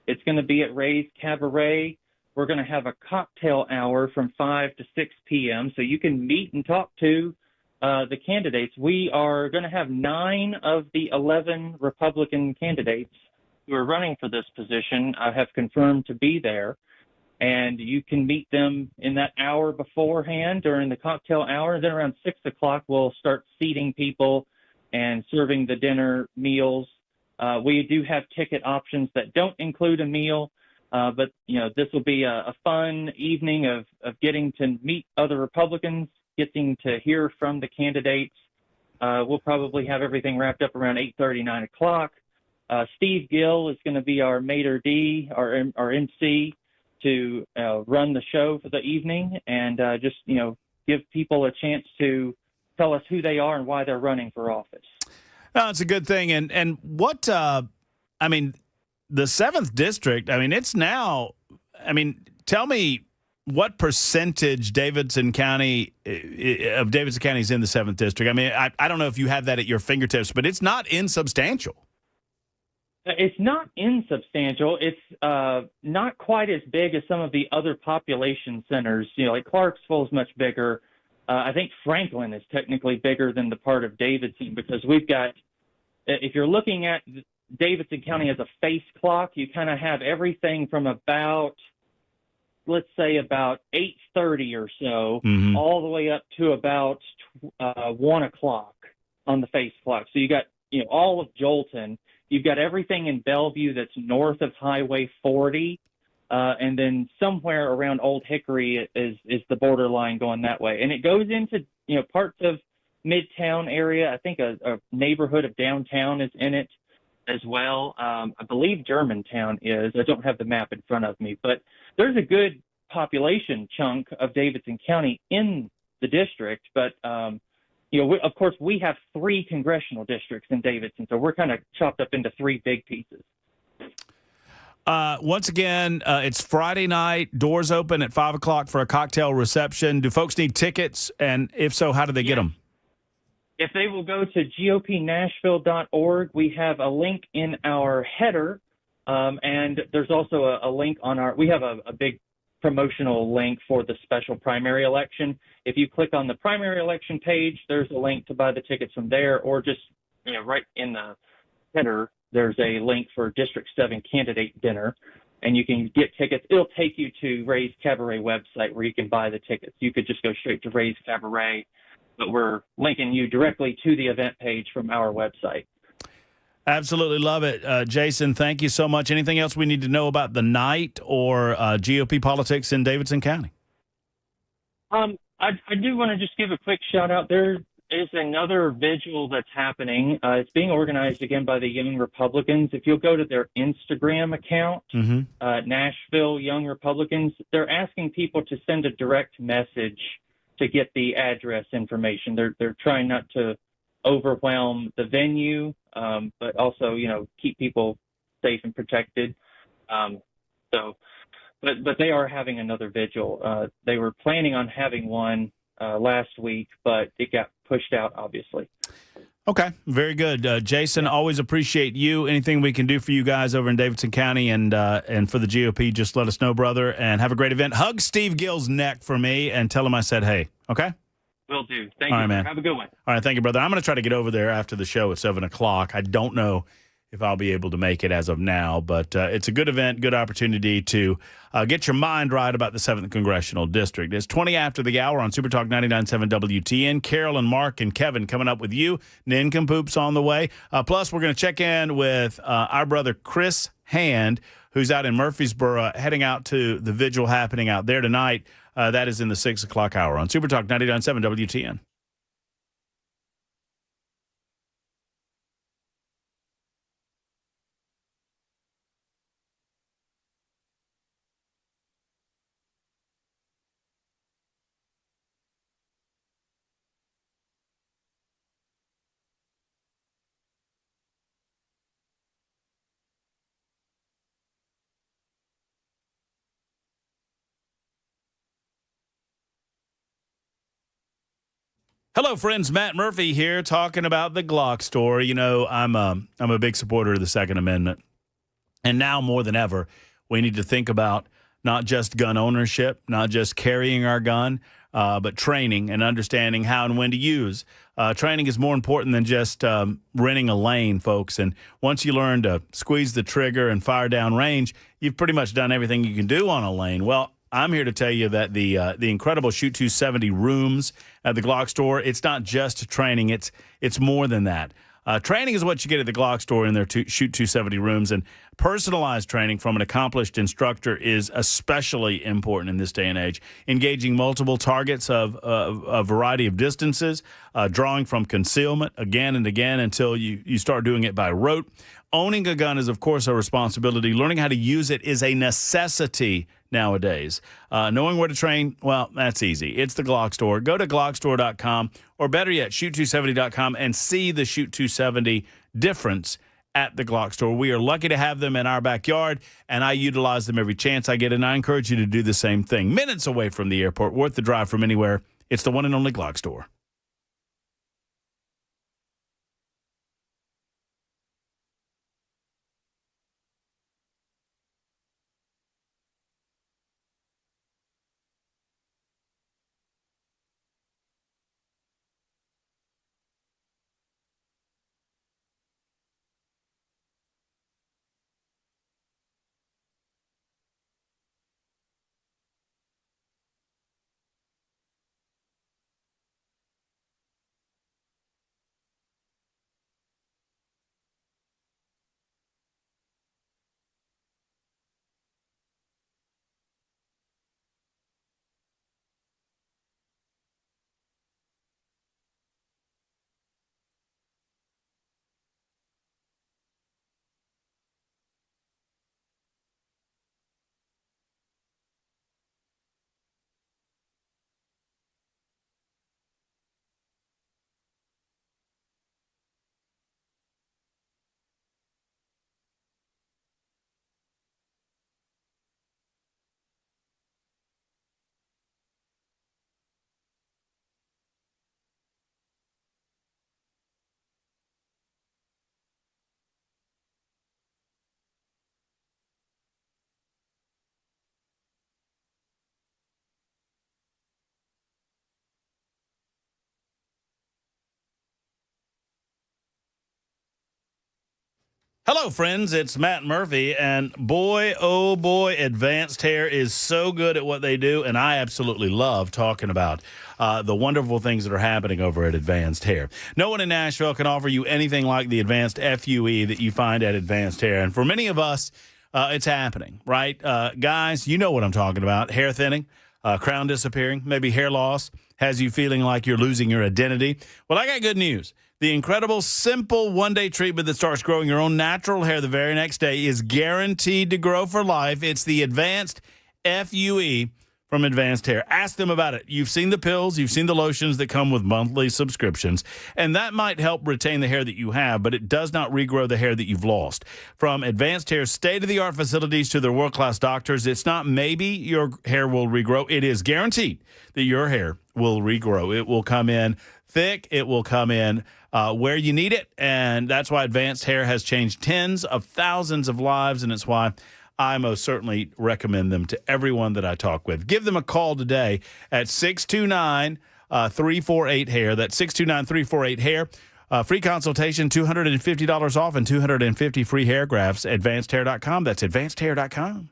It's going to be at Ray's Cabaret. We're going to have a cocktail hour from 5 to 6 p.m. so you can meet and talk to the candidates. We are going to have 9 of the 11 Republican candidates who are running for this position have confirmed to be there. And you can meet them in that hour beforehand during the cocktail hour. Then around 6 o'clock, we'll start seating people and serving the dinner meals. We do have ticket options that don't include a meal, but this will be a fun evening of getting to meet other Republicans, getting to hear from the candidates. We'll probably have everything wrapped up around 8:30, 9 o'clock. Steve Gill is going to be our maitre d', our MC, to run the show for the evening and just give people a chance to tell us who they are and why they're running for office. No, it's a good thing. And what, the 7th District, it's now, tell me what percentage Davidson County is in the 7th District. I don't know if you have that at your fingertips, but it's not insubstantial. It's not insubstantial. It's not quite as big as some of the other population centers. Like Clarksville is much bigger. I think Franklin is technically bigger than the part of Davidson because we've got, if you're looking at Davidson County as a face clock, you kind of have everything from about, let's say about 8:30 or so, all the way up to about 1 o'clock. on the face clock. So you got, all of Jolton. You've got everything in Bellevue that's north of Highway 40. And then somewhere around Old Hickory is the borderline going that way. And it goes into, parts of Midtown area. I think a neighborhood of downtown is in it as well. I believe Germantown is. I don't have the map in front of me, but there's a good population chunk of Davidson County in the district. But, of course, we have 3 congressional districts in Davidson, so we're kind of chopped up into 3 big pieces. Once again, it's Friday night. Doors open at 5 o'clock for a cocktail reception. Do folks need tickets? And if so, how do they get them? If they will go to gopnashville.org, we have a link in our header, and there's also a link on we have a big promotional link for the special primary election. If you click on the primary election page, there's a link to buy the tickets from there, or just, right in the header, there's a link for District 7 candidate dinner, and you can get tickets. It'll take you to Ray's Cabaret website where you can buy the tickets. You could just go straight to Ray's Cabaret, but we're linking you directly to the event page from our website. Absolutely love it. Jason, thank you so much. Anything else we need to know about the night or GOP politics in Davidson County? I do want to just give a quick shout out. There is another vigil that's happening. It's being organized again by the Young Republicans. If you'll go to their Instagram account, Nashville Young Republicans, they're asking people to send a direct message to get the address information. They're trying not to overwhelm the venue, but also, keep people safe and protected. But they are having another vigil. They were planning on having one last week, but it got pushed out, obviously. Okay, very good. Jason, always appreciate you. Anything we can do for you guys over in Davidson County and for the GOP, just let us know, brother, and have a great event. Hug Steve Gill's neck for me and tell him I said hey, okay? Will do. Thank All you, right, man. Have a good one. All right, thank you, brother. I'm going to try to get over there after the show at 7 o'clock. I don't know if I'll be able to make it as of now, but it's a good event, good opportunity to get your mind right about the 7th Congressional District. It's 20 after the hour on Super Talk 99.7 WTN. Carolyn, Mark, and Kevin coming up with you. Nincompoops on the way. Plus, we're going to check in with our brother Chris Hand, who's out in Murfreesboro, heading out to the vigil happening out there tonight. That is in the 6 o'clock hour on Super Talk 99.7 WTN. Hello, friends. Matt Murphy here, talking about the Glock store. I'm a big supporter of the Second Amendment, and now more than ever, we need to think about not just gun ownership, not just carrying our gun, but training and understanding how and when to use. Training is more important than just renting a lane, folks. And once you learn to squeeze the trigger and fire down range, you've pretty much done everything you can do on a lane. Well, I'm here to tell you that the incredible Shoot 270 rooms at the Glock store, it's not just training, it's more than that. Training is what you get at the Glock store in their Shoot 270 rooms, and personalized training from an accomplished instructor is especially important in this day and age. Engaging multiple targets of a variety of distances, drawing from concealment again and again until you start doing it by rote. Owning a gun is, of course, a responsibility. Learning how to use it is a necessity nowadays. Knowing where to train, well, that's easy. It's the Glock store. Go to glockstore.com, or better yet, shoot270.com, and see the Shoot 270 difference at the Glock store. We are lucky to have them in our backyard, and I utilize them every chance I get, and I encourage you to do the same thing. Minutes away from the airport, worth the drive from anywhere. It's the one and only Glock store. Hello, friends. It's Matt Murphy, and boy, oh boy, Advanced Hair is so good at what they do, and I absolutely love talking about the wonderful things that are happening over at Advanced Hair. No one in Nashville can offer you anything like the advanced FUE that you find at Advanced Hair, and for many of us, it's happening, right? Guys, you know what I'm talking about. Hair thinning, crown disappearing, maybe hair loss, has you feeling like you're losing your identity. Well, I got good news. The incredible, simple one-day treatment that starts growing your own natural hair the very next day is guaranteed to grow for life. It's the Advanced FUE from Advanced Hair. Ask them about it. You've seen the pills. You've seen the lotions that come with monthly subscriptions, and that might help retain the hair that you have, but it does not regrow the hair that you've lost. From Advanced Hair's state-of-the-art facilities to their world-class doctors, it's not maybe your hair will regrow. It is guaranteed that your hair will regrow. It will come in thick. It will come in where you need it, and that's why Advanced Hair has changed tens of thousands of lives, and it's why I most certainly recommend them to everyone that I talk with. Give them a call today at 629-348-HAIR. That's 629-348-HAIR. Free consultation, $250 off, and 250 free hair grafts. AdvancedHair.com. That's AdvancedHair.com.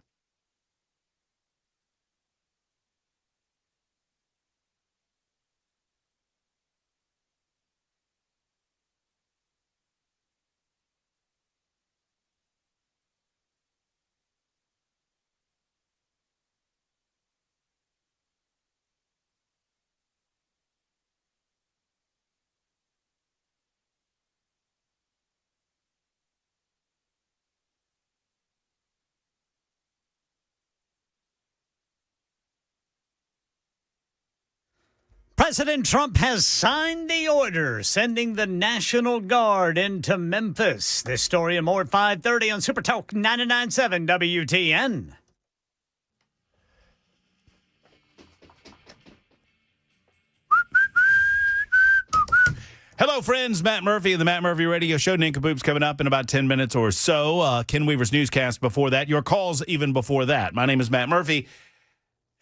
President Trump has signed the order sending the National Guard into Memphis. This story and more at 5:30 on Super Talk 99.7 WTN. Hello, friends. Matt Murphy of the Matt Murphy Radio Show. Nincompoops coming up in about 10 minutes or so. Ken Weaver's newscast before that. Your calls even before that. My name is Matt Murphy,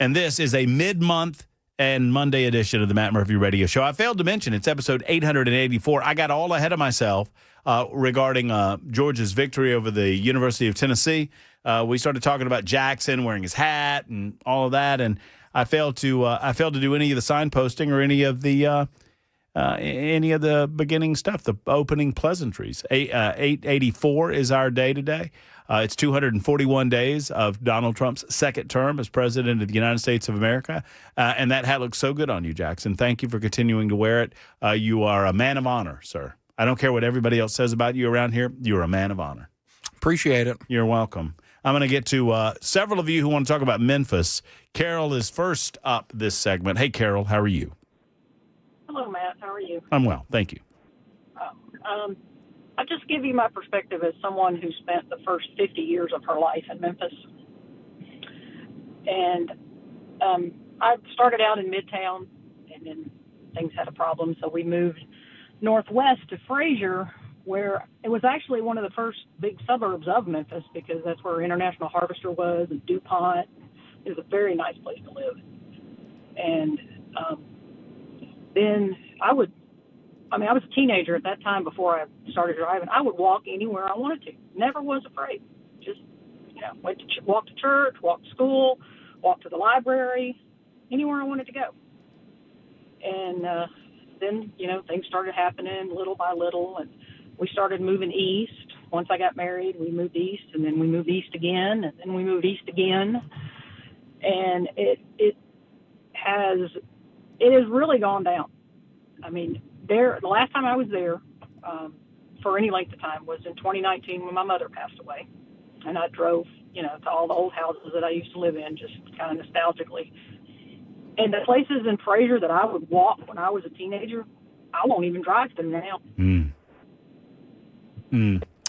and this is a mid-month and Monday edition of the Matt Murphy Radio Show. I failed to mention it's episode 884. I got all ahead of myself regarding Georgia's victory over the University of Tennessee. We started talking about Jackson wearing his hat and all of that, and I failed to do any of the signposting or any of the beginning stuff, the opening pleasantries. 884 is our day today. It's 241 days of Donald Trump's second term as president of the United States of America. And that hat looks so good on you, Jackson. Thank you for continuing to wear it. You are a man of honor, sir. I don't care what everybody else says about you around here. You're a man of honor. Appreciate it. You're welcome. I'm going to get to several of you who want to talk about Memphis. Carol is first up this segment. Hey, Carol, how are you? Hello, Matt. How are you? I'm well. Thank you. I'll just give you my perspective as someone who spent the first 50 years of her life in Memphis. And I started out in Midtown, and then things had a problem, so we moved northwest to Frazier, where it was actually one of the first big suburbs of Memphis because that's where International Harvester was and DuPont. It was a very nice place to live. And then I was a teenager at that time before I started driving. I would walk anywhere I wanted to. Never was afraid. Just, walk to church, walk to school, walk to the library, anywhere I wanted to go. And then, things started happening little by little, and we started moving east. Once I got married, we moved east, and then we moved east again, and then we moved east again. And it has really gone down. I mean, the last time I was there for any length of time was in 2019 when my mother passed away. And I drove, to all the old houses that I used to live in, just kind of nostalgically. And the places in Frazier that I would walk when I was a teenager, I won't even drive them now.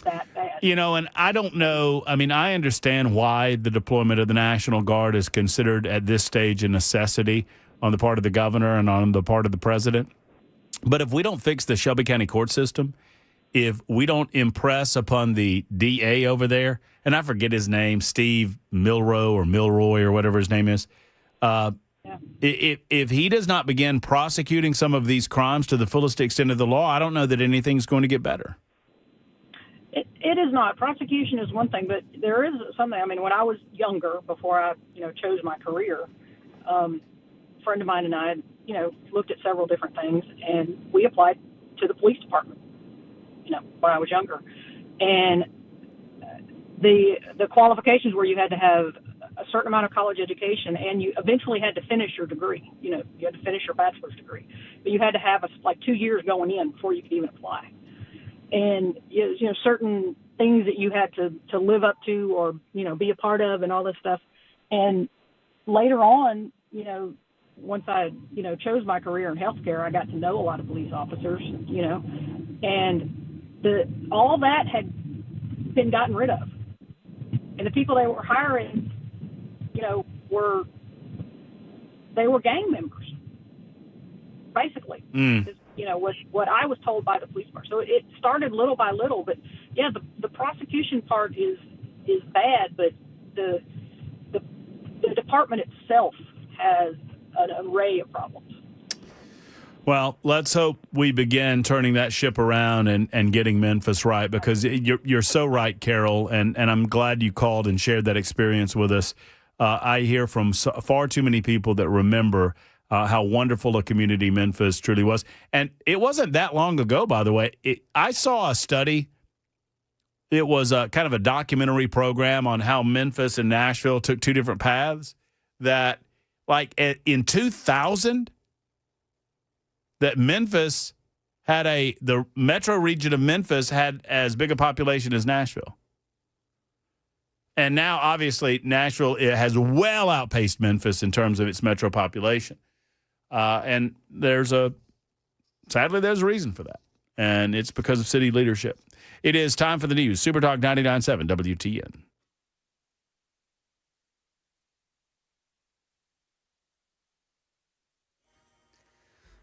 That bad. And I don't know. I mean, I understand why the deployment of the National Guard is considered at this stage a necessity on the part of the governor and on the part of the president. But if we don't fix the Shelby County court system, if we don't impress upon the DA over there, and I forget his name, Steve Milroy or whatever his name is, if he does not begin prosecuting some of these crimes to the fullest extent of the law, I don't know that anything's going to get better. It is not. Prosecution is one thing, but there is something. I mean, when I was younger, before I, chose my career, a friend of mine and I, looked at several different things, and we applied to the police department, when I was younger. And the qualifications were you had to have a certain amount of college education, and you eventually had to finish your degree. You had to finish your bachelor's degree, but you had to have 2 years going in before you could even apply. And certain things that you had to live up to or be a part of and all this stuff. And later on, once I chose my career in healthcare, I got to know a lot of police officers, and all that had been gotten rid of. And the people they were hiring, were gang members, basically. Was what I was told by the police department. So it started little by little, but yeah, the prosecution part is bad, but the department itself has an array of problems. Well, let's hope we begin turning that ship around and getting Memphis right, because you're so right, Carol, and I'm glad you called and shared that experience with us. I hear from far too many people that remember how wonderful a community Memphis truly was. And it wasn't that long ago, by the way. I saw a study. It was kind of a documentary program on how Memphis and Nashville took two different paths. That, in 2000, that Memphis had the metro region of Memphis had as big a population as Nashville. And now, obviously, Nashville has well outpaced Memphis in terms of its metro population. And sadly, there's a reason for that. And it's because of city leadership. It is time for the news. Super Talk 99.7 WTN.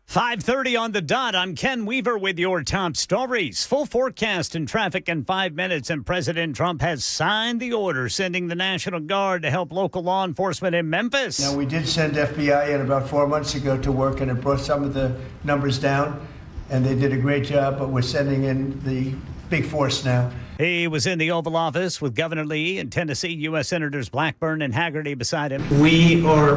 .5:30 on the dot. I'm Ken Weaver with your top stories. Full forecast and traffic in 5 minutes, and President Trump has signed the order sending the National Guard to help local law enforcement in Memphis. Now, we did send FBI in about 4 months ago to work, and it brought some of the numbers down, and they did a great job, but we're sending in the big force now. He was in the Oval Office with Governor Lee and Tennessee U.S. Senators Blackburn and Haggerty beside him. We are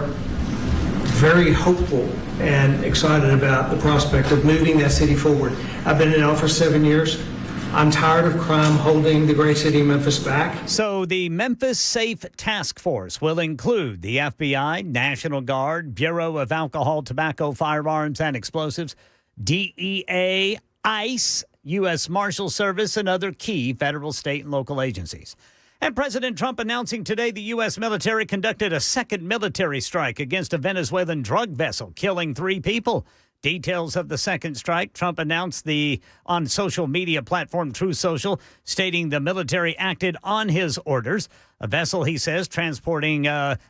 very hopeful and excited about the prospect of moving that city forward. I've been in office 7 years. I'm tired of crime holding the great city of Memphis back. So the Memphis Safe Task Force will include the FBI, National Guard, Bureau of Alcohol, Tobacco, Firearms, and Explosives, DEA, ICE, U.S. Marshal Service, and other key federal, state, and local agencies. And President Trump announcing today the U.S. military conducted a second military strike against a Venezuelan drug vessel, killing 3 people. Details of the second strike, Trump announced on social media platform Truth Social, stating the military acted on his orders. A vessel, he says, transporting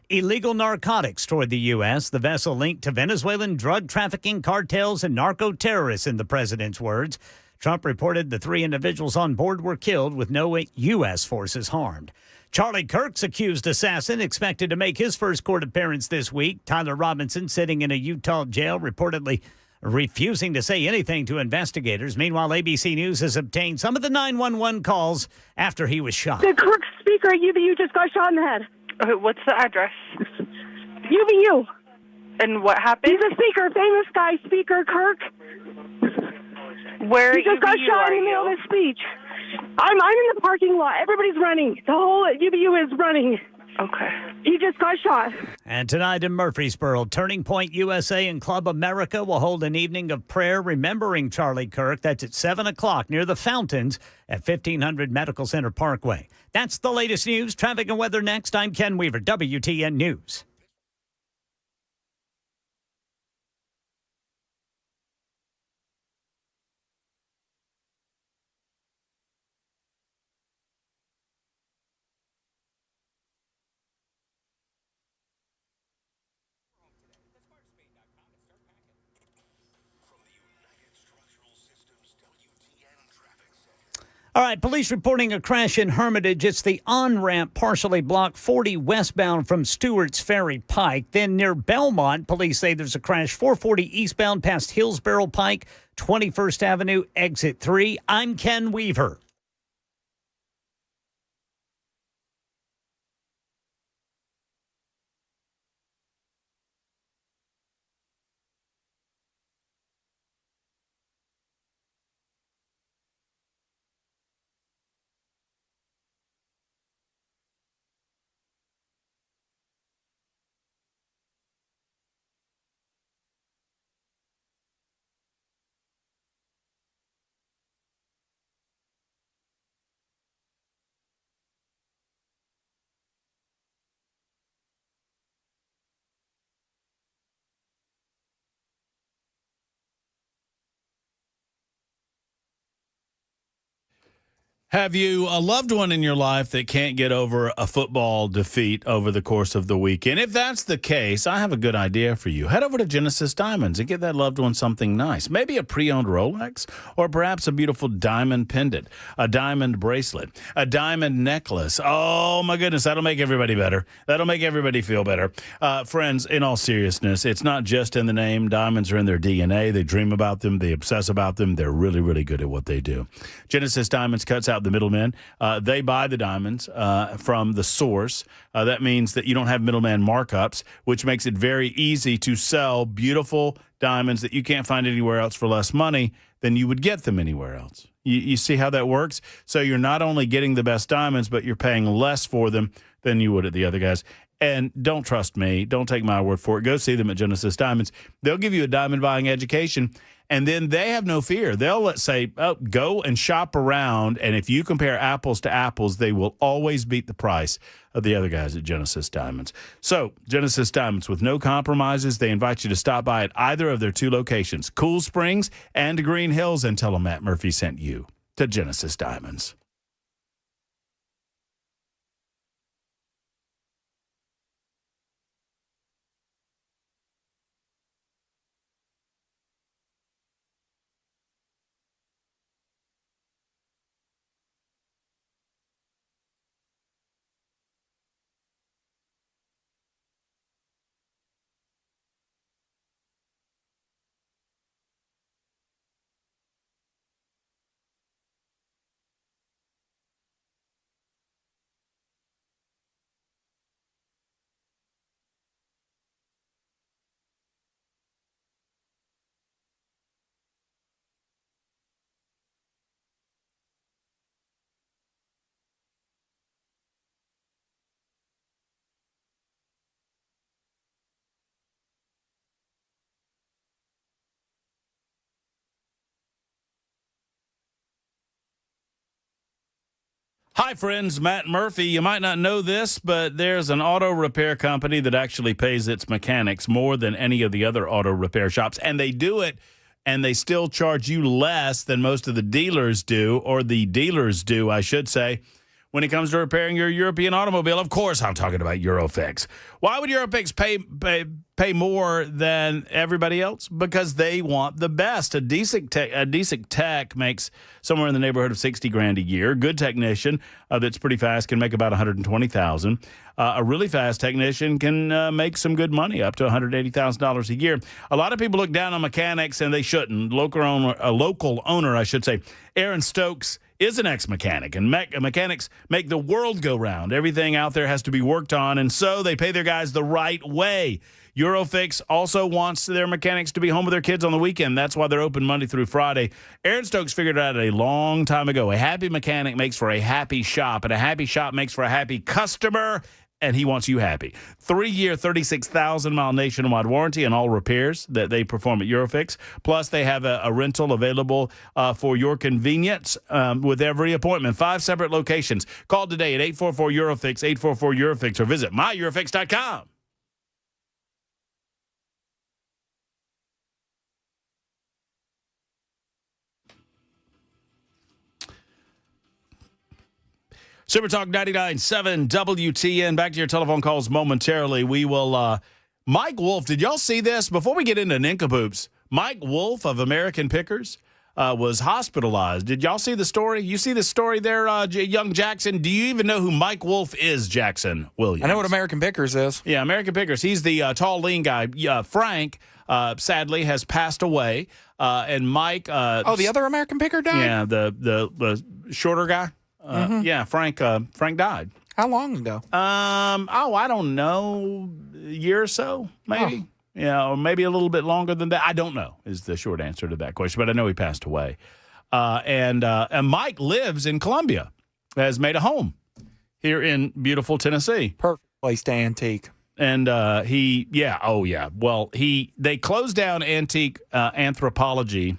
illegal narcotics toward the U.S. The vessel linked to Venezuelan drug trafficking cartels and narco-terrorists, in the president's words. Trump reported the 3 individuals on board were killed with no U.S. forces harmed. Charlie Kirk's accused assassin expected to make his first court appearance this week. Tyler Robinson sitting in a Utah jail, reportedly refusing to say anything to investigators. Meanwhile, ABC News has obtained some of the 911 calls after he was shot. The Kirk speaker at UVU just got shot in the head. What's the address? UVU. And what happened? He's a speaker, famous guy, Speaker Kirk. Where he just got shot in the middle of his speech. I'm in the parking lot. Everybody's running. The whole UVU is running. Okay. He just got shot. And tonight in Murfreesboro, Turning Point USA and Club America will hold an evening of prayer remembering Charlie Kirk. That's at 7 o'clock near the fountains at 1500 Medical Center Parkway. That's the latest news. Traffic and weather next. I'm Ken Weaver, WTN News. All right, police reporting a crash in Hermitage. It's the on-ramp partially blocked 40 westbound from Stewart's Ferry Pike. Then near Belmont, police say there's a crash 440 eastbound past Hillsborough Pike, 21st Avenue, exit 3. I'm Ken Weaver. Have you a loved one in your life that can't get over a football defeat over the course of the weekend? If that's the case, I have a good idea for you. Head over to Genesis Diamonds and get that loved one something nice. Maybe a pre-owned Rolex, or perhaps a beautiful diamond pendant, a diamond bracelet, a diamond necklace. Oh, my goodness, that'll make everybody better. That'll make everybody feel better. Friends, in all seriousness, it's not just in the name. Diamonds are in their DNA. They dream about them. They obsess about them. They're really, really good at what they do. Genesis Diamonds cuts out the middlemen. They buy the diamonds from the source. That means that you don't have middleman markups, which makes it very easy to sell beautiful diamonds that you can't find anywhere else for less money than you would get them anywhere else. You see how that works? So you're not only getting the best diamonds, but you're paying less for them than you would at the other guys. And don't trust me. Don't take my word for it. Go see them at Genesis Diamonds. They'll give you a diamond buying education. And then they have no fear. They'll let's say, go and shop around. And if you compare apples to apples, they will always beat the price of the other guys at Genesis Diamonds. So Genesis Diamonds, with no compromises, they invite you to stop by at either of their two locations, Cool Springs and Green Hills, and tell them Matt Murphy sent you to Genesis Diamonds. Hi, friends. Matt Murphy. You might not know this, but there's an auto repair company that actually pays its mechanics more than any of the other auto repair shops. And they do it, and they still charge you less than most of the dealers do, or the dealers do, I should say, when it comes to repairing your European automobile. Of course, I'm talking about Eurofix. Why would Eurofix pay more than everybody else? Because they want the best. A decent tech makes somewhere in the neighborhood of $60,000 a year. Good technician that's pretty fast can make about $120,000. A really fast technician can make some good money, up to $180,000 a year. A lot of people look down on mechanics, and they shouldn't. A local owner, I should say, Aaron Stokes, is an ex-mechanic, and mechanics make the world go round. Everything out there has to be worked on, and so they pay their guys the right way. Eurofix also wants their mechanics to be home with their kids on the weekend. That's why they're open Monday through Friday. Aaron Stokes figured it out a long time ago. A happy mechanic makes for a happy shop, and a happy shop makes for a happy customer, and he wants you happy. 3-year, 36,000-mile nationwide warranty on all repairs that they perform at Eurofix. Plus, they have a rental available for your convenience with every appointment. 5 separate locations. Call today at 844-EUROFIX, 844-EUROFIX, or visit myEurofix.com. Super Talk 99.7 WTN. Back to your telephone calls momentarily. We will, Mike Wolf, did y'all see this? Before we get into nincompoops, Mike Wolf of American Pickers was hospitalized. Did y'all see the story? You see the story there, young Jackson? Do you even know who Mike Wolf is, Jackson Williams? I know what American Pickers is. Yeah, American Pickers. He's the tall, lean guy. Frank, sadly, has passed away. And Mike... the other American Picker died? Yeah, the shorter guy. Yeah, Frank died. How long ago? I don't know, a year or so, maybe. Yeah, or maybe a little bit longer than that. I don't know is the short answer to that question, but I know he passed away. And Mike lives in Columbia, has made a home here in beautiful Tennessee. Perfect place to antique. And Well, they closed down Antique Anthropology,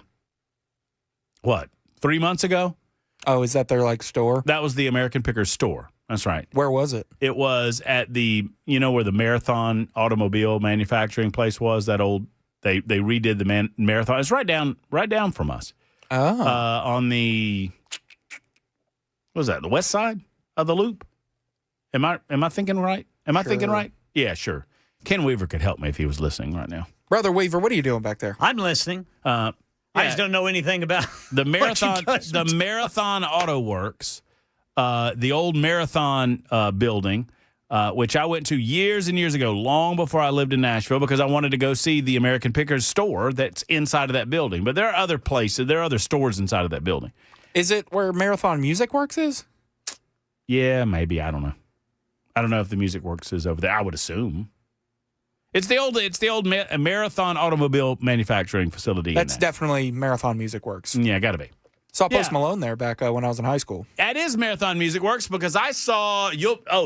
3 months ago? Oh, is that their store? That was the American Pickers store. That's right. Where was it? It was at the, where the Marathon automobile manufacturing place was, that old, they redid the Marathon. It's right down from us. Oh. On the, What was that, the west side of the loop? Am I thinking right? Am I thinking right? Yeah, sure. Ken Weaver could help me if he was listening right now. Brother Weaver, what are you doing back there? I'm listening. I just don't know anything about the Marathon. The Marathon Auto Works, the old Marathon building, which I went to years and years ago, long before I lived in Nashville, because I wanted to go see the American Pickers store that's inside of that building. But there are other places, there are other stores inside of that building. Is it where Marathon Music Works is? Yeah, maybe. I don't know. I don't know if the Music Works is over there. I would assume. It's the old Marathon Automobile Manufacturing Facility. That's definitely Marathon Music Works. Yeah, got to be. Saw Post Malone there back when I was in high school. That is Marathon Music Works because I saw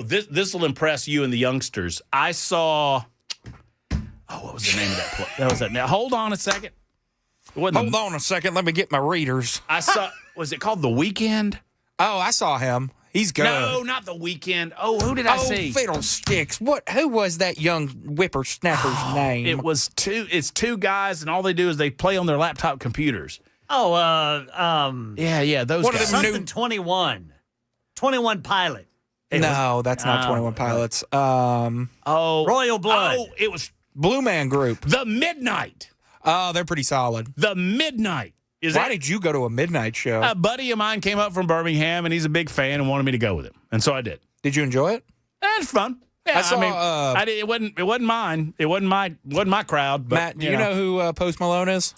this will impress you and the youngsters. I saw what was the name of that place? That was that. Now hold on a second. Hold on a second. Let me get my readers. I saw. Was it called The Weeknd? Oh, I saw him. He's good. No, not The Weeknd. Oh, who did I see? Oh, Fiddlesticks. Who was that young whippersnapper's name? It's two guys, and all they do is they play on their laptop computers. Oh, yeah, those what guys. Something 21. 21 Pilot. No, that's not 21 Pilots. Royal Blood. Oh, it was Blue Man Group. The Midnight. Oh, they're pretty solid. The Midnight. Why did you go to a midnight show? A buddy of mine came up from Birmingham, and he's a big fan and wanted me to go with him, and so I did. Did you enjoy it? It's fun. Yeah, I saw. I did. It wasn't mine. It wasn't my crowd. But, Matt, do you know who Post Malone is?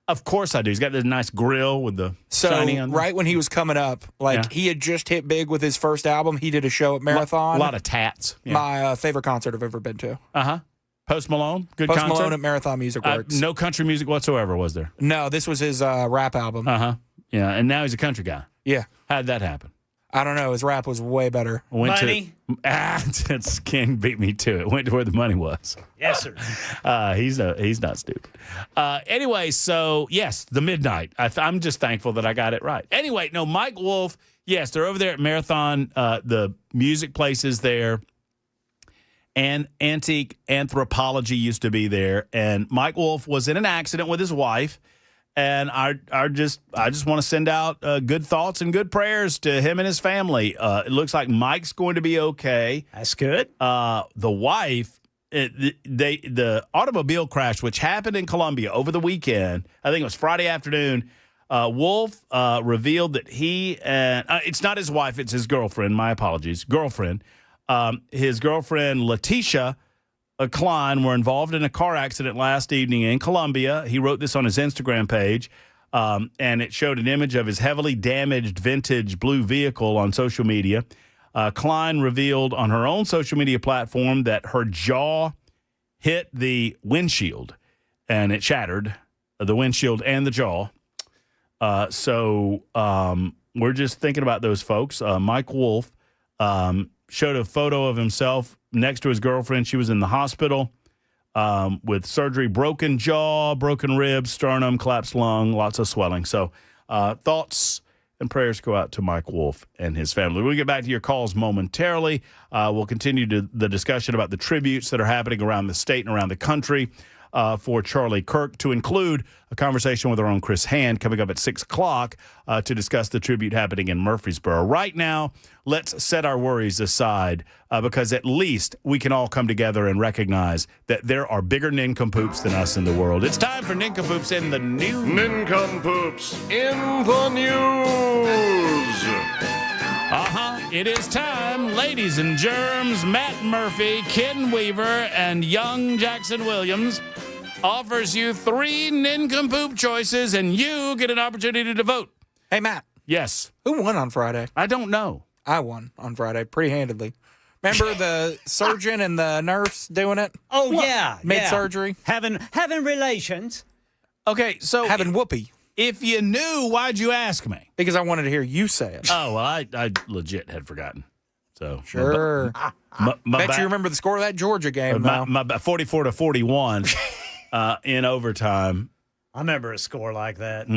Of course I do. He's got this nice grill with the shiny on. Right when he was coming up, he had just hit big with his first album. He did a show at Marathon. A lot of tats. Yeah. My favorite concert I've ever been to. Post Malone, good Post concert. Malone at Marathon Music Works. No country music whatsoever, was there? No, this was his rap album. Yeah, and now he's a country guy. Yeah. How'd that happen? I don't know. His rap was way better. Money? Ken beat me to it. Went to where the money was. Yes, sir. He's not stupid. Anyway, so, yes, The Midnight. I'm just thankful that I got it right. Anyway, no, Mike Wolf, yes, they're over there at Marathon. The music place is there. And Antique Anthropology used to be there. And Mike Wolf was in an accident with his wife. And I just want to send out good thoughts and good prayers to him and his family. It looks like Mike's going to be okay. That's good. The wife, the automobile crash, which happened in Columbia over the weekend, I think it was Friday afternoon, Wolf revealed that he and it's not his wife, it's his girlfriend. My apologies, girlfriend. His girlfriend, Letitia Klein, were involved in a car accident last evening in Columbia. He wrote this on his Instagram page, and it showed an image of his heavily damaged vintage blue vehicle on social media. Klein revealed on her own social media platform that her jaw hit the windshield, and it shattered the windshield and the jaw. So we're just thinking about those folks. Mike Wolf showed a photo of himself next to his girlfriend. She was in the hospital with surgery, broken jaw, broken ribs, sternum, collapsed lung, lots of swelling. So thoughts and prayers go out to Mike Wolf and his family. We'll get back to your calls momentarily. We'll continue the discussion about the tributes that are happening around the state and around the country for Charlie Kirk, to include a conversation with our own Chris Hand coming up at 6 o'clock to discuss the tribute happening in Murfreesboro. Right now, let's set our worries aside because at least we can all come together and recognize that there are bigger nincompoops than us in the world. It's time for Nincompoops in the News. Nincompoops in the News. It is time, ladies and germs. Matt Murphy, Ken Weaver, and young Jackson Williams offers you 3 nincompoop choices, and you get an opportunity to vote. Hey, Matt. Yes. Who won on Friday? I don't know. I won on Friday pretty handedly. Remember the surgeon and the nurse doing it? Oh, yeah. Mid-surgery? Having relations. Okay, so... Having whoopee. If you knew, why'd you ask me? Because I wanted to hear you say it. Oh, well, I legit had forgotten. So sure. Bet you remember the score of that Georgia game, though. 44-41 in overtime. I remember a score like that.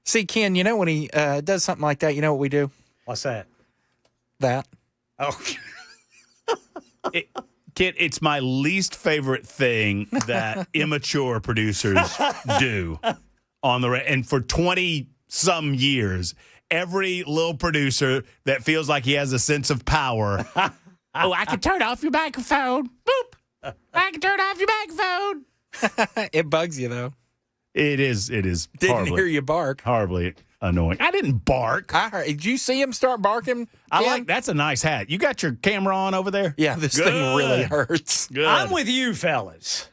See, Ken, you know when he does something like that, you know what we do? What's that? That. Oh. Ken, it's my least favorite thing that immature producers do on the and for 20 some years, every little producer that feels like he has a sense of power. Oh, I can turn off your microphone. Boop. I can turn off your microphone. It bugs you, though. It is. Didn't hear you bark. Horribly annoying. I didn't bark. I heard. Did you see him start barking? That's a nice hat. You got your camera on over there? Yeah, this thing really hurts. Good. I'm with you, fellas.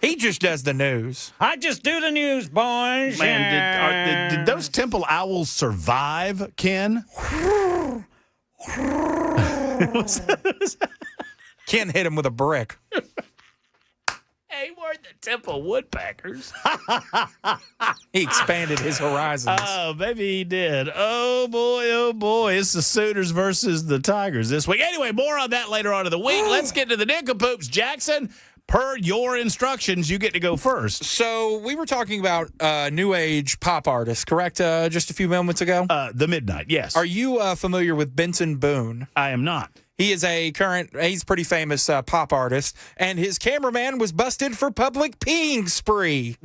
He just does the news. I just do the news, boys. Man, did those Temple Owls survive, Ken? Ken hit him with a brick. Hey, we're the Temple Woodpeckers. He expanded his horizons. Oh, maybe he did. Oh, boy. It's the Sooners versus the Tigers this week. Anyway, more on that later on in the week. Let's get to the nincompoops. Jackson, per your instructions, you get to go first. So we were talking about new age pop artists, correct? Just a few moments ago? The Midnight, yes. Are you familiar with Benson Boone? I am not. He is he's a pretty famous pop artist, and his cameraman was busted for public peeing spree.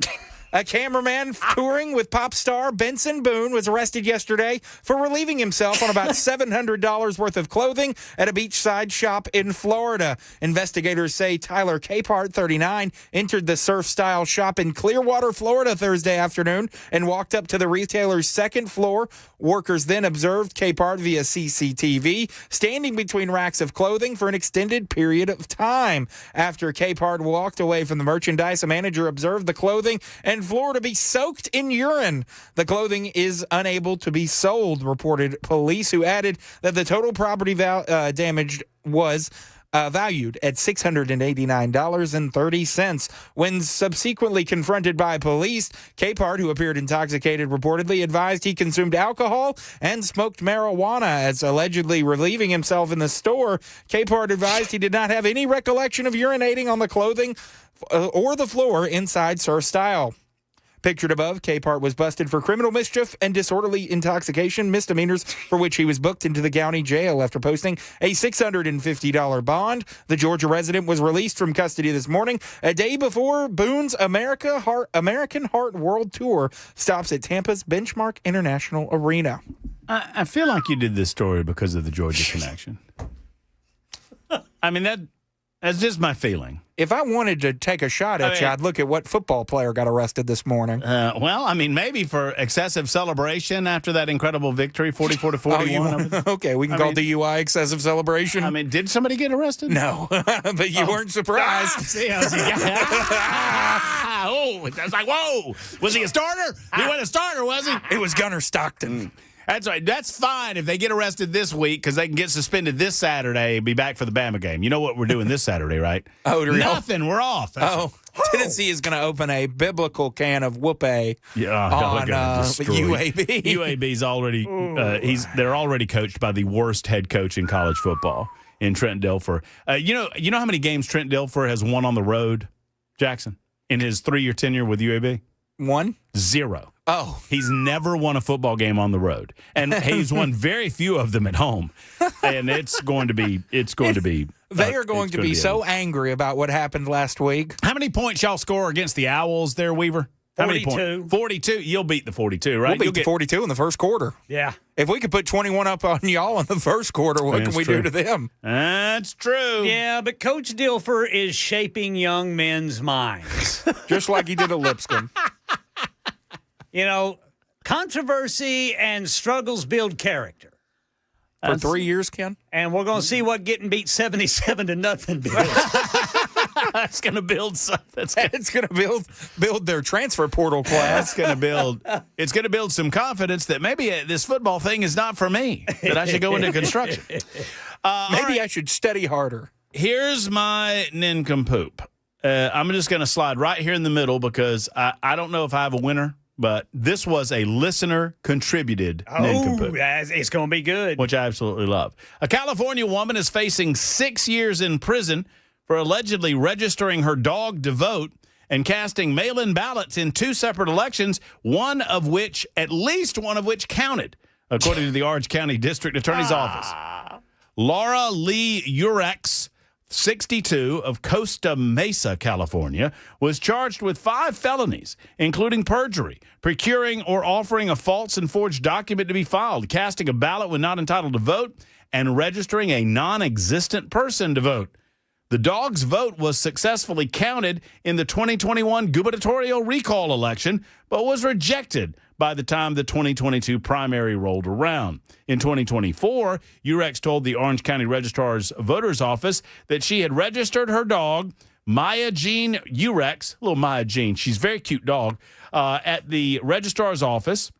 A cameraman touring with pop star Benson Boone was arrested yesterday for relieving himself on about $700 worth of clothing at a beachside shop in Florida. Investigators say Tyler Capehart, 39, entered the surf-style shop in Clearwater, Florida Thursday afternoon and walked up to the retailer's second floor. Workers then observed Capehart via CCTV, standing between racks of clothing for an extended period of time. After Capehart walked away from the merchandise, a manager observed the clothing and floor to be soaked in urine. The clothing is unable to be sold, reported police, who added that the total property damaged was valued at $689.30. When subsequently confronted by police, Capehart, who appeared intoxicated, reportedly advised he consumed alcohol and smoked marijuana. As allegedly relieving himself in the store, Capehart advised he did not have any recollection of urinating on the clothing or the floor inside Surf Style. Pictured above, Capehart was busted for criminal mischief and disorderly intoxication misdemeanors, for which he was booked into the county jail after posting a $650 bond. The Georgia resident was released from custody this morning, a day before Boone's American Heart World Tour stops at Tampa's Benchmark International Arena. I feel like you did this story because of the Georgia connection. I mean, that's just my feeling. If I wanted to take a shot at you, I'd look at what football player got arrested this morning. Well, I mean, maybe for excessive celebration after that incredible victory, 44-41. Okay, we can call DUI excessive celebration. I mean, did somebody get arrested? No, but you weren't surprised. I was like, whoa. Was he a starter? He wasn't a starter, was he? It was Gunnar Stockton. That's right. That's fine if they get arrested this week because they can get suspended this Saturday and be back for the Bama game. You know what we're doing this Saturday, right? Nothing. We're off. Tennessee is going to open a biblical can of whoopee on UAB. UAB's already they're already coached by the worst head coach in college football in Trent Dilfer. You know how many games Trent Dilfer has won on the road, Jackson, in his 3-year tenure with UAB? 1? 0. Oh. He's never won a football game on the road. And he's won very few of them at home. And it's going to be they are going to be so angry about what happened last week. How many points y'all score against the Owls there, Weaver? 42. 42. You'll beat the 42, right? We'll beat the 42 in the first quarter. Yeah. If we could put 21 up on y'all in the first quarter, what can we do to them? That's true. Yeah, but Coach Dilfer is shaping young men's minds. Just like he did at Lipscomb. You know, controversy and struggles build character. For 3 years, Ken? And we're going to see what getting beat 77-0 builds. That's going to build something. It's going to build their transfer portal class. It's going to build some confidence that maybe this football thing is not for me, that I should go into construction. Maybe I should study harder. Here's my nincompoop. I'm just going to slide right here in the middle because I don't know if I have a winner. But this was a listener-contributed nincompoop. It's going to be good. Which I absolutely love. A California woman is facing 6 years in prison for allegedly registering her dog to vote and casting mail-in ballots in 2 separate elections, at least one of which counted, according to the Orange County District Attorney's Office. Laura Lee Urex 62 of Costa Mesa, California, was charged with 5 felonies, including perjury, procuring or offering a false and forged document to be filed, casting a ballot when not entitled to vote, and registering a non-existent person to vote. The dog's vote was successfully counted in the 2021 gubernatorial recall election, but was rejected by the time the 2022 primary rolled around. In 2024, Urex told the Orange County Registrar's Voters Office that she had registered her dog, Maya Jean Urex, little Maya Jean, she's a very cute dog, at the registrar's office.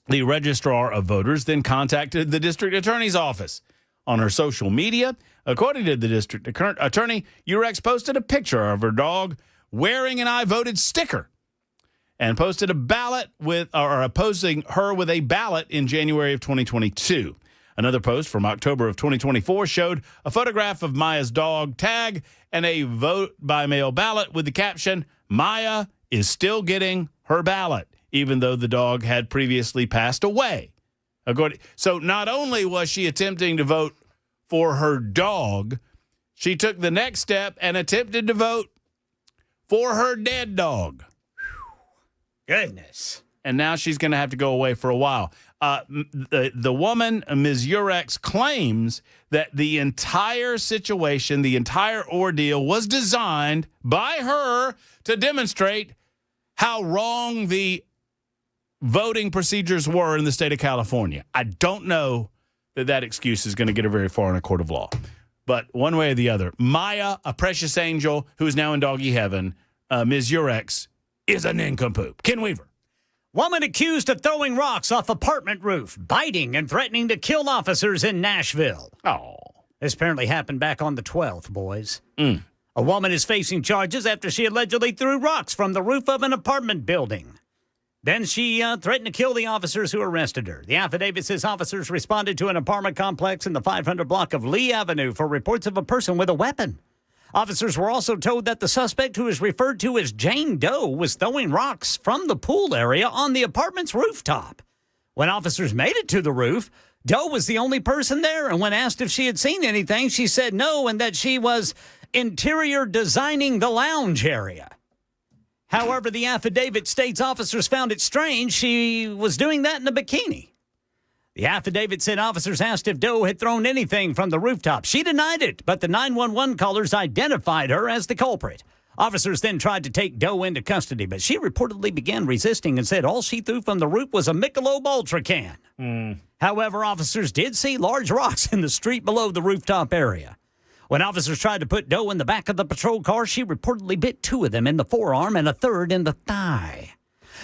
The registrar of voters then contacted the district attorney's office. On her social media, according to the district attorney, Urex posted a picture of her dog wearing an I voted sticker and posted a ballot opposing her with a ballot in January of 2022. Another post from October of 2024 showed a photograph of Maya's dog tag and a vote by mail ballot with the caption, "Maya is still getting her ballot, even though the dog had previously passed away." So not only was she attempting to vote for her dog, she took the next step and attempted to vote for her dead dog. Goodness. And now she's going to have to go away for a while. The woman, Ms. Urex, claims that the entire situation, the entire ordeal was designed by her to demonstrate how wrong the voting procedures were in the state of California. I don't know that excuse is going to get her very far in a court of law. But one way or the other, Maya, a precious angel who is now in doggy heaven, Ms. Urex, is a nincompoop. Ken Weaver. Woman accused of throwing rocks off apartment roof, biting and threatening to kill officers in Nashville. Oh. This apparently happened back on the 12th, boys. A woman is facing charges after she allegedly threw rocks from the roof of an apartment building. Then she threatened to kill the officers who arrested her. The affidavit says officers responded to an apartment complex in the 500 block of Lee Avenue for reports of a person with a weapon. Officers were also told that the suspect, who is referred to as Jane Doe, was throwing rocks from the pool area on the apartment's rooftop. When officers made it to the roof, Doe was the only person there, and when asked if she had seen anything, she said no, and that she was interior designing the lounge area. However, the affidavit states officers found it strange she was doing that in a bikini. The affidavit said officers asked if Doe had thrown anything from the rooftop. She denied it, but the 911 callers identified her as the culprit. Officers then tried to take Doe into custody, but she reportedly began resisting and said all she threw from the roof was a Michelob Ultra can. However, officers did see large rocks in the street below the rooftop area. When officers tried to put Doe in the back of the patrol car, she reportedly bit 2 of them in the forearm and a 3rd in the thigh.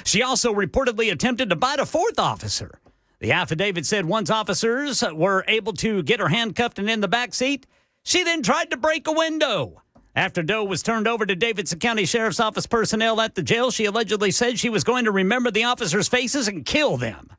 She also reportedly attempted to bite a 4th officer. The affidavit said once officers were able to get her handcuffed and in the back seat, she then tried to break a window. After Doe was turned over to Davidson County Sheriff's Office personnel at the jail, she allegedly said she was going to remember the officers' faces and kill them.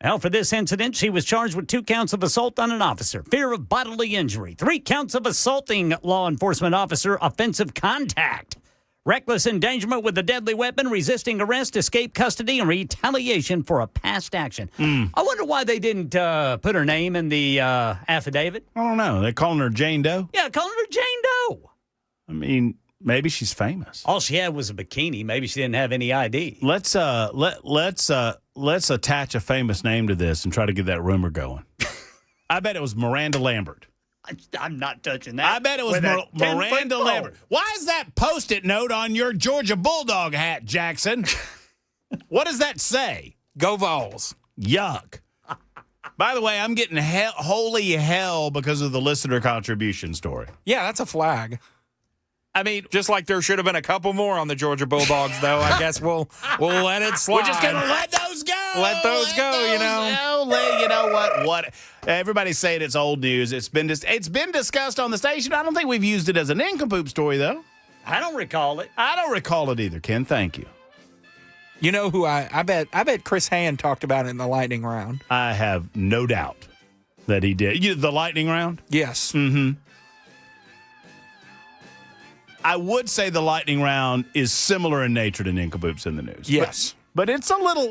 Now, for this incident, she was charged with 2 counts of assault on an officer, fear of bodily injury, 3 counts of assaulting law enforcement officer, offensive contact, reckless endangerment with a deadly weapon, resisting arrest, escape custody, and retaliation for a past action. I wonder why they didn't put her name in the affidavit. I don't know. They're calling her Jane Doe? Yeah, calling her Jane Doe. I mean, maybe she's famous. All she had was a bikini. Maybe she didn't have any ID. Let's attach a famous name to this and try to get that rumor going. I bet it was Miranda Lambert. I'm not touching that. I bet it was Miranda Lambert. Why is that Post-it note on your Georgia Bulldog hat, Jackson? What does that say? Go Vols. Yuck. By the way, I'm getting holy hell because of the listener contribution story. Yeah, that's a flag. I mean, just like there should have been a couple more on the Georgia Bulldogs, though. I guess we'll let it slide. We're just gonna let those go. Let those go. You know. You know what? Everybody's saying it's old news. It's been discussed on the station. I don't think we've used it as a nincompoop story, though. I don't recall it. I don't recall it either, Ken. Thank you. You know who I bet Chris Hand talked about it in the lightning round. I have no doubt that he did. The lightning round? Yes. Mm-hmm. I would say the lightning round is similar in nature to nincompoops in the news. Yes. But it's a little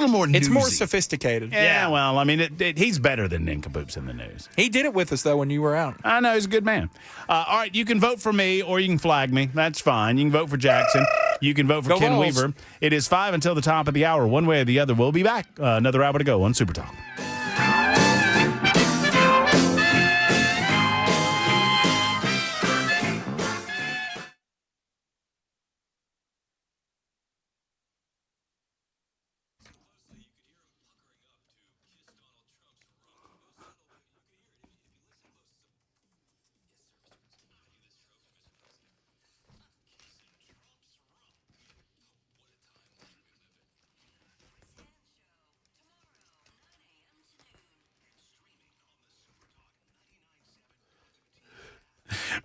more newsy. It's more sophisticated. Yeah, well, I mean, he's better than nincompoops in the news. He did it with us, though, when you were out. I know, he's a good man. All right, you can vote for me or you can flag me. That's fine. You can vote for Jackson. You can vote for Ken Vols. Weaver. It is 5 until the top of the hour. One way or the other. We'll be back. Another hour to go on Super Talk.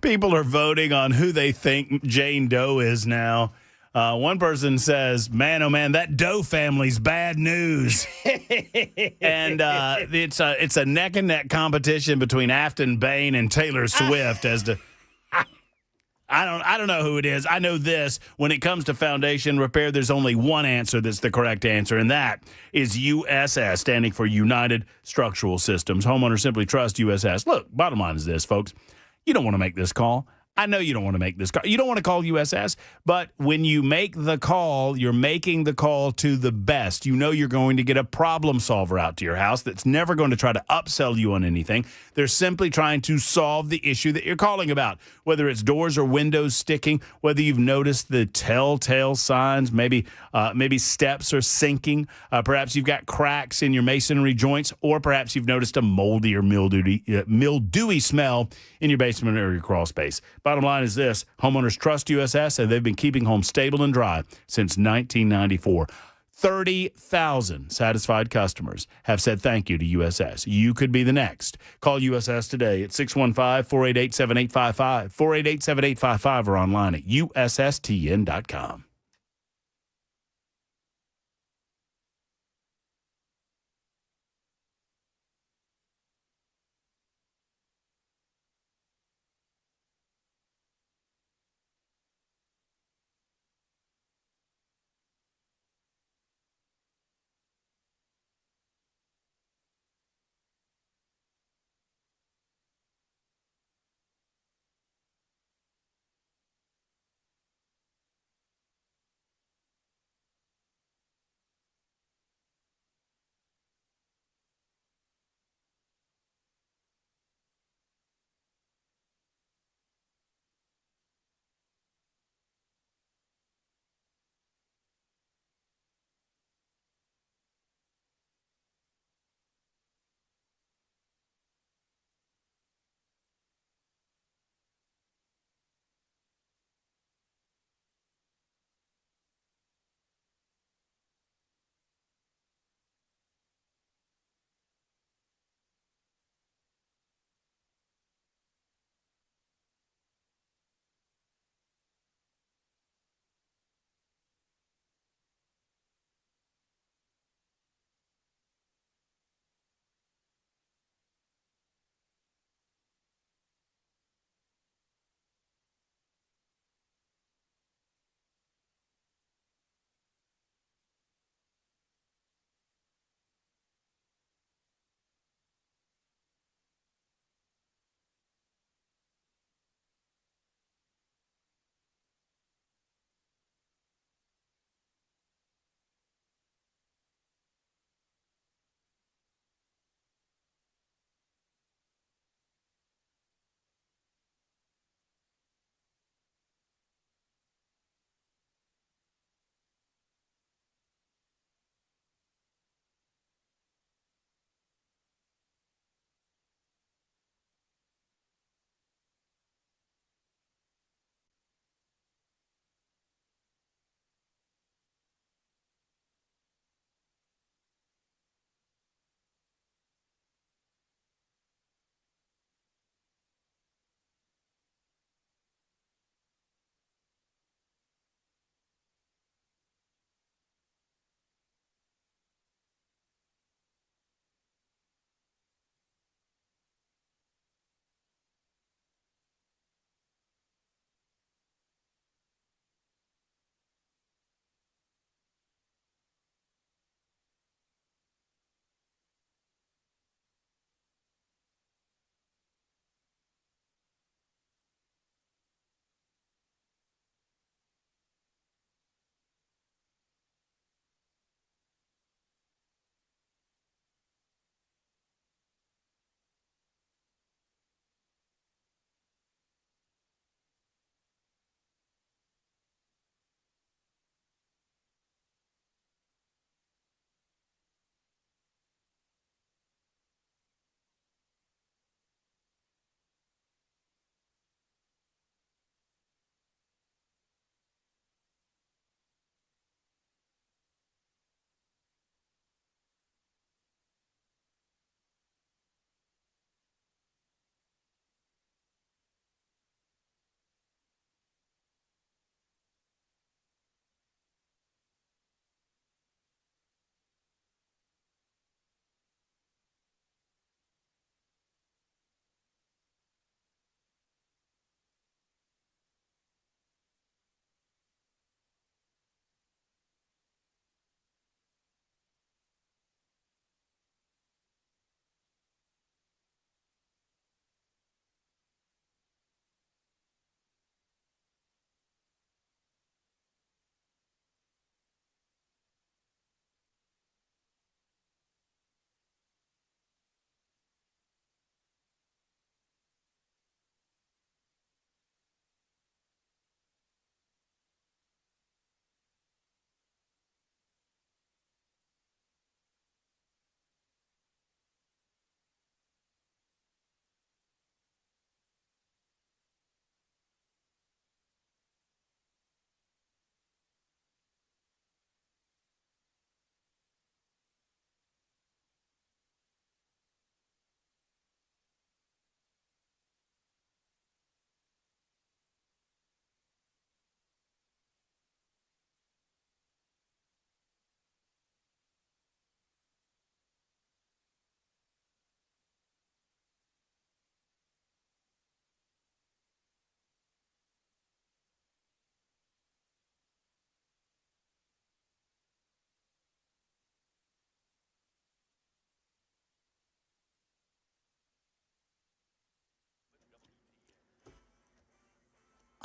People are voting on who they think Jane Doe is now. One person says, man, oh man, that Doe family's bad news. And it's a neck and neck competition between Afton Bain and Taylor Swift as to I don't know who it is. I know this. When it comes to foundation repair, there's only one answer that's the correct answer, and that is USS, standing for United Structural Systems. Homeowners simply trust USS. Look, bottom line is this, folks. You don't want to make this call. I know you don't want to make this call. You don't want to call USS, but when you make the call, you're making the call to the best. You know you're going to get a problem solver out to your house that's never going to try to upsell you on anything. They're simply trying to solve the issue that you're calling about, whether it's doors or windows sticking, whether you've noticed the telltale signs, maybe steps are sinking, perhaps you've got cracks in your masonry joints, or perhaps you've noticed a moldy or mildewy smell in your basement or your crawl space. Bottom line is this: homeowners trust USS, and they've been keeping homes stable and dry since 1994. 30,000 satisfied customers have said thank you to USS. You could be the next. Call USS today at 615-488-7855, 488-7855, or online at USSTN.com.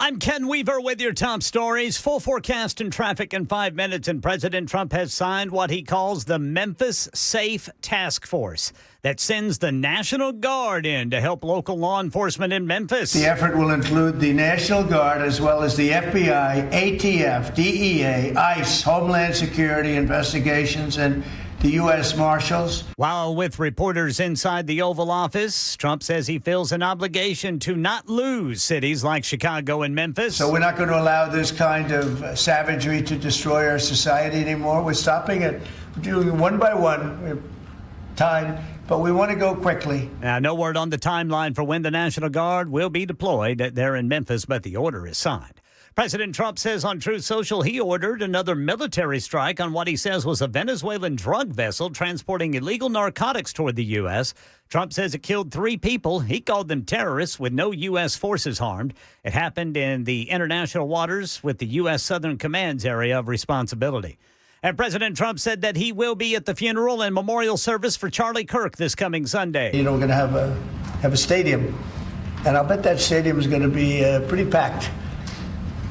I'm Ken Weaver with your top stories. Full forecast and traffic in 5 minutes, and President Trump has signed what he calls the Memphis Safe Task Force that sends the National Guard in to help local law enforcement in Memphis. The effort will include the National Guard as well as the FBI, ATF, DEA, ICE, Homeland Security investigations, and the U.S. Marshals. While with reporters inside the Oval Office, Trump says he feels an obligation to not lose cities like Chicago and Memphis. So we're not going to allow this kind of savagery to destroy our society anymore. We're stopping it. We're doing it one by one, time, but we want to go quickly. Now, no word on the timeline for when the National Guard will be deployed there in Memphis, but the order is signed. President Trump says on Truth Social he ordered another military strike on what he says was a Venezuelan drug vessel transporting illegal narcotics toward the U.S. Trump says it killed 3 people. He called them terrorists with no U.S. forces harmed. It happened in the international waters with the U.S. Southern Command's area of responsibility. And President Trump said that he will be at the funeral and memorial service for Charlie Kirk this coming Sunday. You know, we're going to have a stadium, and I'll bet that stadium is going to be pretty packed.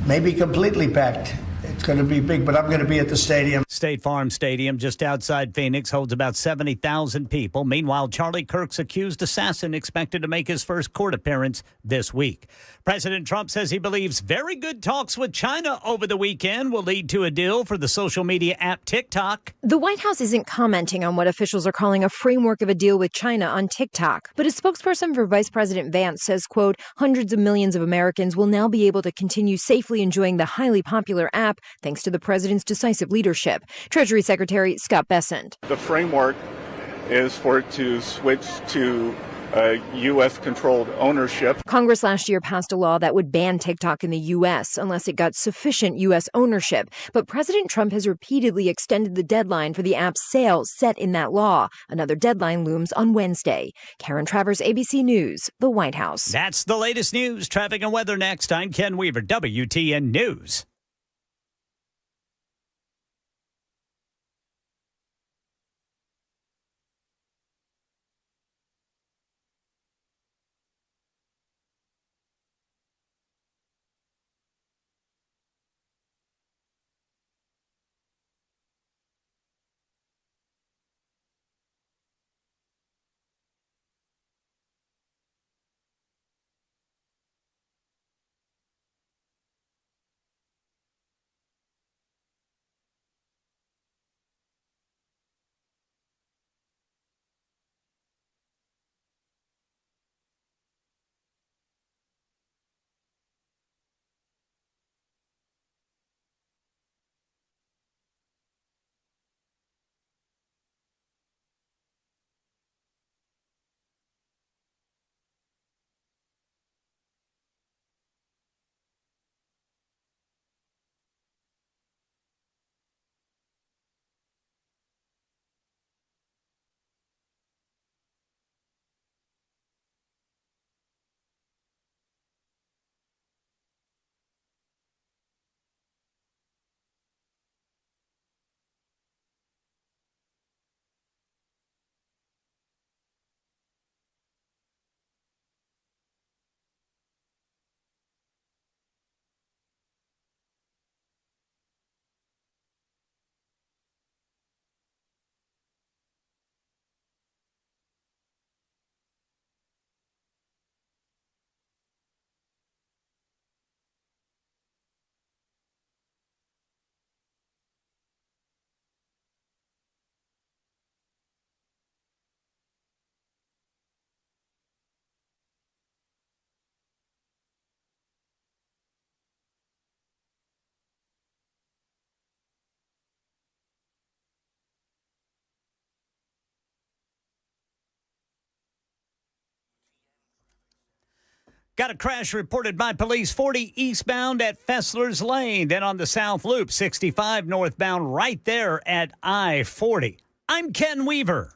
Maybe completely packed. It's going to be big, but I'm going to be at the stadium. State Farm Stadium, just outside Phoenix, holds about 70,000 people. Meanwhile, Charlie Kirk's accused assassin expected to make his first court appearance this week. President Trump says he believes very good talks with China over the weekend will lead to a deal for the social media app TikTok. The White House isn't commenting on what officials are calling a framework of a deal with China on TikTok. But a spokesperson for Vice President Vance says, quote, hundreds of millions of Americans will now be able to continue safely enjoying the highly popular app thanks to the president's decisive leadership. Treasury Secretary Scott Bessent. The framework is for it to switch to U.S.-controlled ownership. Congress last year passed a law that would ban TikTok in the U.S. unless it got sufficient U.S. ownership. But President Trump has repeatedly extended the deadline for the app's sale set in that law. Another deadline looms on Wednesday. Karen Travers, ABC News, the White House. That's the latest news. Traffic and weather next. I'm Ken Weaver, WTN News. Got a crash reported by police 40 eastbound at Fessler's Lane. Then on the South Loop, 65 northbound right there at I-40. I'm Ken Weaver.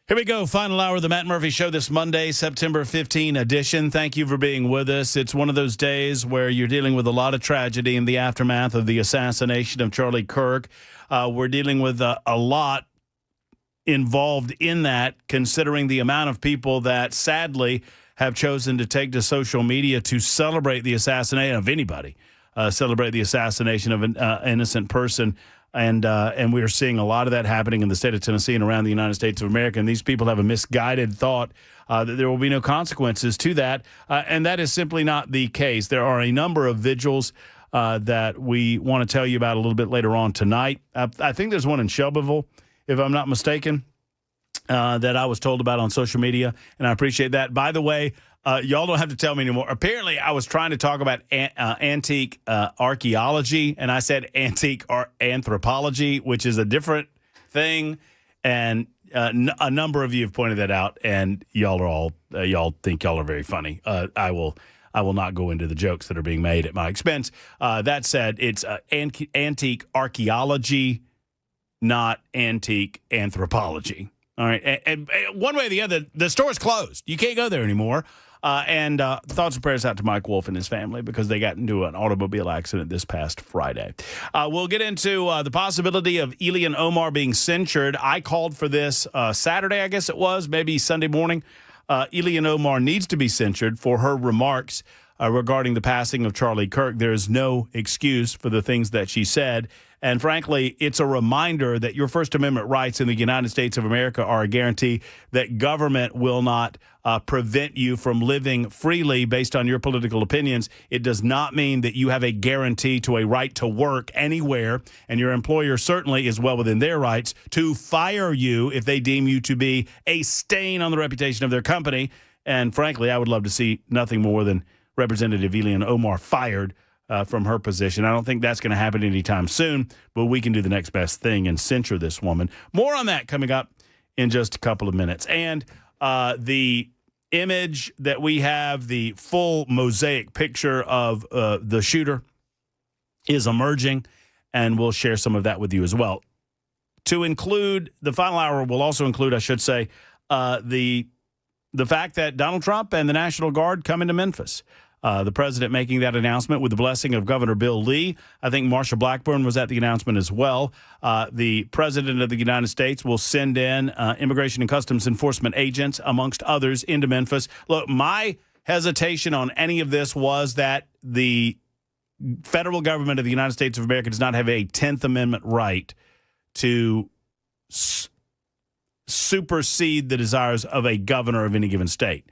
Here we go. Final hour of the Matt Murphy Show this Monday, September 15 edition. Thank you for being with us. It's one of those days where you're dealing with a lot of tragedy in the aftermath of the assassination of Charlie Kirk. We're dealing with a lot involved in that, considering the amount of people that sadly have chosen to take to social media to celebrate the assassination of anybody, celebrate the assassination of an innocent person. And we are seeing a lot of that happening in the state of Tennessee and around the United States of America. And these people have a misguided thought that there will be no consequences to that. And that is simply not the case. There are a number of vigils that we want to tell you about a little bit later on tonight. I think there's one in Shelbyville, if I'm not mistaken, that I was told about on social media. And I appreciate that. By the way, y'all don't have to tell me anymore. Apparently, I was trying to talk about antique archaeology, and I said antique anthropology, which is a different thing. And a number of you have pointed that out, and y'all are all y'all think y'all are very funny. I will not go into the jokes that are being made at my expense. That said, it's antique archaeology, not antique anthropology. All right, and one way or the other, the store's closed. You can't go there anymore. And thoughts and prayers out to Mike Wolf and his family because they got into an automobile accident this past Friday. We'll get into the possibility of Ilhan Omar being censured. I called for this Saturday, I guess it was, maybe Sunday morning. Ilhan Omar needs to be censured for her remarks regarding the passing of Charlie Kirk. There is no excuse for the things that she said. And frankly, it's a reminder that your First Amendment rights in the United States of America are a guarantee that government will not prevent you from living freely based on your political opinions. It does not mean that you have a guarantee to a right to work anywhere, and your employer certainly is well within their rights to fire you if they deem you to be a stain on the reputation of their company. And frankly, I would love to see nothing more than Representative Ilhan Omar fired from her position. I don't think that's going to happen anytime soon, but we can do the next best thing and censure this woman. More on that coming up in just a couple of minutes. And the image that we have, the full mosaic picture of the shooter is emerging, and we'll share some of that with you as well. To include, the final hour will also include, I should say, the fact that Donald Trump and the National Guard come into Memphis. The president making that announcement with the blessing of Governor Bill Lee. I think Marsha Blackburn was at the announcement as well. The president of the United States will send in Immigration and Customs Enforcement agents, amongst others, into Memphis. Look, my hesitation on any of this was that the federal government of the United States of America does not have a 10th Amendment right to supersede the desires of a governor of any given state.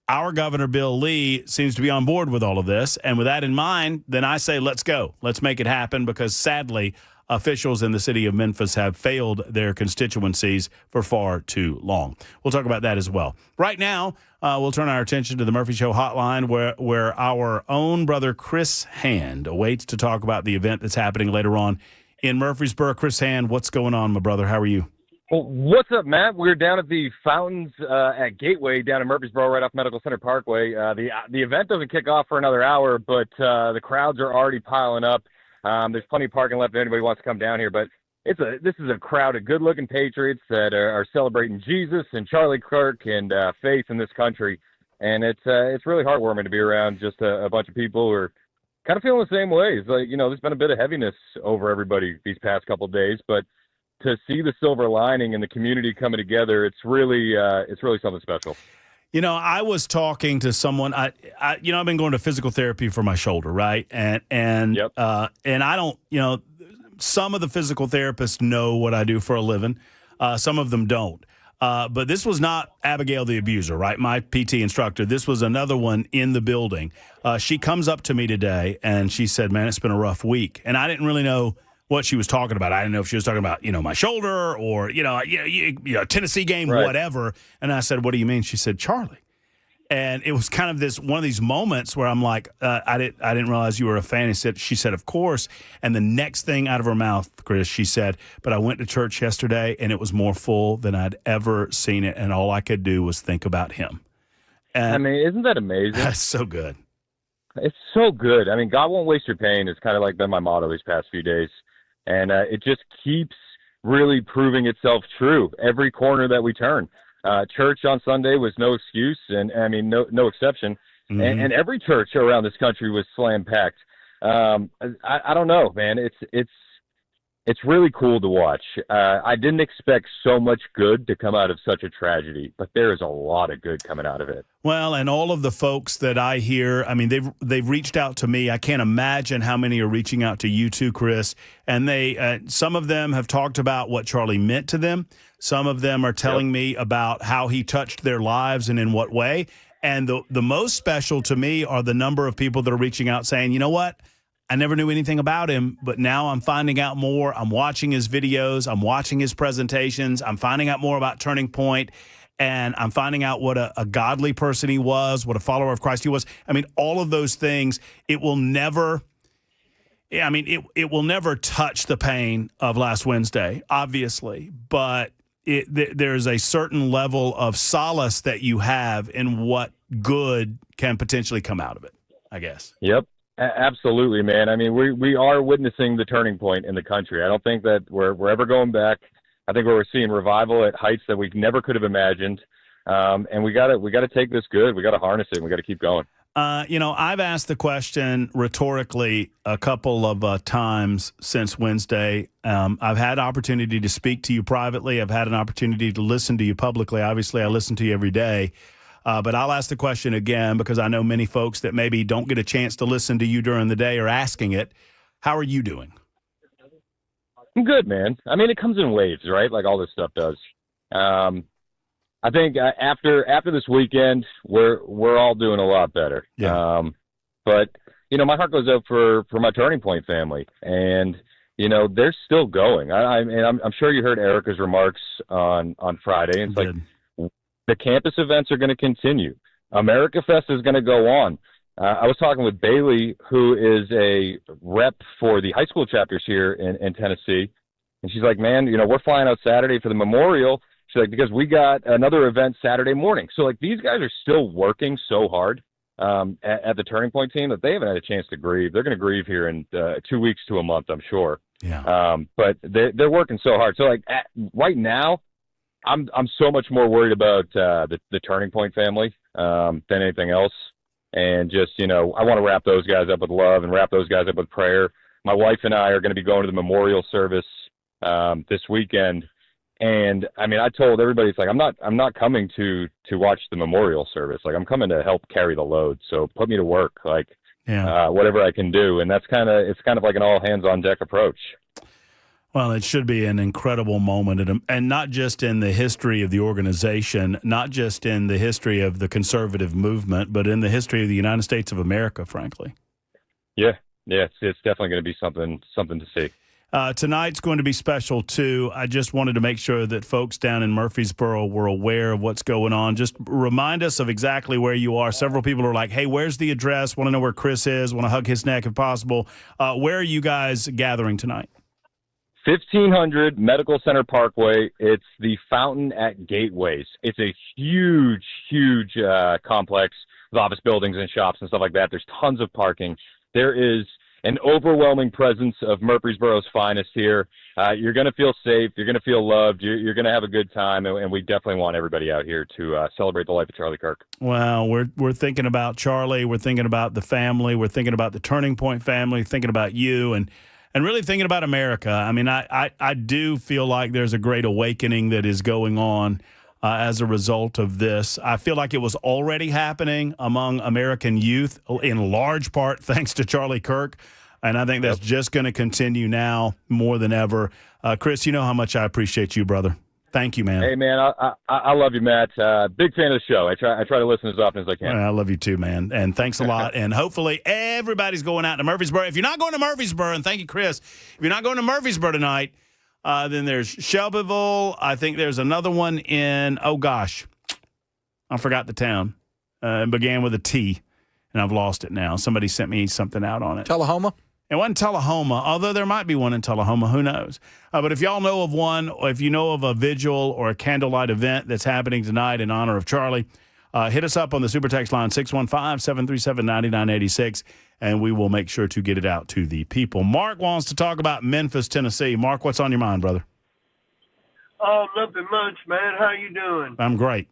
Our Governor Bill Lee seems to be on board with all of this. And with that in mind, then I say, let's go. Let's make it happen because sadly, officials in the city of Memphis have failed their constituencies for far too long. We'll talk about that as well. Right now, we'll turn our attention to the Murphy Show hotline where our own brother Chris Hand awaits to talk about the event that's happening later on in Murfreesboro. Chris Hand, what's going on, my brother? How are you? Well, what's up, Matt? We're down at the fountains at Gateway down in Murfreesboro, right off Medical Center Parkway. The event doesn't kick off for another hour, but the crowds are already piling up. There's plenty of parking left if anybody wants to come down here. But this is a crowd of good-looking patriots that are celebrating Jesus and Charlie Kirk and faith in this country. And it's really heartwarming to be around just a bunch of people who are kind of feeling the same way. It's like, there's been a bit of heaviness over everybody these past couple of days, but to see the silver lining and the community coming together, it's really something special. I was talking to someone. I've been going to physical therapy for my shoulder, right? And yep. And I don't. Some of the physical therapists know what I do for a living. Some of them don't. But this was not Abigail the abuser, right? My PT instructor. This was another one in the building. She comes up to me today and she said, "Man, it's been a rough week," and I didn't really know what she was talking about. I didn't know if she was talking about, my shoulder or, Tennessee game, right, whatever. And I said, "What do you mean?" She said, "Charlie." And it was kind of one of these moments where I'm like, I didn't realize you were a fan. She said, "Of course." And the next thing out of her mouth, Chris, she said, "But I went to church yesterday and it was more full than I'd ever seen it. And all I could do was think about him." And isn't that amazing? That's so good. It's so good. God won't waste your pain. It's kind of like been my motto these past few days. And it just keeps really proving itself true every corner that we turn. Church on Sunday was no excuse, and I mean, no exception. Mm-hmm. And every church around this country was slam packed. I don't know, man. It's really cool to watch. I didn't expect so much good to come out of such a tragedy, but there is a lot of good coming out of it. Well, and all of the folks that I hear, I mean, they've reached out to me. I can't imagine how many are reaching out to you too, Chris. And they, some of them have talked about what Charlie meant to them. Some of them are telling me about how he touched their lives and in what way. And the most special to me are the number of people that are reaching out saying, you know what? I never knew anything about him, but now I'm finding out more. I'm watching his videos. I'm watching his presentations. I'm finding out more about Turning Point, and I'm finding out what a godly person he was, what a follower of Christ he was. I mean, all of those things, it will never touch the pain of last Wednesday, obviously, but there's a certain level of solace that you have in what good can potentially come out of it, I guess. Yep. Absolutely, man. I mean, we are witnessing the turning point in the country. I don't think that we're ever going back. I think we're seeing revival at heights that we never could have imagined. And we gotta take this good. We gotta harness it. And we gotta keep going. I've asked the question rhetorically a couple of times since Wednesday. I've had opportunity to speak to you privately. I've had an opportunity to listen to you publicly. Obviously, I listen to you every day. But I'll ask the question again because I know many folks that maybe don't get a chance to listen to you during the day are asking it. How are you doing? I'm good, man. I mean, it comes in waves, right? Like all this stuff does. I think after this weekend, we're all doing a lot better. Yeah. But my heart goes out for my Turning Point family, and they're still going. I'm sure you heard Erica's remarks on Friday. It's like, the campus events are going to continue. America Fest is going to go on. I was talking with Bailey, who is a rep for the high school chapters here in Tennessee. And she's like, man, we're flying out Saturday for the memorial. She's like, because we got another event Saturday morning. So, like, these guys are still working so hard at the Turning Point team that they haven't had a chance to grieve. They're going to grieve here in 2 weeks to a month, I'm sure. Yeah. But they're working so hard. So, like, right now, I'm so much more worried about the Turning Point family than anything else. And just, I want to wrap those guys up with love and wrap those guys up with prayer. My wife and I are going to be going to the memorial service this weekend. And I mean, I told everybody, it's like, I'm not coming to watch the memorial service. Like, I'm coming to help carry the load. So put me to work, like whatever I can do. And it's kind of like an all hands on deck approach. Well, it should be an incredible moment, and not just in the history of the organization, not just in the history of the conservative movement, but in the history of the United States of America, frankly. Yeah, it's definitely going to be something to see. Tonight's going to be special, too. I just wanted to make sure that folks down in Murfreesboro were aware of what's going on. Just remind us of exactly where you are. Several people are like, hey, where's the address? Want to know where Chris is? Want to hug his neck if possible. Where are you guys gathering tonight? 1500 Medical Center Parkway. It's the Fountain at Gateways. It's a huge complex with office buildings and shops and stuff like that. There's tons of parking. There is an overwhelming presence of Murfreesboro's finest here. You're going to feel safe. You're going to feel loved. You're going to have a good time, and we definitely want everybody out here to celebrate the life of Charlie Kirk. Well, we're thinking about Charlie. We're thinking about the family. We're thinking about the Turning Point family, thinking about you, and really thinking about America. I mean, I do feel like there's a great awakening that is going on as a result of this. I feel like it was already happening among American youth, in large part thanks to Charlie Kirk, and I think that's just going to continue now more than ever. Chris, you know how much I appreciate you, brother. Thank you, man. Hey, man, I love you, Matt. Big fan of the show. I try to listen as often as I can. I love you too, man. And thanks a lot. And hopefully everybody's going out to Murfreesboro. If you're not going to Murfreesboro, and thank you, Chris, if you're not going to Murfreesboro tonight, then there's Shelbyville. I think there's another one in, oh, gosh, I forgot the town. It began with a T, and I've lost it now. Somebody sent me something out on it. Tullahoma? It wasn't Tullahoma, although there might be one in Tullahoma. Who knows? But if y'all know of one, or if you know of a vigil or a candlelight event that's happening tonight in honor of Charlie, hit us up on the super text line 615-737-9986, and we will make sure to get it out to the people. Mark wants to talk about Memphis, Tennessee. Mark, what's on your mind, brother? Oh, nothing much, man. How you doing? I'm great.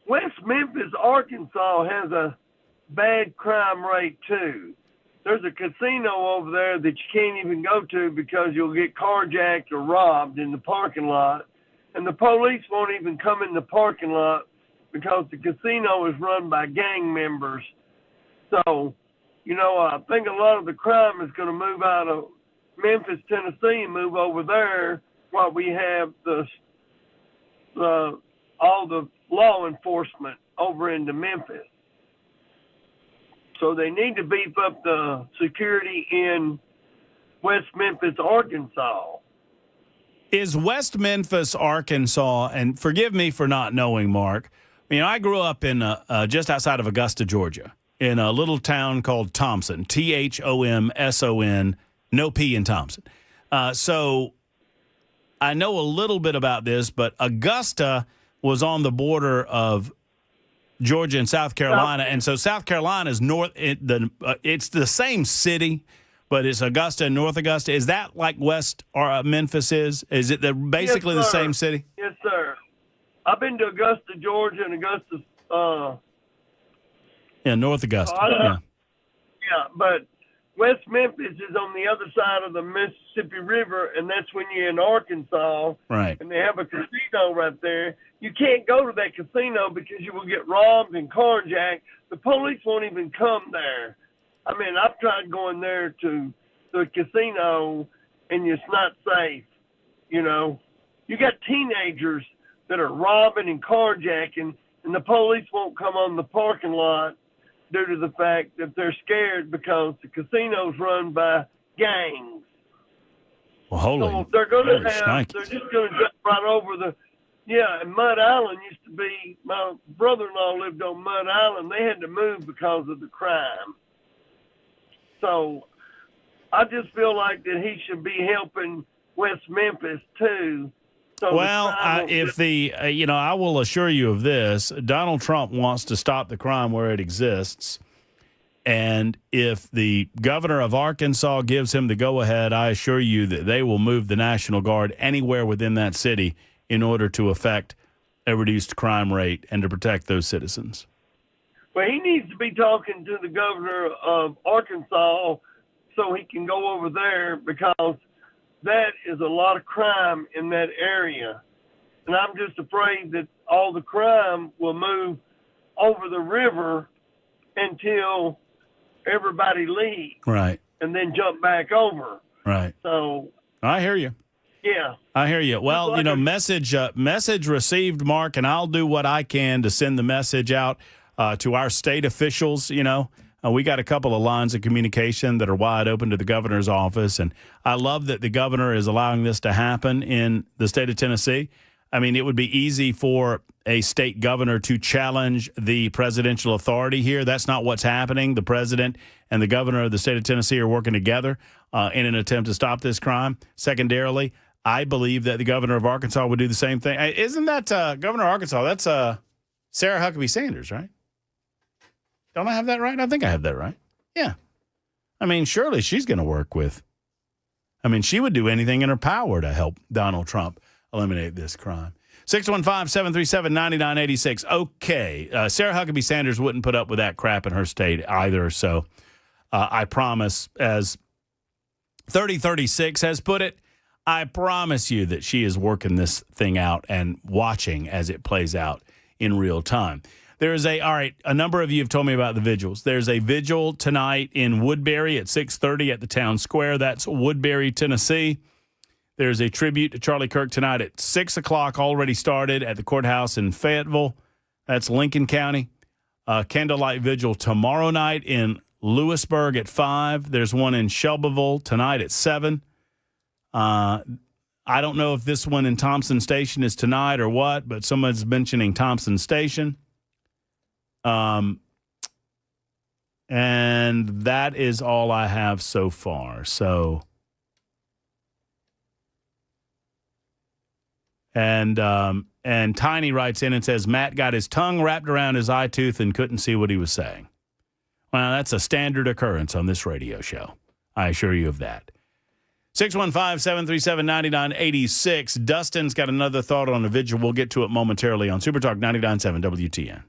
West Memphis, Arkansas has a bad crime rate, too. There's a casino over there that you can't even go to because you'll get carjacked or robbed in the parking lot. And the police won't even come in the parking lot because the casino is run by gang members. So, I think a lot of the crime is going to move out of Memphis, Tennessee, and move over there while we have all the law enforcement over into Memphis. So they need to beef up the security in West Memphis, Arkansas. Is West Memphis, Arkansas, and forgive me for not knowing, Mark, I grew up in just outside of Augusta, Georgia, in a little town called Thompson, Thomson, no P in Thompson. So I know a little bit about this, but Augusta was on the border of Georgia and South Carolina, and so South Carolina is north. It's the same city, but it's Augusta and North Augusta. Is that like West or Memphis is? Is it basically the same city? Yes, sir. I've been to Augusta, Georgia, and Augusta. North Augusta. Yeah, but West Memphis is on the other side of the Mississippi River, and that's when you're in Arkansas. Right. And they have a casino right there. You can't go to that casino because you will get robbed and carjacked. The police won't even come there. I've tried going there to the casino, and it's not safe. You got teenagers that are robbing and carjacking, and the police won't come on the parking lot due to the fact that they're scared because the casino's run by gangs. Well, holy. So they're just going to jump right over and Mud Island used to be, my brother-in-law lived on Mud Island. They had to move because of the crime. So I just feel like that he should be helping West Memphis too. So well, I will assure you of this. Donald Trump wants to stop the crime where it exists. And if the governor of Arkansas gives him the go-ahead, I assure you that they will move the National Guard anywhere within that city in order to affect a reduced crime rate and to protect those citizens. Well, he needs to be talking to the governor of Arkansas so he can go over there because that is a lot of crime in that area. And I'm just afraid that all the crime will move over the river until everybody leaves. Right. And then jump back over. Right. So I hear you. Yeah. I hear you. Well, message received, Mark, and I'll do what I can to send the message out to our state officials. We got a couple of lines of communication that are wide open to the governor's office, and I love that the governor is allowing this to happen in the state of Tennessee. It would be easy for a state governor to challenge the presidential authority here. That's not what's happening. The president and the governor of the state of Tennessee are working together in an attempt to stop this crime. Secondarily, I believe that the governor of Arkansas would do the same thing. Isn't that Governor of Arkansas? That's Sarah Huckabee Sanders, right? Don't I have that right? I think I have that right. Yeah. Surely she's going to work with. She would do anything in her power to help Donald Trump eliminate this crime. 615-737-9986. Okay. Sarah Huckabee Sanders wouldn't put up with that crap in her state either. So I promise, as 3036 has put it, I promise you that she is working this thing out and watching as it plays out in real time. There is a number of you have told me about the vigils. There's a vigil tonight in Woodbury at 6:30 at the town square. That's Woodbury, Tennessee. There's a tribute to Charlie Kirk tonight at 6 o'clock, already started at the courthouse in Fayetteville. That's Lincoln County. Candlelight vigil tomorrow night in Lewisburg at 5. There's one in Shelbyville tonight at 7. I don't know if this one in Thompson Station is tonight or what, but someone's mentioning Thompson Station. And that is all I have so far. So, and Tiny writes in and says, Matt got his tongue wrapped around his eye tooth and couldn't see what he was saying. Well, that's a standard occurrence on this radio show. I assure you of that. 615-737-9986. Dustin's got another thought on a vigil. We'll get to it momentarily on Super Talk 99.7 WTN.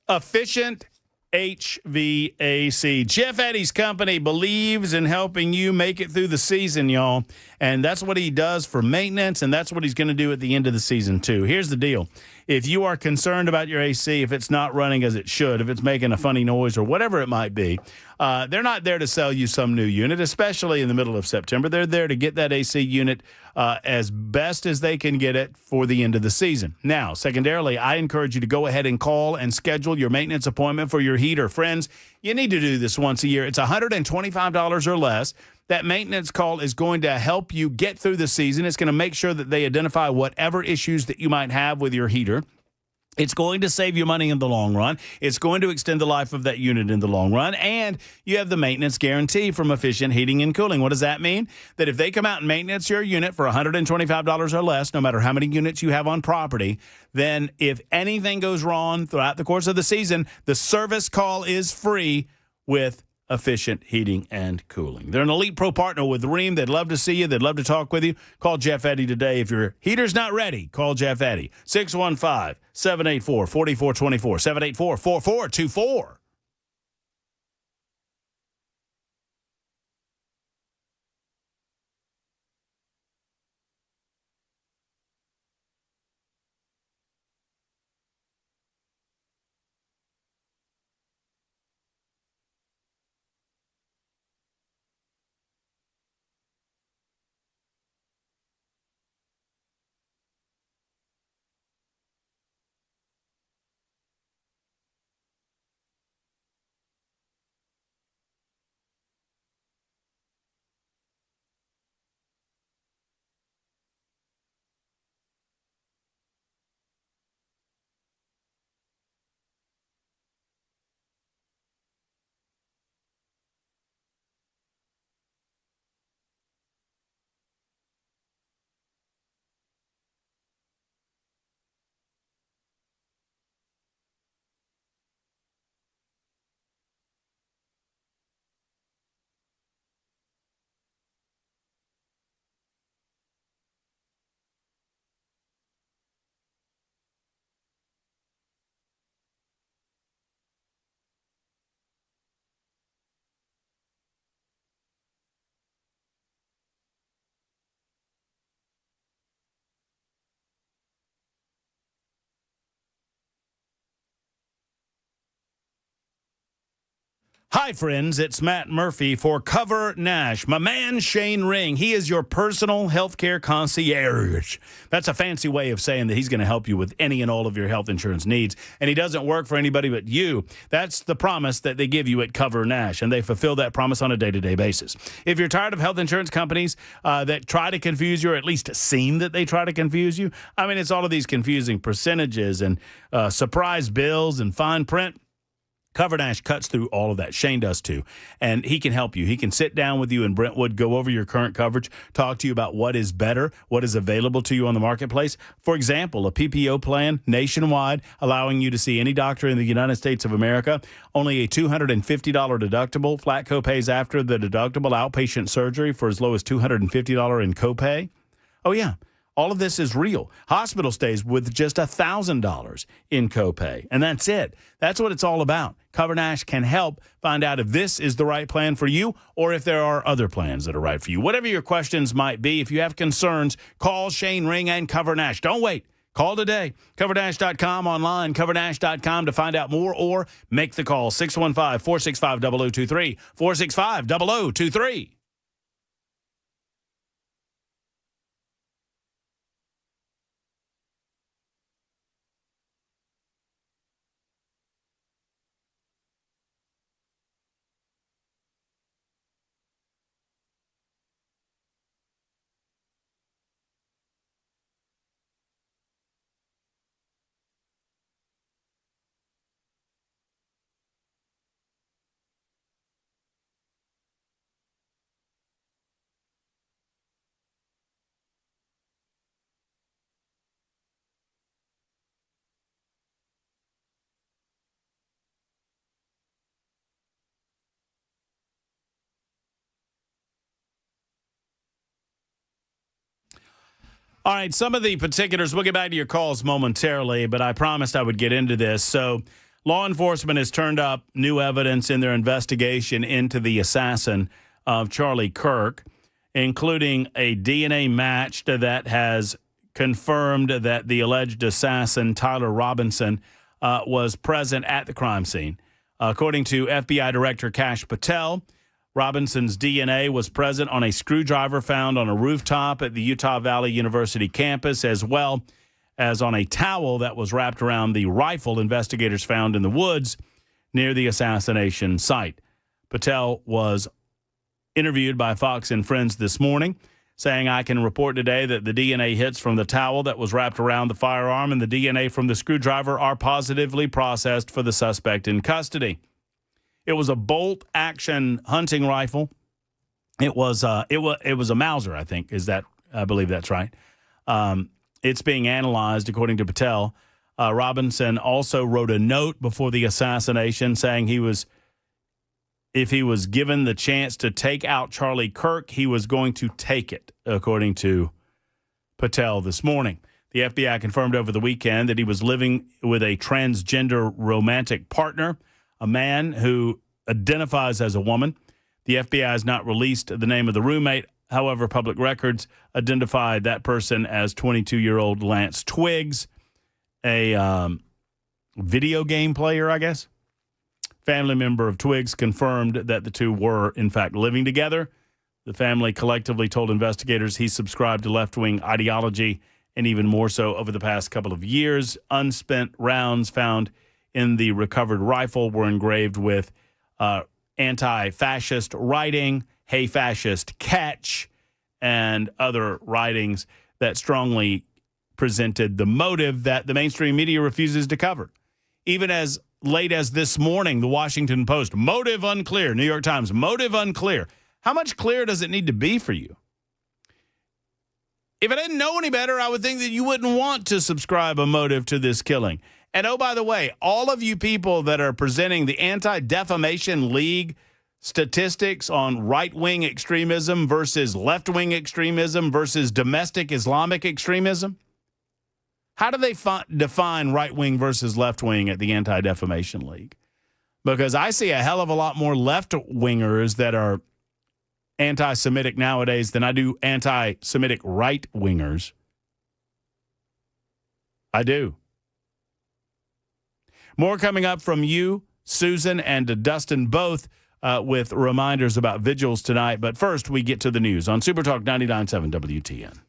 Efficient HVAC. Jeff Eddy's company believes in helping you make it through the season, y'all. And that's what he does for maintenance, and that's what he's going to do at the end of the season, too. Here's the deal. If you are concerned about your AC, if it's not running as it should, if it's making a funny noise or whatever it might be, they're not there to sell you some new unit, especially in the middle of September. They're there to get that AC unit as best as they can get it for the end of the season. Now, secondarily, I encourage you to go ahead and call and schedule your maintenance appointment for your heater. Friends, you need to do this once a year. It's $125 or less. That maintenance call is going to help you get through the season. It's going to make sure that they identify whatever issues that you might have with your heater. It's going to save you money in the long run. It's going to extend the life of that unit in the long run. And you have the maintenance guarantee from Efficient Heating and Cooling. What does that mean? That if they come out and maintenance your unit for $125 or less, no matter how many units you have on property, then if anything goes wrong throughout the course of the season, the service call is free with Efficient Heating and Cooling. They're an Elite Pro partner with Rheem. They'd love to see you. They'd love to talk with you. Call Jeff Eddy today. If your heater's not ready, call Jeff Eddy. 615-784-4424, 784-4424. Hi, friends. It's Matt Murphy for Cover Nash. My man, Shane Ring. He is your personal healthcare concierge. That's a fancy way of saying that he's going to help you with any and all of your health insurance needs. And he doesn't work for anybody but you. That's the promise that they give you at Cover Nash, and they fulfill that promise on a day-to-day basis. If you're tired of health insurance companies that try to confuse you, or at least seem that they try to confuse you, I mean, it's all of these confusing percentages and surprise bills and fine print. Cover Nash cuts through all of that. Shane does too. And he can help you. He can sit down with you in Brentwood, go over your current coverage, talk to you about what is better, what is available to you on the marketplace. For example, a PPO plan nationwide, allowing you to see any doctor in the United States of America. Only a $250 deductible, flat copays after the deductible, outpatient surgery for as low as $250 in copay. Oh, yeah. All of this is real. Hospital stays with just $1,000 in copay, and that's it. That's what it's all about. Cover Nash can help find out if this is the right plan for you or if there are other plans that are right for you. Whatever your questions might be, if you have concerns, call Shane Ring and Cover Nash. Don't wait. Call today. CoverNash.com online, CoverNash.com to find out more or make the call. 615-465-0023, 465-0023. All right, some of the particulars, we'll get back to your calls momentarily, but I promised I would get into this. So law enforcement has turned up new evidence in their investigation into the assassin of Charlie Kirk, including a DNA match that has confirmed that the alleged assassin, Tyler Robinson, was present at the crime scene. According to FBI Director Kash Patel, Robinson's DNA was present on a screwdriver found on a rooftop at the Utah Valley University campus, as well as on a towel that was wrapped around the rifle investigators found in the woods near the assassination site. Patel was interviewed by Fox and Friends this morning, saying, "I can report today that the DNA hits from the towel that was wrapped around the firearm and the DNA from the screwdriver are positively processed for the suspect in custody." It was a bolt-action hunting rifle. It was a Mauser, I think. I believe that's right. It's being analyzed, according to Patel. Robinson also wrote a note before the assassination saying if he was given the chance to take out Charlie Kirk, he was going to take it, according to Patel this morning. The FBI confirmed over the weekend that he was living with a transgender romantic partner, a man who identifies as a woman. The FBI has not released the name of the roommate. However, public records identified that person as 22-year-old Lance Twiggs, a video game player, I guess. Family member of Twiggs confirmed that the two were, in fact, living together. The family collectively told investigators he subscribed to left-wing ideology, and even more so over the past couple of years. Unspent rounds found in the recovered rifle were engraved with anti-fascist writing, "Hey Fascist, Catch," and other writings that strongly presented the motive that the mainstream media refuses to cover. Even as late as this morning, the Washington Post, motive unclear. New York Times, motive unclear. How much clearer does it need to be for you? If I didn't know any better, I would think that you wouldn't want to subscribe a motive to this killing. And oh, by the way, all of you people that are presenting the Anti-Defamation League statistics on right-wing extremism versus left-wing extremism versus domestic Islamic extremism, how do they define right-wing versus left-wing at the Anti-Defamation League? Because I see a hell of a lot more left-wingers that are anti-Semitic nowadays than I do anti-Semitic right-wingers. I do. More coming up from you, Susan, and Dustin, both with reminders about vigils tonight. But first, we get to the news on Super Talk 99.7 WTN.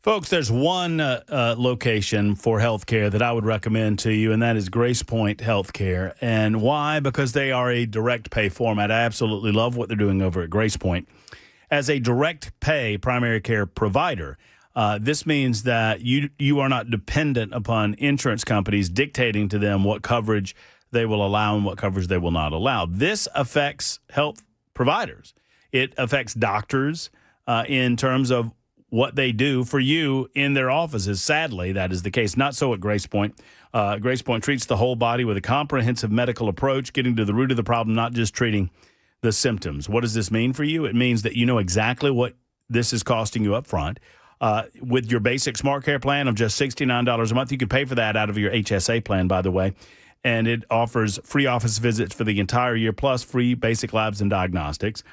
Folks, there's one location for healthcare that I would recommend to you, and that is Grace Point Healthcare. And why? Because they are a direct pay format. I absolutely love what they're doing over at Grace Point. As a direct pay primary care provider, this means that you are not dependent upon insurance companies dictating to them what coverage they will allow and what coverage they will not allow. This affects health providers. It affects doctors in terms of what they do for you in their offices. Sadly, that is the case. Not so at Grace Point. Grace Point treats the whole body with a comprehensive medical approach, getting to the root of the problem, not just treating the symptoms. What does this mean for you? It means that you know exactly what this is costing you up front. With your basic Smart Care plan of just $69 a month, you can pay for that out of your HSA plan, by the way. And it offers free office visits for the entire year, plus free basic labs and diagnostics.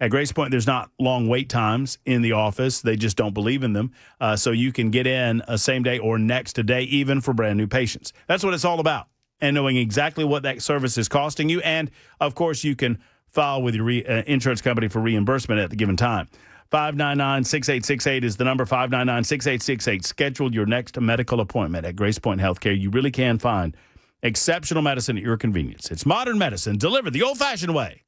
At Grace Point, there's not long wait times in the office. They just don't believe in them. So you can get in a same day or next day, even for brand new patients. That's what it's all about. And knowing exactly what that service is costing you. And, of course, you can file with your insurance company for reimbursement at the given time. 599-6868 is the number, 599-6868. Schedule your next medical appointment at Grace Point Healthcare. You really can find exceptional medicine at your convenience. It's modern medicine delivered the old-fashioned way.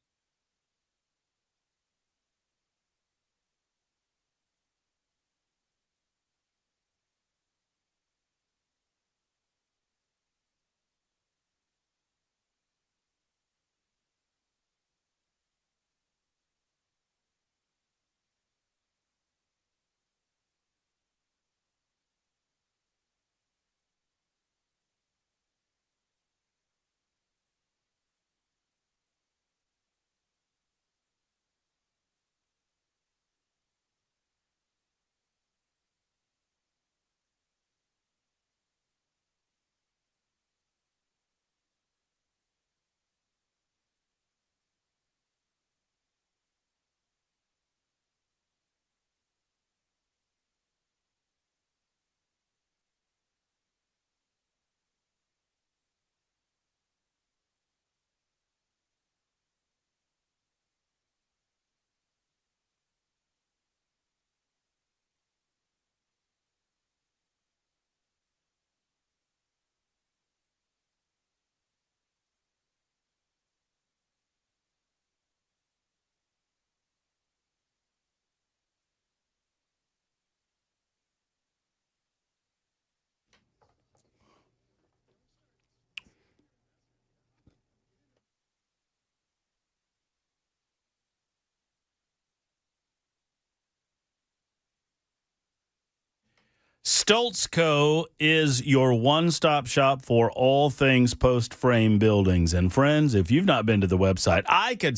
Stoltz Co. is your one-stop shop for all things post-frame buildings. And friends, if you've not been to the website, I could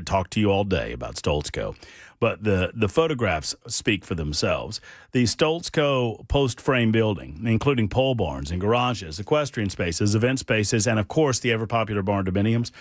talk to you all day about Stoltz Co. But the photographs speak for themselves. The Stoltz Co. post-frame building, including pole barns and garages, equestrian spaces, event spaces, and, of course, the ever-popular barn dominiums.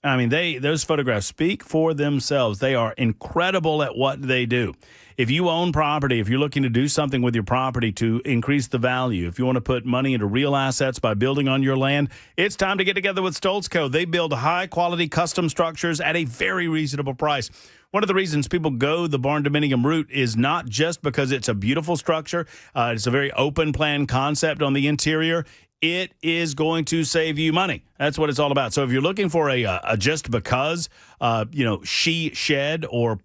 I mean, those photographs speak for themselves. They are incredible at what they do. If you own property, if you're looking to do something with your property to increase the value, if you want to put money into real assets by building on your land, it's time to get together with Stoltz Co. They build high-quality custom structures at a very reasonable price. One of the reasons people go the barn dominium route is not just because it's a beautiful structure. It's a very open plan concept on the interior. It is going to save you money. That's what it's all about. So if you're looking for a just because, she shed or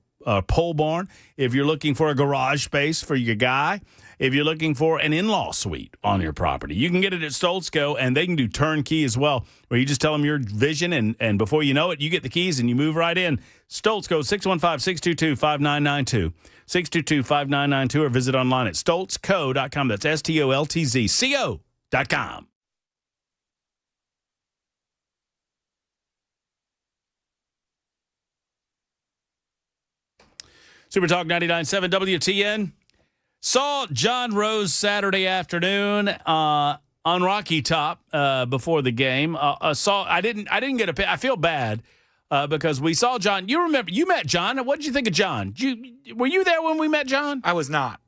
pole barn, if you're looking for a garage space for your guy, if you're looking for an in-law suite on your property, you can get it at Stoltz Co. And they can do turnkey as well, where you just tell them your vision, and before you know it, you get the keys and you move right in. Stoltz Co. 615-622-5992. 622-5992, or visit online at stoltzco.com. That's STOLTZCO.com. Super Talk 99.7 WTN. Saw John Rose Saturday afternoon on Rocky Top before the game. I didn't get a pic. I feel bad because we saw John. You remember, you met John. What did you think of John? Were you there when we met John? I was not.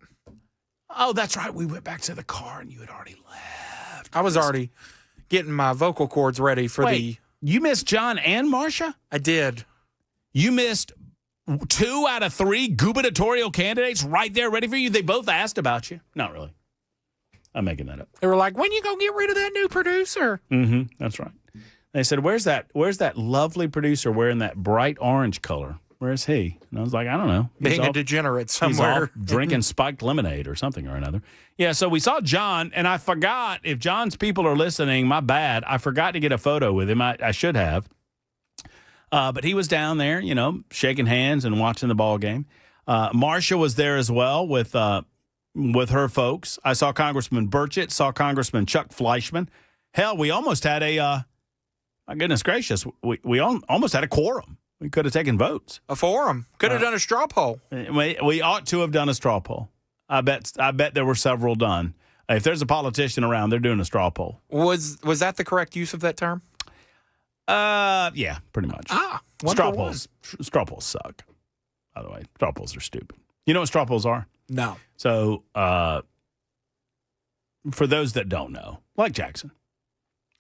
Oh, that's right. We went back to the car and you had already left. I was already getting my vocal cords ready for You missed John and Marcia? I did. You missed 2 out of 3 gubernatorial candidates right there ready for you. They both asked about you. Not really. I'm making that up. They were like, when you going to get rid of that new producer? Mm-hmm. That's right. They said, where's that lovely producer wearing that bright orange color? Where's he? And I was like, I don't know. Being a degenerate somewhere. He's off drinking spiked lemonade or something or another. Yeah, so we saw John, and I forgot, if John's people are listening, my bad. I forgot to get a photo with him. I should have. But he was down there, shaking hands and watching the ball game. Marcia was there as well with her folks. I saw Congressman Burchett, saw Congressman Chuck Fleischman. Hell, we almost had my goodness gracious, we almost had a quorum. We could have taken votes. A forum. Could have done a straw poll. We ought to have done a straw poll. I bet there were several done. If there's a politician around, they're doing a straw poll. Was that the correct use of that term? Yeah, pretty much. Straw polls suck. By the way, straw polls are stupid. You know what straw polls are? No. So, for those that don't know, like Jackson,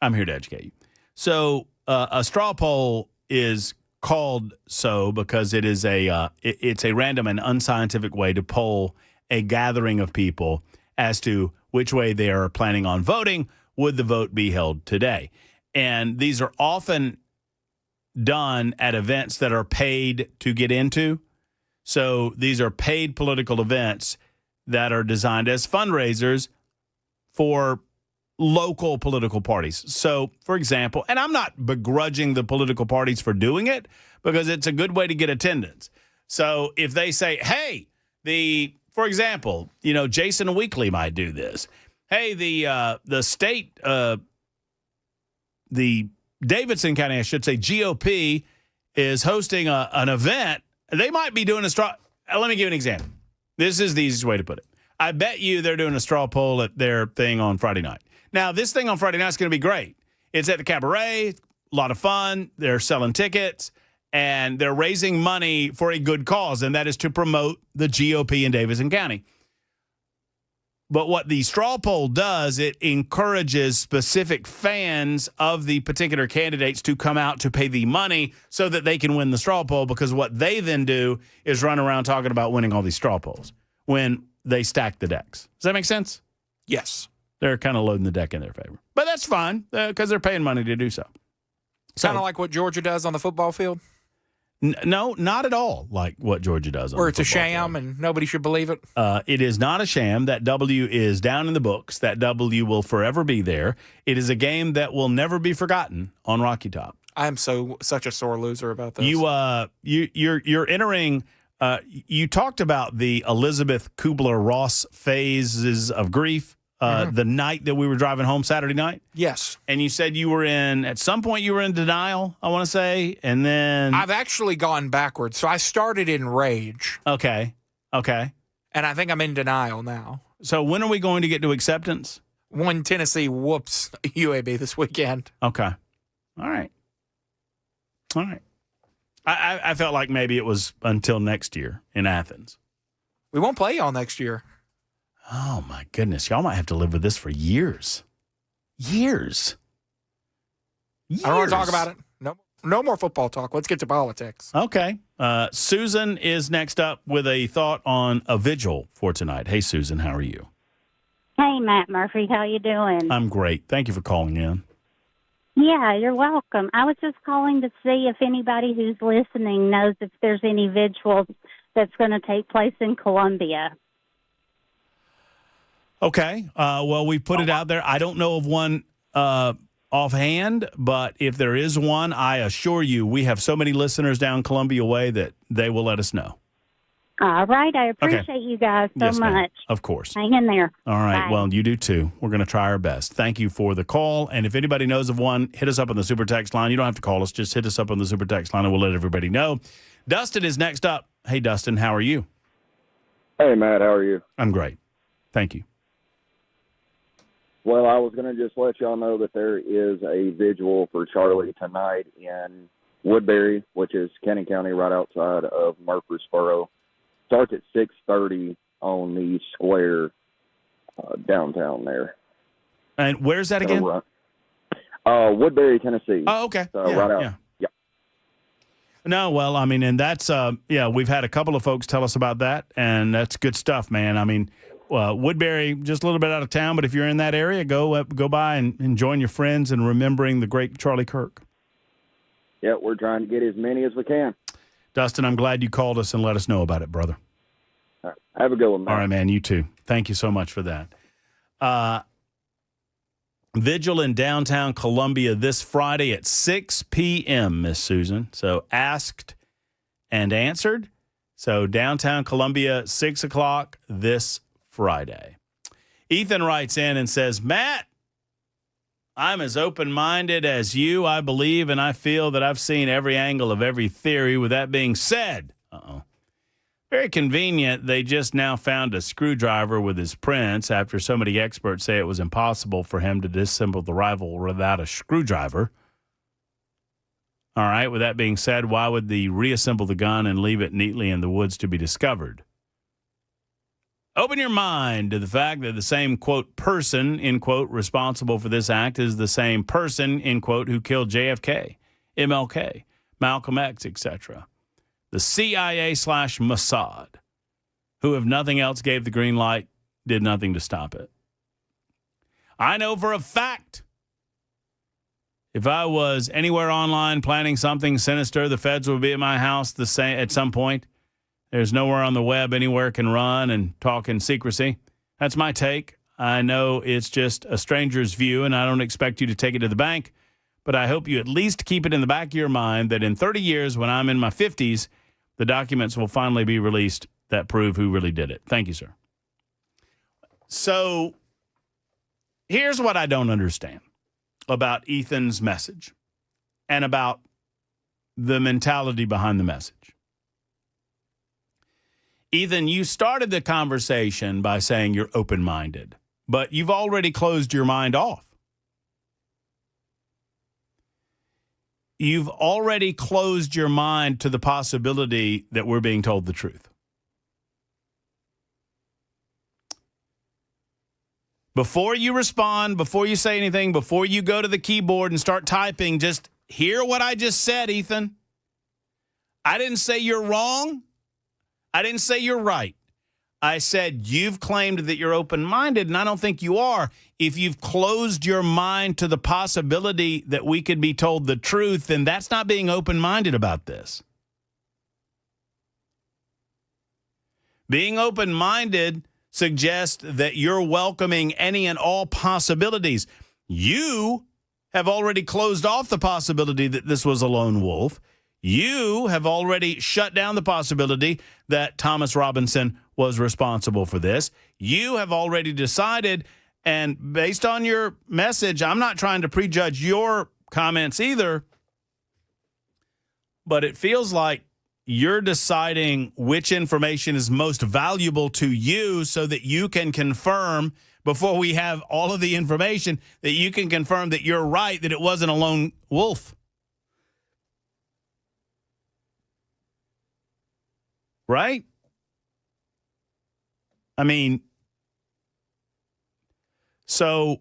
I'm here to educate you. So, a straw poll is called so because it is it's a random and unscientific way to poll a gathering of people as to which way they are planning on voting. Would the vote be held today? And these are often done at events that are paid to get into. So these are paid political events that are designed as fundraisers for local political parties. So, for example, and I'm not begrudging the political parties for doing it because it's a good way to get attendance. So if they say, hey, for example, Jason Weekley might do this. Hey, the state, the Davidson County, I should say, GOP is hosting an event. They might be doing a straw. Let me give you an example. This is the easiest way to put it. I bet you they're doing a straw poll at their thing on Friday night. Now, this thing on Friday night is going to be great. It's at the Cabaret, a lot of fun. They're selling tickets, and they're raising money for a good cause, and that is to promote the GOP in Davidson County. But what the straw poll does, it encourages specific fans of the particular candidates to come out to pay the money so that they can win the straw poll, because what they then do is run around talking about winning all these straw polls when they stack the decks. Does that make sense? Yes. They're kind of loading the deck in their favor. But that's fine because they're paying money to do so. Kind of like what Georgia does on the football field? No, not at all like what Georgia does on Where the it's a football sham field. and nobody should believe it? It is not a sham. That W is down in the books. That W will forever be there. It is a game that will never be forgotten on Rocky Top. I am such a sore loser about this. You're entering. You talked about the Elizabeth Kubler-Ross phases of grief the night that we were driving home Saturday night. Yes. And you said at some point you were in denial, I want to say, and then I've actually gone backwards. So I started in rage. Okay. And I think I'm in denial now. So when are we going to get to acceptance? When Tennessee whoops UAB this weekend. Okay. All right. I felt like maybe it was until next year in Athens. We won't play y'all next year. Oh, my goodness. Y'all might have to live with this for years. Years. I don't want to talk about it. No more football talk. Let's get to politics. Okay. Susan is next up with a thought on a vigil for tonight. Hey, Susan, how are you? Hey, Matt Murphy. How you doing? I'm great. Thank you for calling in. Yeah, you're welcome. I was just calling to see if anybody who's listening knows if there's any vigil that's going to take place in Columbia. Okay. Well, we put it out there. I don't know of one offhand, but if there is one, I assure you we have so many listeners down Columbia Way that they will let us know. All right. I appreciate you guys so Yes, much. ma'am. Of course. Hang in there. All right. Bye. Well, you do too. We're going to try our best. Thank you for the call. And if anybody knows of one, hit us up on the super text line. You don't have to call us. Just hit us up on the super text line and we'll let everybody know. Dustin is next up. Hey, Dustin, how are you? Hey, Matt, how are you? I'm great. Thank you. Well, I was going to just let y'all know that there is a vigil for Charlie tonight in Woodbury, which is Kenny County, right outside of Murfreesboro. Starts at 6:30 on the square downtown there. And where's that again? Woodbury, Tennessee. Oh, okay. Right out. Yeah. No, well, I mean, and that's, we've had a couple of folks tell us about that, and that's good stuff, man. I mean, Woodbury, just a little bit out of town, but if you're in that area, go by and join your friends in remembering the great Charlie Kirk. Yeah, we're trying to get as many as we can. Dustin, I'm glad you called us and let us know about it, brother. All right. Have a good one, man. All right, man, you too. Thank you so much for that. Vigil in downtown Columbia this Friday at 6 p.m., Miss Susan. So asked and answered. So downtown Columbia, 6 o'clock this Friday. Ethan writes in and says, Matt, I'm as open-minded as you. I believe and I feel that I've seen every angle of every theory. With that being said, very convenient, they just now found a screwdriver with his prints after so many experts say it was impossible for him to disassemble the rifle without a screwdriver. All right, with that being said, why would they reassemble the gun and leave it neatly in the woods to be discovered? Open your mind to the fact that the same, quote, person, end quote, responsible for this act is the same person, end quote, who killed JFK, MLK, Malcolm X, etc. The CIA/Mossad, who, if nothing else, gave the green light, did nothing to stop it. I know for a fact, if I was anywhere online planning something sinister, the feds would be at my house at some point. There's nowhere on the web anywhere can run and talk in secrecy. That's my take. I know it's just a stranger's view, and I don't expect you to take it to the bank, but I hope you at least keep it in the back of your mind that in 30 years, when I'm in my 50s, the documents will finally be released that prove who really did it. Thank you, sir. So here's what I don't understand about Ethan's message and about the mentality behind the message. Ethan, you started the conversation by saying you're open-minded, but you've already closed your mind off. You've already closed your mind to the possibility that we're being told the truth. Before you respond, before you say anything, before you go to the keyboard and start typing, just hear what I just said, Ethan. I didn't say you're wrong. I didn't say you're right. I said you've claimed that you're open-minded, and I don't think you are. If you've closed your mind to the possibility that we could be told the truth, then that's not being open-minded about this. Being open-minded suggests that you're welcoming any and all possibilities. You have already closed off the possibility that this was a lone wolf. You have already shut down the possibility that Thomas Robinson was responsible for this. You have already decided, and based on your message, I'm not trying to prejudge your comments either, but it feels like you're deciding which information is most valuable to you so that you can confirm, before we have all of the information, that you can confirm that you're right, that it wasn't a lone wolf. Right? I mean, so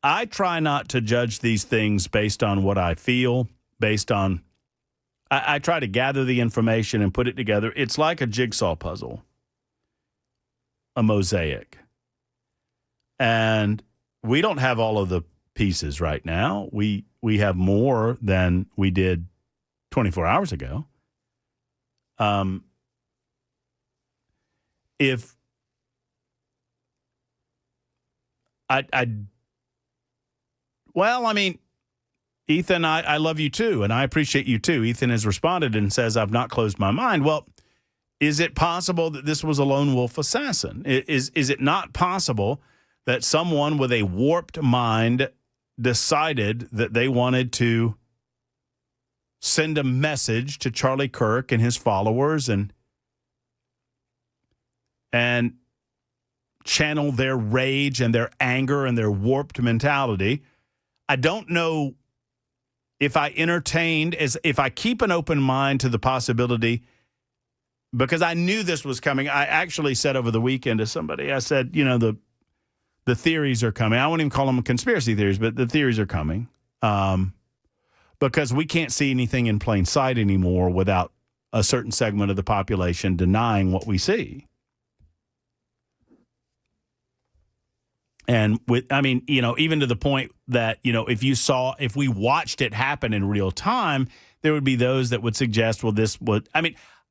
I try not to judge these things based on what I feel, based on, I try to gather the information and put it together. It's like a jigsaw puzzle, a mosaic. And we don't have all of the pieces right now. We have more than we did 24 hours ago. If Ethan, I love you too, and I appreciate you too. Ethan has responded and says, I've not closed my mind. Well, is it possible that this was a lone wolf assassin? Is it not possible that someone with a warped mind decided that they wanted to send a message to Charlie Kirk and his followers and channel their rage and their anger and their warped mentality? I don't know if I if I keep an open mind to the possibility, because I knew this was coming. I actually said over the weekend to somebody, I said, the theories are coming. I won't even call them conspiracy theories, but the theories are coming. because we can't see anything in plain sight anymore without a certain segment of the population denying what we see. And even to the point that, if we watched it happen in real time, there would be those that would suggest, well,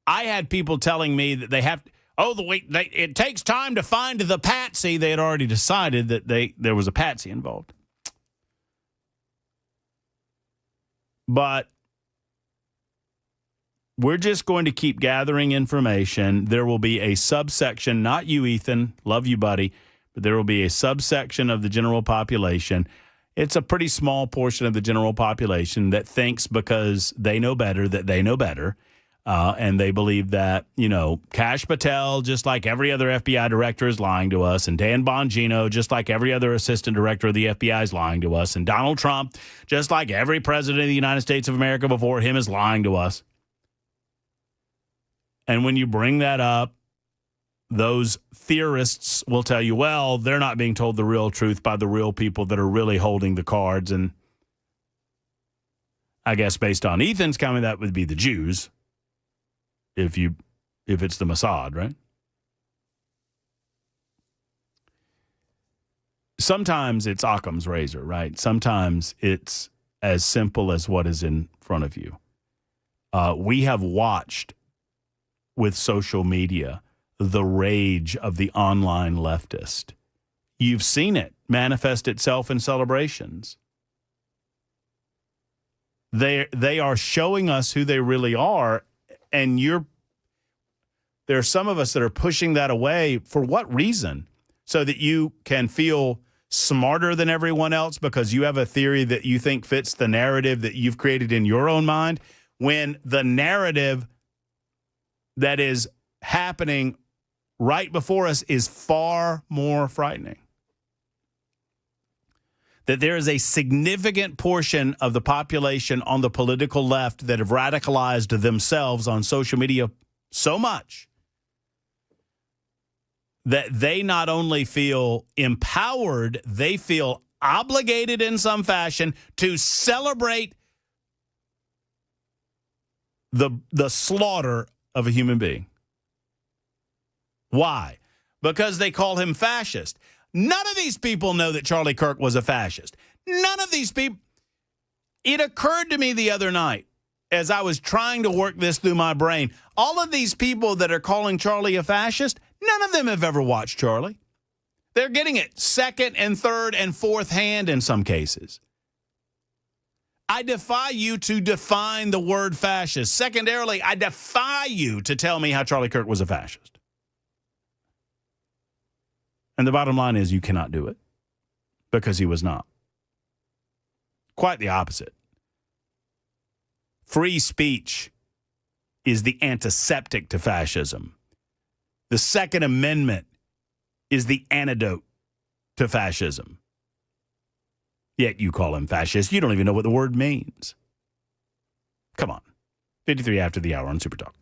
I had people telling me that they have, it takes time to find the patsy. They had already decided that there was a patsy involved. But we're just going to keep gathering information. There will be a subsection, not you, Ethan, love you, buddy, but there will be a subsection of the general population. It's a pretty small portion of the general population that thinks because they know better that they know better. And they believe that, Kash Patel, just like every other FBI director, is lying to us. And Dan Bongino, just like every other assistant director of the FBI, is lying to us. And Donald Trump, just like every president of the United States of America before him, is lying to us. And when you bring that up, those theorists will tell you, well, they're not being told the real truth by the real people that are really holding the cards. And I guess based on Ethan's comment, that would be the Jews. If it's the Mossad, right? Sometimes it's Occam's razor, right? Sometimes it's as simple as what is in front of you. We have watched with social media the rage of the online leftist. You've seen it manifest itself in celebrations. They are showing us who they really are, and there are some of us that are pushing that away. For what reason? So that you can feel smarter than everyone else because you have a theory that you think fits the narrative that you've created in your own mind, when the narrative that is happening right before us is far more frightening. That there is a significant portion of the population on the political left that have radicalized themselves on social media so much that they not only feel empowered, they feel obligated in some fashion to celebrate the slaughter of a human being. Why? Because they call him fascist. None of these people know that Charlie Kirk was a fascist. None of these people. It occurred to me the other night as I was trying to work this through my brain. All of these people that are calling Charlie a fascist, none of them have ever watched Charlie. They're getting it second and third and fourth hand in some cases. I defy you to define the word fascist. Secondarily, I defy you to tell me how Charlie Kirk was a fascist. And the bottom line is you cannot do it because he was not. Quite the opposite. Free speech is the antiseptic to fascism. The Second Amendment is the antidote to fascism. Yet you call him fascist. You don't even know what the word means. Come on. 53 after the hour on Super Talk.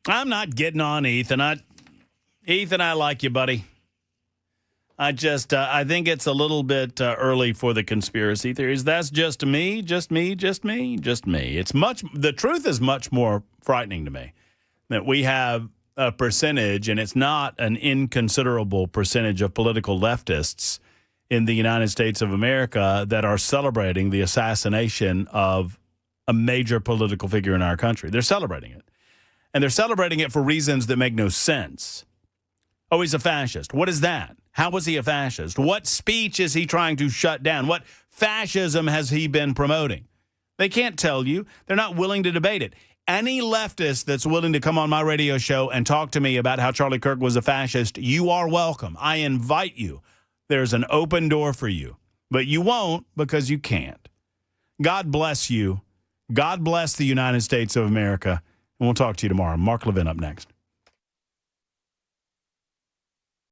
I'm not getting on Ethan. Ethan, I like you, buddy. I think it's a little bit early for the conspiracy theories. That's just me. The truth is much more frightening to me that we have a percentage, and it's not an inconsiderable percentage of political leftists in the United States of America that are celebrating the assassination of a major political figure in our country. They're celebrating it. And they're celebrating it for reasons that make no sense. Oh, he's a fascist. What is that? How was he a fascist? What speech is he trying to shut down? What fascism has he been promoting? They can't tell you. They're not willing to debate it. Any leftist that's willing to come on my radio show and talk to me about how Charlie Kirk was a fascist, you are welcome. I invite you. There's an open door for you. But you won't because you can't. God bless you. God bless the United States of America. And we'll talk to you tomorrow. Mark Levin up next.